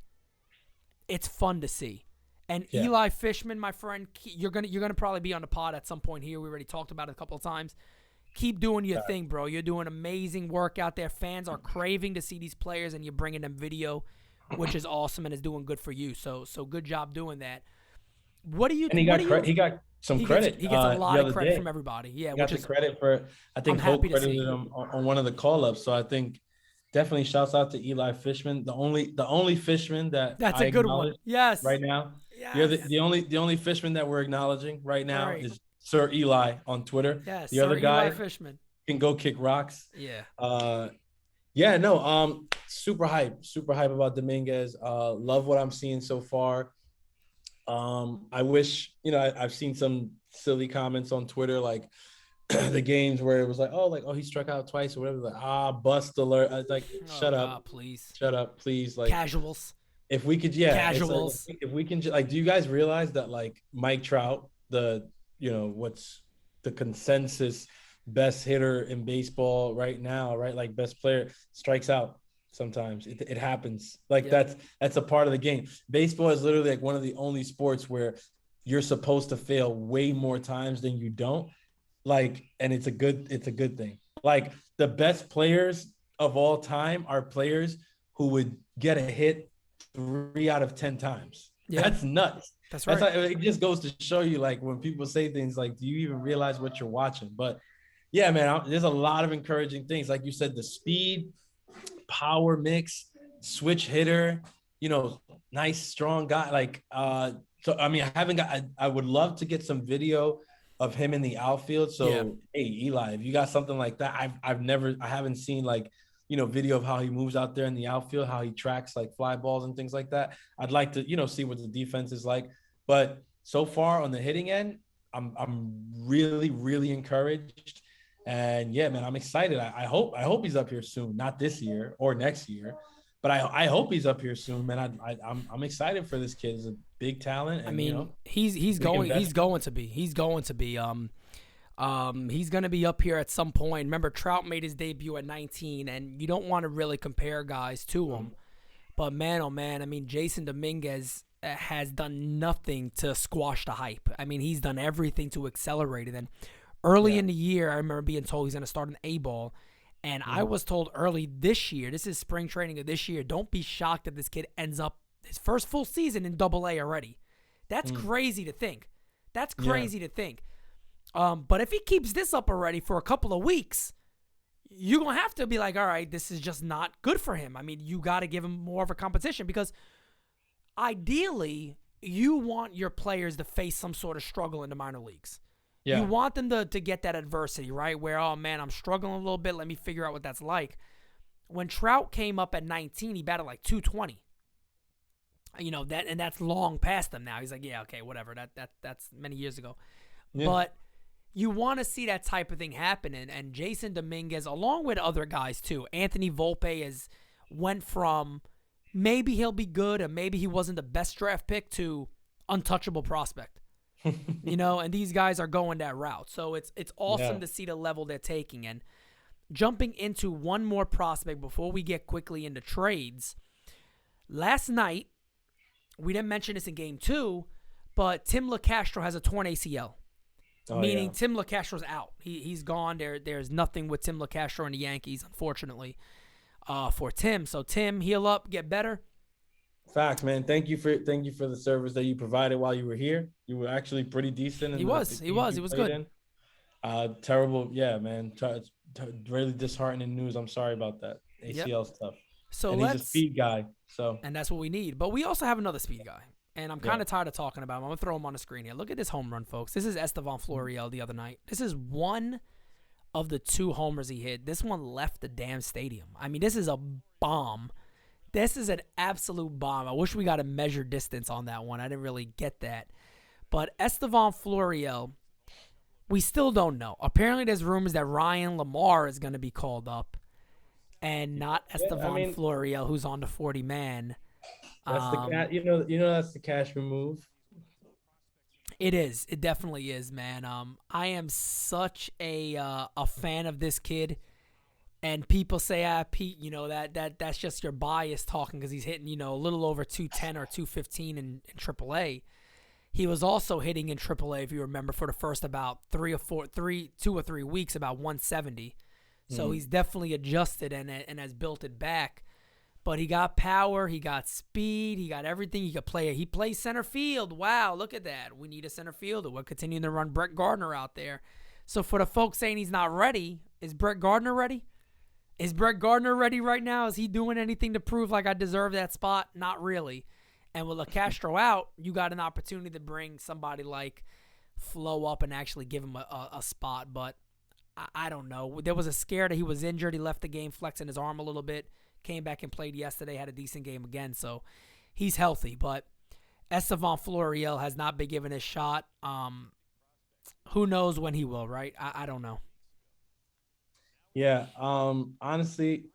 It's fun to see. And Eli Fishman, my friend, you're gonna probably be on the pod at some point here. We already talked about it a couple of times. Keep doing your thing, bro. You're doing amazing work out there. Fans are craving to see these players, and you're bringing them video, which is awesome and is doing good for you. So good job doing that. What do you?
And he got some credit.
He gets a lot of credit from everybody. Yeah,
he got the credit for. I think Hope credited him on one of the call-ups. So I think definitely shouts out to Eli Fishman, the only Fishman that's a good one.
Yes,
right now.
Yes.
You're the only Fishman that we're acknowledging right now is Sir Eli on Twitter.
Yes,
the other guy,
Eli Fishman,
can go kick rocks.
Yeah.
Super hype about Dominguez. Love what I'm seeing so far. I wish, I've seen some silly comments on Twitter, like the games where it was like, oh, he struck out twice or whatever. Like, bust alert. I was like, shut up, please. Like
casuals.
If we could,
casuals.
Like, if we can, like, do you guys realize that like Mike Trout, what's the consensus best hitter in baseball right now, right? Like best player, strikes out sometimes. It happens. Like that's a part of the game. Baseball is literally like one of the only sports where you're supposed to fail way more times than you don't. Like, and it's a good thing. Like the best players of all time are players who would get a hit 3 out of 10 times. Yeah. That's nuts.
That's right.
It just goes to show you, like, when people say things like, do you even realize what you're watching? But yeah, man, there's a lot of encouraging things. Like you said, the speed, power mix, switch hitter, nice, strong guy. Like, so, I mean, I would love to get some video of him in the outfield. So, Hey, Eli, if you got something like that, I haven't seen like, video of how he moves out there in the outfield, how he tracks like fly balls and things like that. I'd like to, see what the defense is like. But so far on the hitting end, I'm really, really encouraged. And yeah, man, I'm excited. I hope he's up here soon, not this year or next year, but I hope he's up here soon, man. I'm excited for this kid. He's a big talent. And,
I mean, he's going to be. He's going to be up here at some point. Remember, Trout made his debut at 19, and you don't want to really compare guys to him. But man, oh man, I mean, Jason Dominguez has done nothing to squash the hype. I mean, he's done everything to accelerate it. And early in the year, I remember being told he's going to start an A-ball. And I was told early this year, this is spring training of this year, don't be shocked if this kid ends up his first full season in Double-A already. That's crazy to think. That's crazy to think. But if he keeps this up already for a couple of weeks, you're going to have to be like, all right, this is just not good for him. I mean, you got to give him more of a competition because ideally you want your players to face some sort of struggle in the minor leagues. Yeah. You want them to get that adversity, right? Where, oh, man, I'm struggling a little bit. Let me figure out what that's like. When Trout came up at 19, he batted like 220. And that's long past him now. He's like, yeah, okay, whatever. That's many years ago. Yeah. But you want to see that type of thing happen. And Jason Dominguez, along with other guys too, Anthony Volpe went from maybe he'll be good and maybe he wasn't the best draft pick to untouchable prospect. And these guys are going that route. So it's awesome to see the level they're taking. And jumping into one more prospect before we get quickly into trades. Last night, we didn't mention this in game 2, but Tim LeCastro has a torn ACL. Meaning Tim LeCastro's out. He's gone. There's nothing with Tim LeCastro and the Yankees, unfortunately, for Tim. So Tim, heal up, get better.
Facts, man. Thank you for the service that you provided while you were here. You were actually pretty decent.
He was good.
Terrible, yeah, man. Really disheartening news. I'm sorry about that ACL stuff.
So
and he's a speed guy. So
and that's what we need. But we also have another speed guy. And I'm kind of tired of talking about him. I'm going to throw him on the screen here. Look at this home run, folks. This is Estevan Florial the other night. This is one of the 2 homers he hit. This one left the damn stadium. I mean, this is a bomb. This is an absolute bomb. I wish we got a measured distance on that one. I didn't really get that. But Estevan Florial, we still don't know. Apparently, there's rumors that Ryan Lamar is going to be called up and not Estevan Florial, who's on the 40-man.
That's the cat. That's the Cashman move.
It is. It definitely is, man. I am such a fan of this kid, and people say, Pete, that's just your bias talking because he's hitting, a little over 210 or 215 in AAA. He was also hitting in AAA, if you remember, for the first about 2 or 3 weeks, about 170. So he's definitely adjusted and has built it back. But he got power, he got speed, he got everything he could play. He plays center field. Wow, look at that. We need a center fielder. We're continuing to run Brett Gardner out there. So for the folks saying he's not ready, is Brett Gardner ready? Is Brett Gardner ready right now? Is he doing anything to prove like I deserve that spot? Not really. And with LaCastro out, you got an opportunity to bring somebody like Flo up and actually give him a spot. But I don't know. There was a scare that he was injured. He left the game flexing his arm a little bit. Came back and played yesterday, had a decent game again, so he's healthy. But Estevan Florial has not been given his shot. Who knows when he will, right? I don't know.
Yeah, honestly,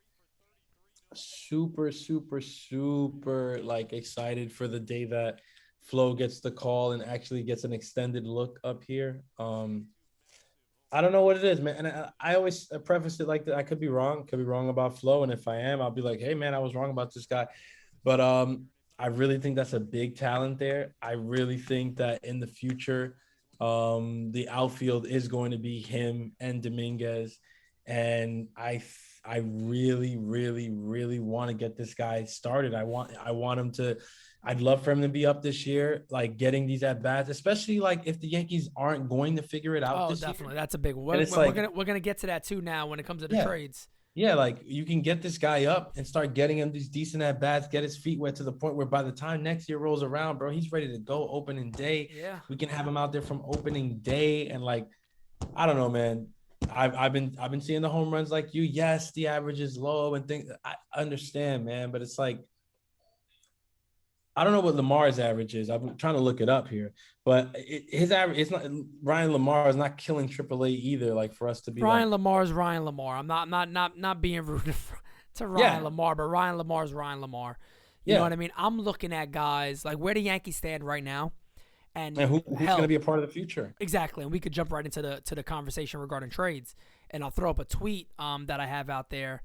super excited for the day that Flo gets the call and actually gets an extended look up here. I don't know what it is, man. And I always preface it like that. I could be wrong about Flo. And if I am, I'll be like, hey, man, I was wrong about this guy. But I really think that's a big talent there. I really think that in the future, the outfield is going to be him and Dominguez. And I really want to get this guy started. I want him to – I'd love for him to be up this year, like getting these at bats, especially like if the Yankees aren't going to figure it out.
Oh, definitely, that's a big one. We're gonna get to that too now when it comes to the trades.
Yeah, like you can get this guy up and start getting him these decent at bats, get his feet wet to the point where by the time next year rolls around, bro, he's ready to go opening day.
Yeah,
we can have him out there from opening day, and like, I don't know, man. I've been seeing the home runs like you. Yes, the average is low and things. I understand, man, but it's like. I don't know what Lamar's average is. I'm trying to look it up here, but his average. It's not Ryan Lamar is not killing AAA either. Like for us to be
Lamar is Ryan Lamar. I'm not being rude to Ryan Lamar, but Ryan Lamar is Ryan Lamar. You know what I mean? I'm looking at guys like where the Yankees stand right now, and
who's going to be a part of the future.
Exactly, and we could jump right into the conversation regarding trades, and I'll throw up a tweet that I have out there.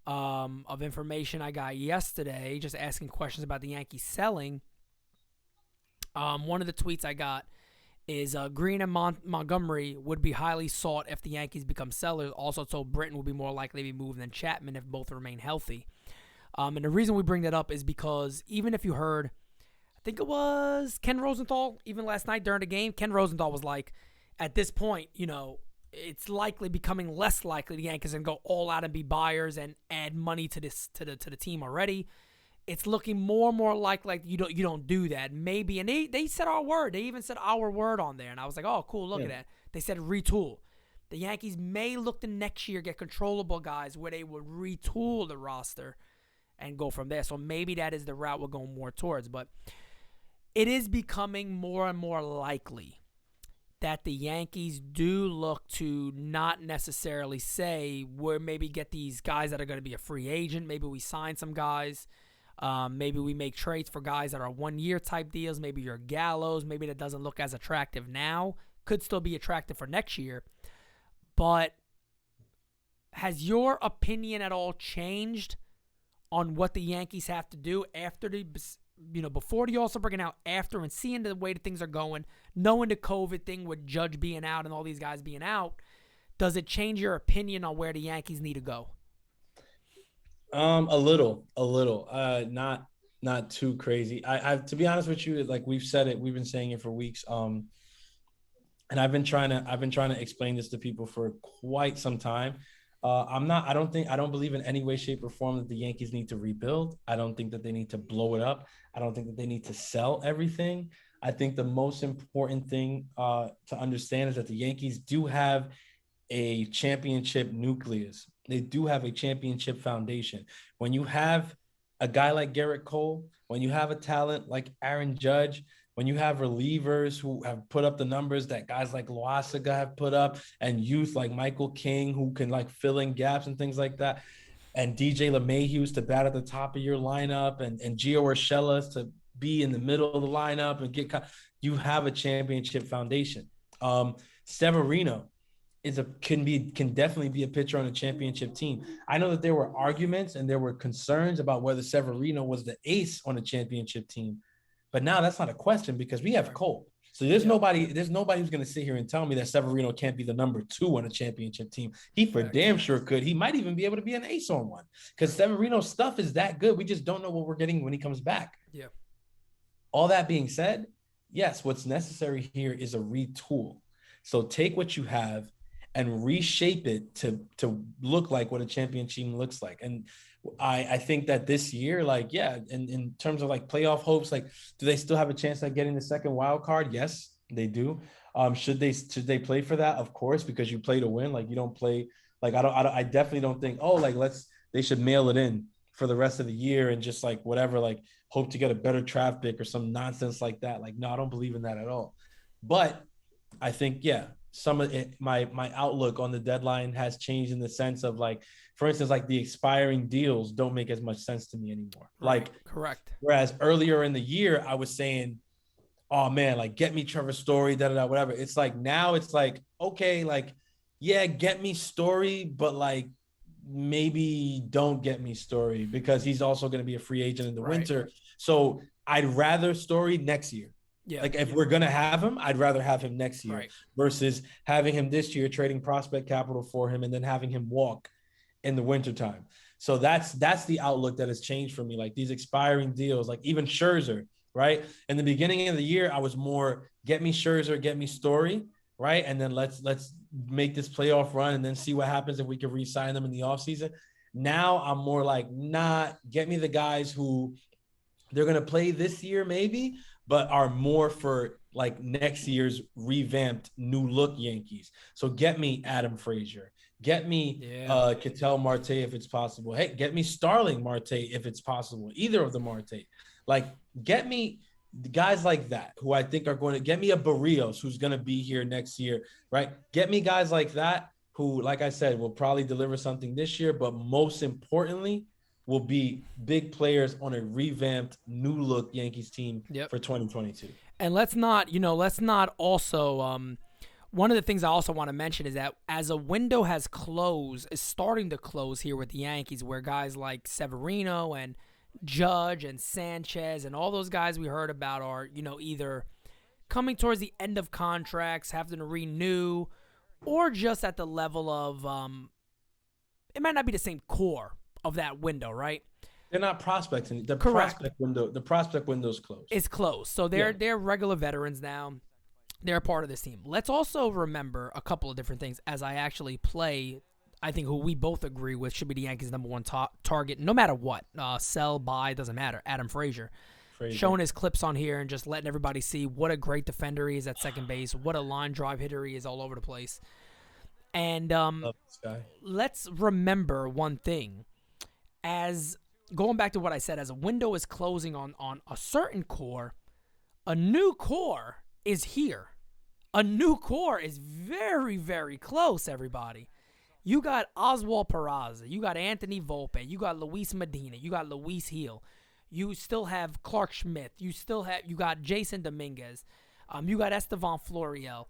Of information I got yesterday, just asking questions about the Yankees selling. One of the tweets I got is Green and Montgomery would be highly sought if the Yankees become sellers. Also told Britton would be more likely to be moved than Chapman if both remain healthy. And the reason we bring that up is because even if you heard, I think it was Ken Rosenthal, even last night during the game, Ken Rosenthal was like, at this point, it's likely becoming less likely the Yankees can go all out and be buyers and add money to the team already. It's looking more and more like you don't do that. Maybe, and they said our word. They even said our word on there, and I was like, oh, cool, look at that. They said retool. The Yankees may look to next year get controllable guys where they would retool the roster and go from there. So maybe that is the route we're going more towards. But it is becoming more and more likely that the Yankees do look to not necessarily say we're maybe get these guys that are going to be a free agent. Maybe we sign some guys. Maybe we make trades for guys that are 1-year type deals. Maybe your Gallows. Maybe that doesn't look as attractive now. Could still be attractive for next year. But has your opinion at all changed on what the Yankees have to do after the before the All-Star break and now after, and seeing the way that things are going, knowing the COVID thing with Judge being out and all these guys being out, does it change your opinion on where the Yankees need to go?
A little, not too crazy. I to be honest with you, like we've said it, we've been saying it for weeks. And I've been trying to explain this to people for quite some time. I don't believe in any way, shape, or form that the Yankees need to rebuild. I don't think that they need to blow it up. I don't think that they need to sell everything. I think the most important thing to understand is that the Yankees do have a championship nucleus. They do have a championship foundation. When you have a guy like Gerrit Cole, when you have a talent like Aaron Judge, when you have relievers who have put up the numbers that guys like Loaisiga have put up, and youth like Michael King who can like fill in gaps and things like that, and DJ LeMahieu's to bat at the top of your lineup, and Gio Urshela's to be in the middle of the lineup and you have a championship foundation. Severino can definitely be a pitcher on a championship team. I know that there were arguments and there were concerns about whether Severino was the ace on a championship team, but now that's not a question because we have Cole. So there's nobody who's going to sit here and tell me that Severino can't be the number 2 on a championship team. He for damn sure could. He might even be able to be an ace on one because Severino's stuff is that good. We just don't know what we're getting when he comes back.
Yeah.
All that being said, yes, what's necessary here is a retool. So take what you have and reshape it to look like what a champion team looks like. And I think that this year, like, yeah, in terms of like playoff hopes, like, do they still have a chance at getting the second wild card? Yes, they do. Should they play for that? Of course, because you play to win. Like, you don't play, like, I definitely don't think, they should mail it in for the rest of the year and just like whatever, like hope to get a better draft pick or some nonsense like that. Like, no, I don't believe in that at all. But I think, yeah, some of it, my outlook on the deadline has changed in the sense of like, for instance, like the expiring deals don't make as much sense to me anymore.
Right.
Like,
correct.
Whereas earlier in the year, I was saying, oh man, like get me Trevor Story, whatever. It's like, now it's like, okay, like, yeah, get me Story, but like maybe don't get me Story because he's also going to be a free agent in the winter. So I'd rather Story next year. Yeah. Like if we're going to have him, I'd rather have him next year versus having him this year, trading prospect capital for him and then having him walk in the wintertime. So that's the outlook that has changed for me. Like these expiring deals, like even Scherzer, right? In the beginning of the year, I was more get me Scherzer, get me Story, right? And then let's make this playoff run and then see what happens if we can re-sign them in the offseason. Now I'm more like, nah, get me the guys who they're going to play this year maybe, but are more for like next year's revamped new look Yankees. So get me Adam Frazier, get me Ketel Marte if it's possible. Hey, get me Starling Marte if it's possible. Either of the Marte. Like get me guys like that who I think are going to get me a Barrios who's going to be here next year, right? Get me guys like that who, like I said, will probably deliver something this year, but most importantly, will be big players on a revamped new look Yankees team for 2022.
And let's not also, one of the things I also want to mention is that as a window is starting to close here with the Yankees, where guys like Severino and Judge and Sanchez and all those guys we heard about are, either coming towards the end of contracts, having to renew, or just at the level of, it might not be the same core of that window, right?
They're not prospecting. The prospect window's closed.
It's closed. So they're regular veterans now. They're a part of this team. Let's also remember a couple of different things as I actually play. I think who we both agree with should be the Yankees' number one target, no matter what. Sell, buy, doesn't matter. Adam Frazier. Showing his clips on here and just letting everybody see what a great defender he is at second base, what a line drive hitter he is all over the place. And let's remember one thing. As going back to what I said, as a window is closing on a certain core, a new core is here. A new core is very, very close, everybody. You got Oswald Peraza. You got Anthony Volpe. You got Luis Medina. You got Luis Gil. You still have Clark Schmidt. You got Jason Dominguez. You got Estevan Florial.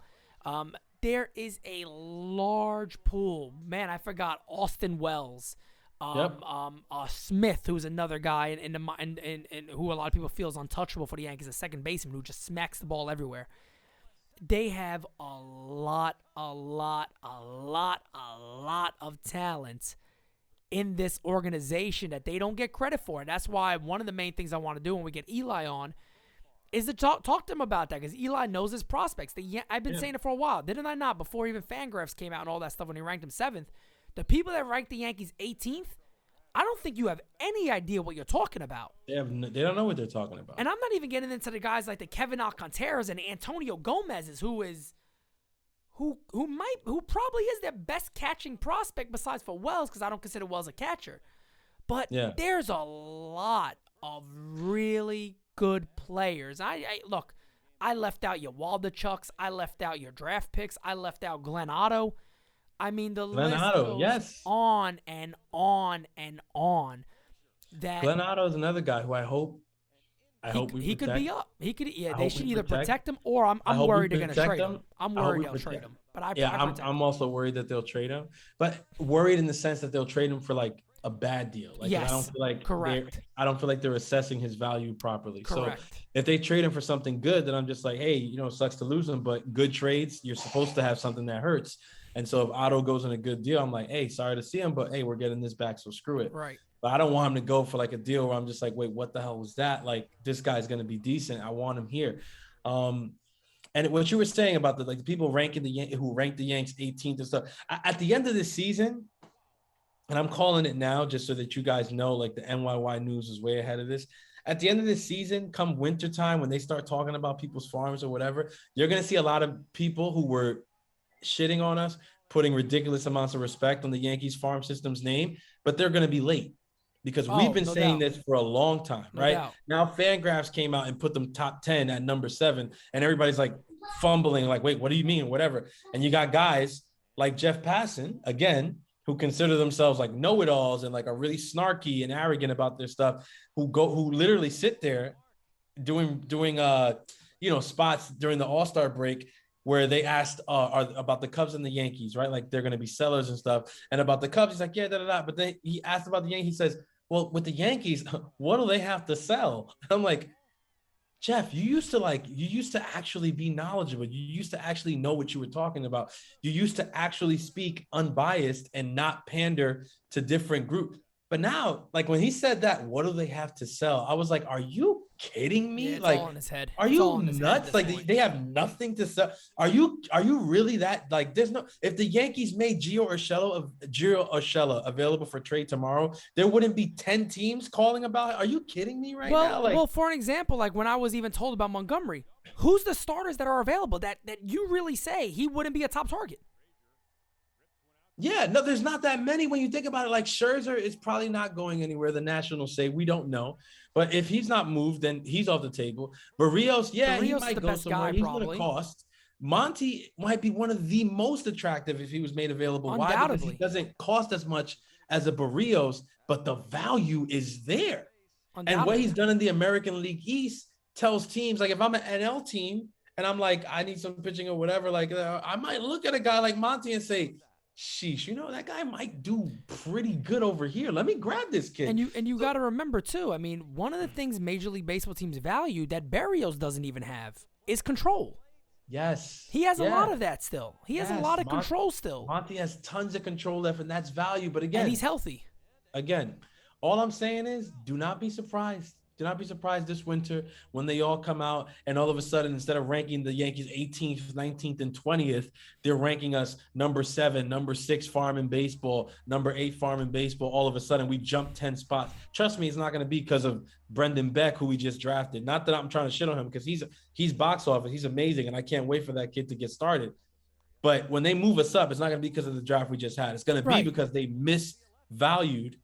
There is a large pool. Man, I forgot Austin Wells. Smith, who's another guy in who a lot of people feel is untouchable for the Yankees, a second baseman who just smacks the ball everywhere. They have a lot of talent in this organization that they don't get credit for. And that's why one of the main things I want to do when we get Eli on is to talk to him about that, because Eli knows his prospects. I've been saying it for a while. Didn't I not? Before even Fangraphs came out and all that stuff when he ranked him 7th, The people that rank the Yankees 18th, I don't think you have any idea what you're talking about.
They don't know what they're talking about.
And I'm not even getting into the guys like the Kevin Alcantaras and Antonio Gomez's, who probably is their best catching prospect besides for Wells, because I don't consider Wells a catcher. But there's a lot of really good players. Look, I left out your Waldichucks. I left out your draft picks. I left out Glenn Otto. I mean, the list goes on and on and on.
Glenn Otto is another guy who I hope
he could be up. He could. Yeah, they should either protect him, or I'm worried they're going to trade him. I'm worried they'll trade him. But
I'm also worried that they'll trade him. But worried in the sense that they'll trade him for like a bad deal. Like,
yes,
I don't feel like
correct.
I don't feel like they're assessing his value properly.
Correct.
So if they trade him for something good, then I'm just like, hey, it sucks to lose him, but good trades, you're supposed to have something that hurts. And so if Otto goes in a good deal, I'm like, hey, sorry to see him, but hey, we're getting this back, so screw it.
Right.
But I don't want him to go for like a deal where I'm just like, wait, what the hell was that? Like, this guy's going to be decent. I want him here. And what you were saying about the people ranking who ranked the Yanks 18th and stuff, at the end of the season, and I'm calling it now just so that you guys know, like the NYY News is way ahead of this. At the end of the season, come wintertime, when they start talking about people's farms or whatever, you're going to see a lot of people who were shitting on us, putting ridiculous amounts of respect on the Yankees farm system's name, but they're going to be late because we've been saying this for a long time, right? Now Fangraphs came out and put them top 10 at number 7, and everybody's like fumbling, like, wait, what do you mean? Whatever. And you got guys like Jeff Passan, again, who consider themselves like know-it-alls and like are really snarky and arrogant about their stuff, who literally sit there doing spots during the All-Star break where they asked about the Cubs and the Yankees, right? Like they're going to be sellers and stuff. And about the Cubs, he's like, yeah, da-da-da. But then he asked about the Yankees. He says, well, with the Yankees, what do they have to sell? I'm like, Jeff, you used to actually be knowledgeable. You used to actually know what you were talking about. You used to actually speak unbiased and not pander to different groups. But now, like when he said that, what do they have to sell? I was like, are you kidding me?
Yeah, it's
like,
all in his head.
Are you nuts? Like they have nothing to sell. Are you really that? Like, there's no. If the Yankees made Gio Urshela available for trade tomorrow, there wouldn't be 10 teams calling about it. Are you kidding me right now?
Well, for an example, like when I was even told about Montgomery, who's the starters that are available that you really say he wouldn't be a top target?
Yeah, no, there's not that many when you think about it. Like Scherzer is probably not going anywhere. The Nationals say we don't know, but if he's not moved, then he's off the table. Barrios, he might go somewhere. He's going to cost. Monty might be one of the most attractive if he was made available. Why? Because he doesn't cost as much as a Barrios, but the value is there. And what he's done in the American League East tells teams, like if I'm an NL team and I'm like, I need some pitching or whatever, like I might look at a guy like Monty and say, sheesh, that guy might do pretty good over here. Let me grab this kid.
And you got to remember too, I mean, one of the things Major League Baseball teams value that Barrios doesn't even have is control.
Yes.
He has a lot of that still. He has a lot of control still.
Monty has tons of control left, and that's value. But again,
and he's healthy.
Again, all I'm saying is do not be surprised. Do not be surprised this winter when they all come out and all of a sudden, instead of ranking the Yankees 18th, 19th, and 20th, they're ranking us number 7, number 6 farm in baseball, number 8 farm in baseball. All of a sudden, we jumped 10 spots. Trust me, it's not going to be because of Brendan Beck, who we just drafted. Not that I'm trying to shit on him because he's box office. He's amazing, and I can't wait for that kid to get started. But when they move us up, it's not going to be because of the draft we just had. It's going to be because they misvalued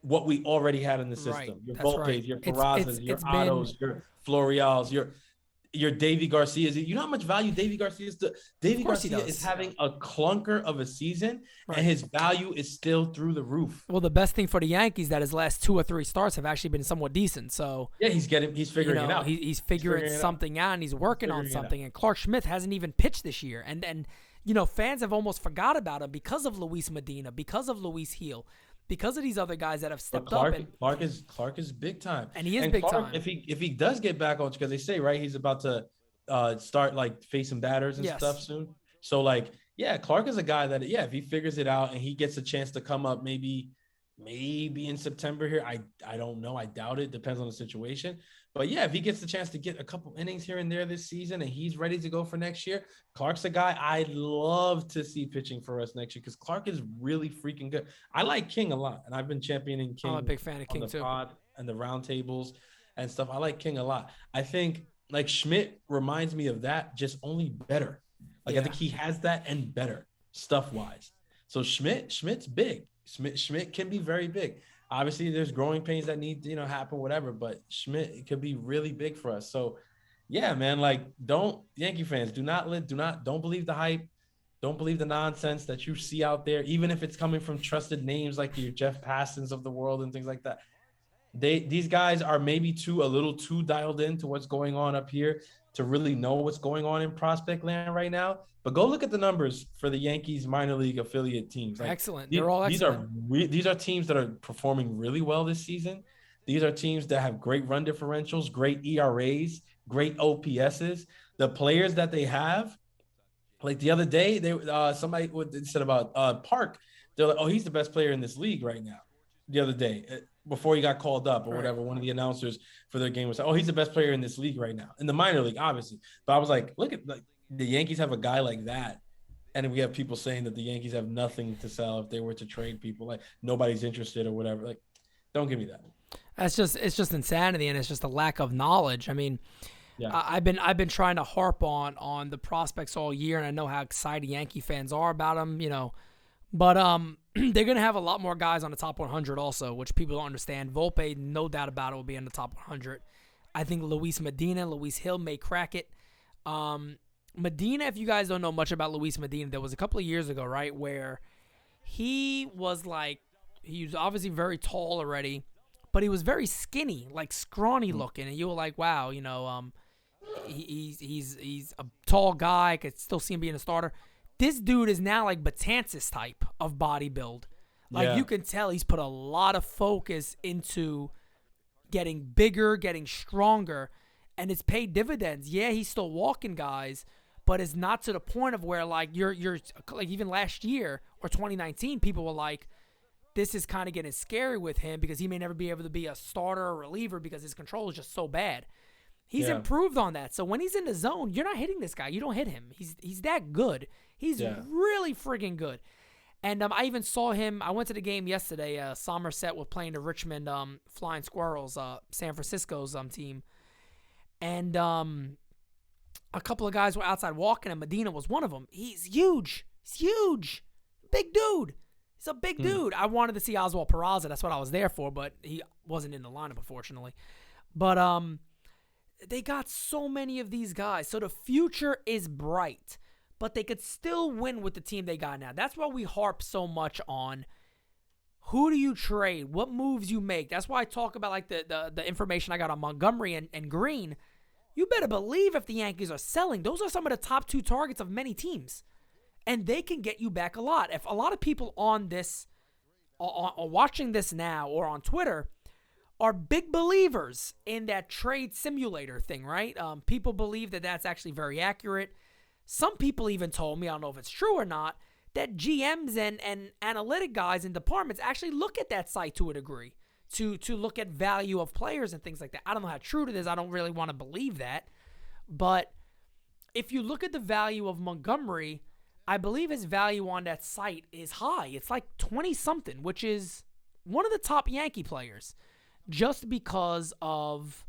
what we already had in the system. Right. Your Volpes, your Perazzas, your Ottos, your Florials, your Davy Garcias. You know how much value Davy Garcia is? Davy Garcia is having a clunker of a season, and his value is still through the roof.
Well, the best thing for the Yankees that his last 2 or 3 starts have actually been somewhat decent. So
yeah, he's figuring it out.
He's figuring something out, and he's working on something. And Clark Schmidt hasn't even pitched this year, and fans have almost forgot about him because of Luis Medina, because of Luis Heel. Because of these other guys that have stepped up.
Clark is big time.
And he is big time.
If he does get back on, because they say, right, he's about to start like facing batters and stuff soon. So Clark is a guy that, if he figures it out and he gets a chance to come up maybe in September here. I don't know. I doubt it. Depends on the situation. But yeah, if he gets the chance to get a couple innings here and there this season and he's ready to go for next year, Clark's a guy I'd love to see pitching for us next year because Clark is really freaking good. I like King a lot, and I've been championing King.
I'm a big fan of King
on the
too.
pod and the roundtables and stuff. I like King a lot. I think like Schmidt reminds me of that, just only better. Like I think he has that and better stuff wise. So Schmidt's big. Schmidt can be very big. Obviously, there's growing pains that need to, happen, whatever. But Schmidt could be really big for us. So, yeah, man. Like, don't Yankee fans don't believe the hype. Don't believe the nonsense that you see out there, even if it's coming from trusted names like your Jeff Pastons of the world and things like that. These guys are maybe a little too dialed into what's going on up here to really know what's going on in prospect land right now. But go look at the numbers for the Yankees minor league affiliate teams. Like,
excellent. They're all excellent.
These are teams that are performing really well this season. These are teams that have great run differentials, great ERAs, great OPSs. The players that they have, like the other day, somebody said about Park. They're like, oh, he's the best player in this league right now. The other day, before he got called up or whatever, one of the announcers for their game was like, oh, he's the best player in this league right now, in the minor league, obviously. But I was like, look at the Yankees have a guy like that. And we have people saying that the Yankees have nothing to sell if they were to trade people. Like nobody's interested or whatever. Like, don't give me that.
It's just insanity, and it's just a lack of knowledge. I mean, I've been trying to harp on the prospects all year, and I know how excited Yankee fans are about them, But they're going to have a lot more guys on the top 100 also, which people don't understand. Volpe, no doubt about it, will be in the top 100. I think Luis Hill may crack it. Medina, if you guys don't know much about Luis Medina, there was a couple of years ago, right, where he was obviously very tall already, but he was very skinny, like scrawny looking, and you were like, wow, he's a tall guy, could still see him being a starter. This dude is now like Betances type of body build. Like you can tell he's put a lot of focus into getting bigger, getting stronger, and it's paid dividends. Yeah, he's still walking guys, but it's not to the point of where like you're like even last year or 2019, people were like, this is kind of getting scary with him because he may never be able to be a starter or reliever because his control is just so bad. He's improved on that. So when he's in the zone, you're not hitting this guy. You don't hit him. He's that good. He's really friggin' good. And I even saw him. I went to the game yesterday. Somerset was playing the Richmond Flying Squirrels, San Francisco's team. And a couple of guys were outside walking, and Medina was one of them. He's huge. He's huge. Big dude. He's a big dude. I wanted to see Oswald Peraza. That's what I was there for, but he wasn't in the lineup, unfortunately. But they got so many of these guys. So the future is bright, but they could still win with the team they got now. That's why we harp so much on who do you trade, what moves you make. That's why I talk about like the information I got on Montgomery and Green. You better believe if the Yankees are selling, those are some of the top two targets of many teams. And they can get you back a lot. If a lot of people on this, are watching this now or on Twitter, are big believers in that trade simulator thing, right? People believe that that's actually very accurate. Some people even told me, I don't know if it's true or not, that GMs and analytic guys in departments actually look at that site to a degree to look at value of players and things like that. I don't know how true it is. I don't really want to believe that. But if you look at the value of Montgomery, I believe his value on that site is high. It's like 20-something, which is one of the top Yankee players. Just because of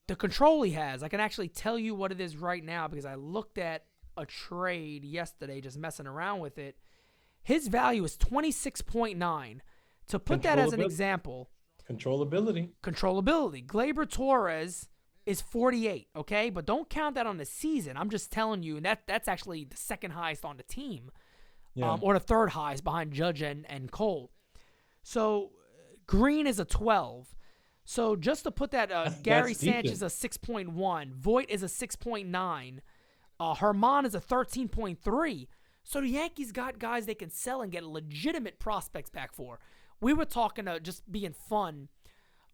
the control he has. I can actually tell you what it is right now because I looked at a trade yesterday just messing around with it. His value is 26.9. To put that as an example.
Controllability.
Gleyber Torres is 48, okay? But don't count that on the season. I'm just telling you, and that's actually the second highest on the team. Or the third highest behind Judge and Cole. So Green is a 12. So just to put that, Gary Sanchez is a 6.1. Voit is a 6.9. Herman is a 13.3. So the Yankees got guys they can sell and get legitimate prospects back for. We were talking just being fun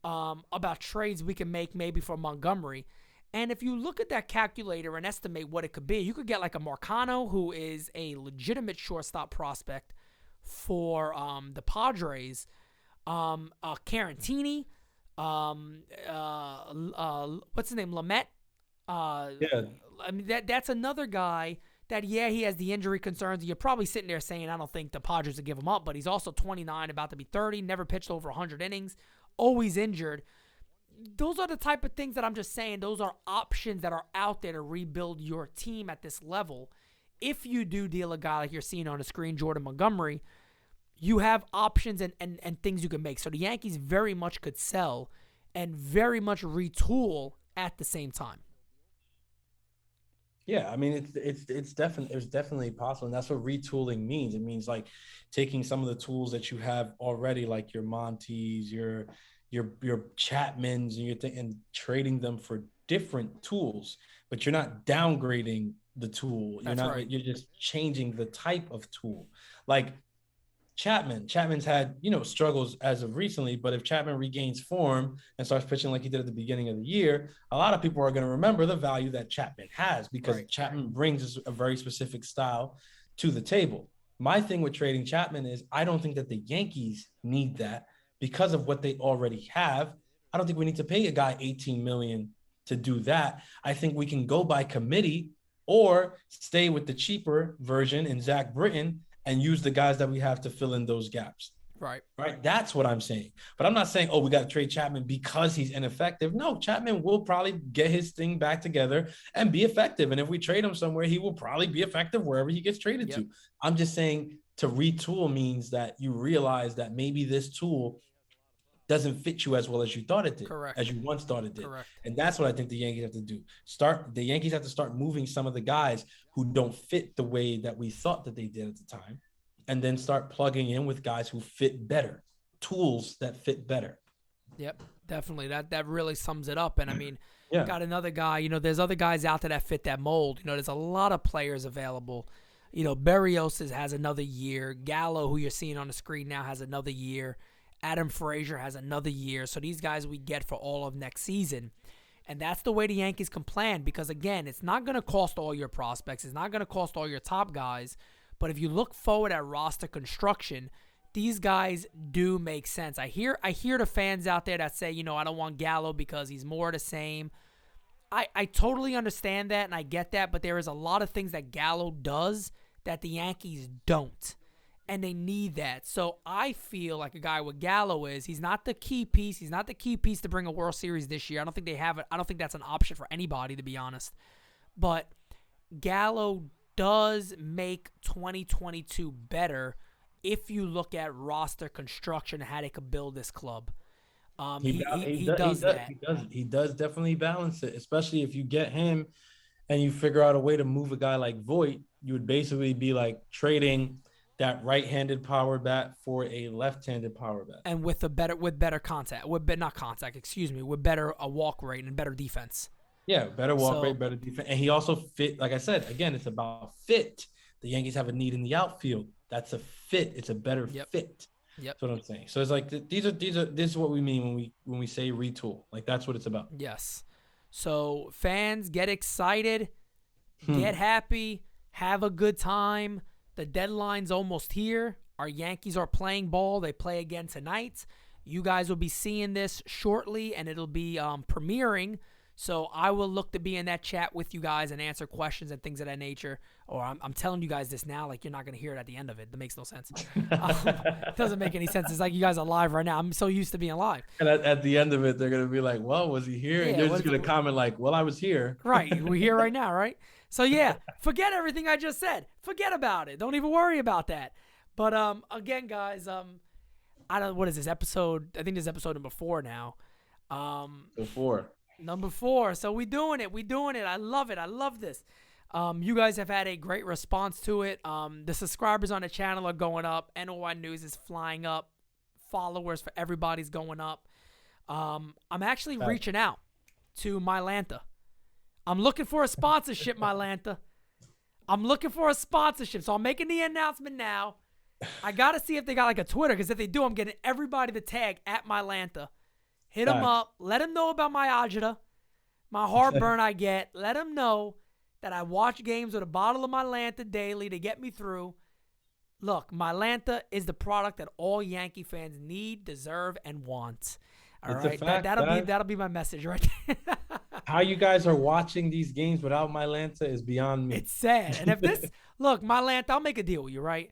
about trades we can make maybe for Montgomery. And if you look at that calculator and estimate what it could be, you could get like a Marcano, who is a legitimate shortstop prospect for the Padres. Carantini, What's his name? Lamet.
Yeah.
I mean that's another guy that he has the injury concerns. You're probably sitting there saying I don't think the Padres would give him up, but he's also 29, about to be 30, never pitched over 100 innings, always injured. Those are the type of things that I'm just saying. Those are options that are out there to rebuild your team at this level. If you do deal a guy like you're seeing on the screen, Jordan Montgomery, you have options and things you can make. So the Yankees very much could sell and very much retool at the same time.
Yeah, I mean it's definitely possible, and that's what retooling means. It means like taking some of the tools that you have already, like your Montes, your Chapmans, and trading them for different tools. But you're not downgrading the tool. You're just changing the type of tool. Like Chapman's had, struggles as of recently, but if Chapman regains form and starts pitching like he did at the beginning of the year, a lot of people are going to remember the value that Chapman has, because Chapman brings a very specific style to the table. My thing with trading Chapman is I don't think that the Yankees need that because of what they already have. I don't think we need to pay a guy $18 million to do that. I think we can go by committee or stay with the cheaper version in Zach Britton and use the guys that we have to fill in those gaps.
Right.
That's what I'm saying. But I'm not saying, we got to trade Chapman because he's ineffective. No, Chapman will probably get his thing back together and be effective. And if we trade him somewhere, he will probably be effective wherever he gets traded to. I'm just saying to retool means that you realize that maybe this tool doesn't fit you as well as you thought it did, as you once thought it did.
Correct.
And that's what I think the Yankees have to do. The Yankees have to start moving some of the guys who don't fit the way that we thought that they did at the time, and then start plugging in with guys who fit better, tools that fit better.
Yep, definitely. That really sums it up. And I mean, got another guy, there's other guys out there that fit that mold. There's a lot of players available. Berrios has another year. Gallo, who you're seeing on the screen now, has another year. Adam Frazier has another year. So these guys we get for all of next season. And that's the way the Yankees can plan, because, again, it's not going to cost all your prospects. It's not going to cost all your top guys. But if you look forward at roster construction, these guys do make sense. I hear the fans out there that say, I don't want Gallo because he's more the same. I totally understand that, and I get that. But there is a lot of things that Gallo does that the Yankees don't. And they need that. So I feel like a guy with Gallo he's not the key piece. He's not the key piece to bring a World Series this year. I don't think they have it. I don't think that's an option for anybody, to be honest. But Gallo does make 2022 better if you look at roster construction and how they could build this club. He does that.
He does definitely balance it, especially if you get him and you figure out a way to move a guy like Voit. You would basically be like trading that right-handed power bat for a left-handed power bat,
and with better contact, with better walk rate and better defense.
Yeah, better walk rate, better defense, and he also fit. Like I said, again, it's about fit. The Yankees have a need in the outfield. That's a fit. It's a better fit. That's what I'm saying. So it's like this is what we mean when we say retool. Like that's what it's about.
Yes. So fans, get excited, get happy, have a good time. The deadline's almost here. Our Yankees are playing ball. They play again tonight. You guys will be seeing this shortly, and it'll be premiering. So I will look to be in that chat with you guys and answer questions and things of that nature. Or I'm telling you guys this now, like you're not going to hear it at the end of it. That makes no sense. It doesn't make any sense. It's like you guys are live right now. I'm so used to being live.
And at the end of it, they're going to be like, well, was he here? And they're just going to comment like, well, I was here.
Right. We're here right now, right? So, forget everything I just said. Forget about it. Don't even worry about that. But, again, guys, what is this episode? I think this is episode number 4 now. Number 4. So we're doing it. I love it. I love this. You guys have had a great response to it. The subscribers on the channel are going up. NOI News is flying up. Followers for everybody's going up. I'm actually reaching out to Mylanta. I'm looking for a sponsorship, Mylanta. I'm looking for a sponsorship. So I'm making the announcement now. I got to see if they got like a Twitter, because if they do, I'm getting everybody to tag at Mylanta. Hit them up. Let them know about my agita, my heartburn I get. Let them know that I watch games with a bottle of Mylanta daily to get me through. Look, Mylanta is the product that all Yankee fans need, deserve, and want. All
It's
right,
a fact,
that'll be my message right there.
How you guys are watching these games without Mylanta is beyond me.
It's sad. And if this look, Mylanta, I'll make a deal with you, right?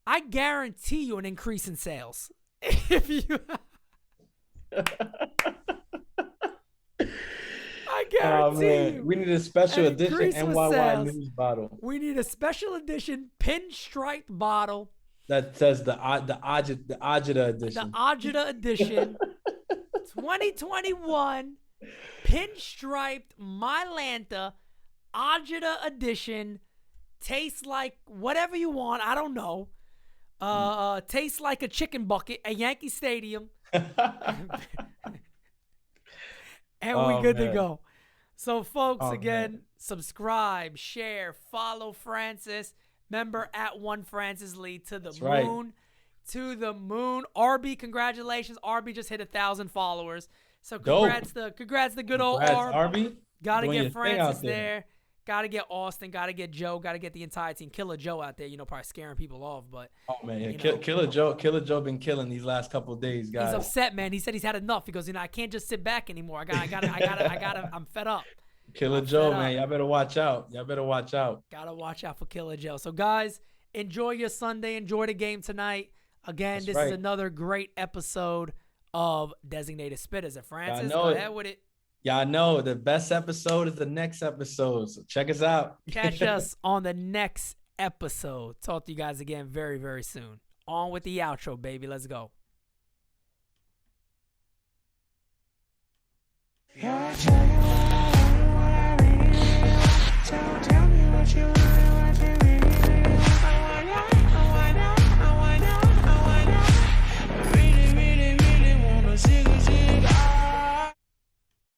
I guarantee you an increase in sales. If you I guarantee you.
We need a special
an
edition
increase with
NYY
sales.
news bottle
We need a special edition pinstriped bottle.
that says the Ajita edition.
The Ajita edition. 2021 pinstriped Mylanta Ajita edition. Tastes like whatever you want. I don't know. Tastes like a chicken bucket at Yankee Stadium. And we good to go. So, folks, again, subscribe, share, follow Francis. Remember, at One Francis Lee to the moon. To the moon. RB, congratulations. RB just hit 1,000 followers. So congrats to good old RB. Gotta get Francis there. Gotta get Austin. Gotta get Joe. Gotta get the entire team. Killer Joe out there, probably scaring people off. But
Killer Joe been killing these last couple of days, guys.
He's upset, man. He said he's had enough. He goes, I can't just sit back anymore. I'm fed up.
Killer Joe, man, y'all better watch out.
Gotta watch out for Killer Joe. So, guys, enjoy your Sunday. Enjoy the game tonight. Again, this is another great episode of Designated Spittaz. Francis, go ahead with it.
Y'all know the best episode is the next episode. So check us out.
Catch us on the next episode. Talk to you guys again very, very soon. On with the outro, baby. Let's go.
Yeah.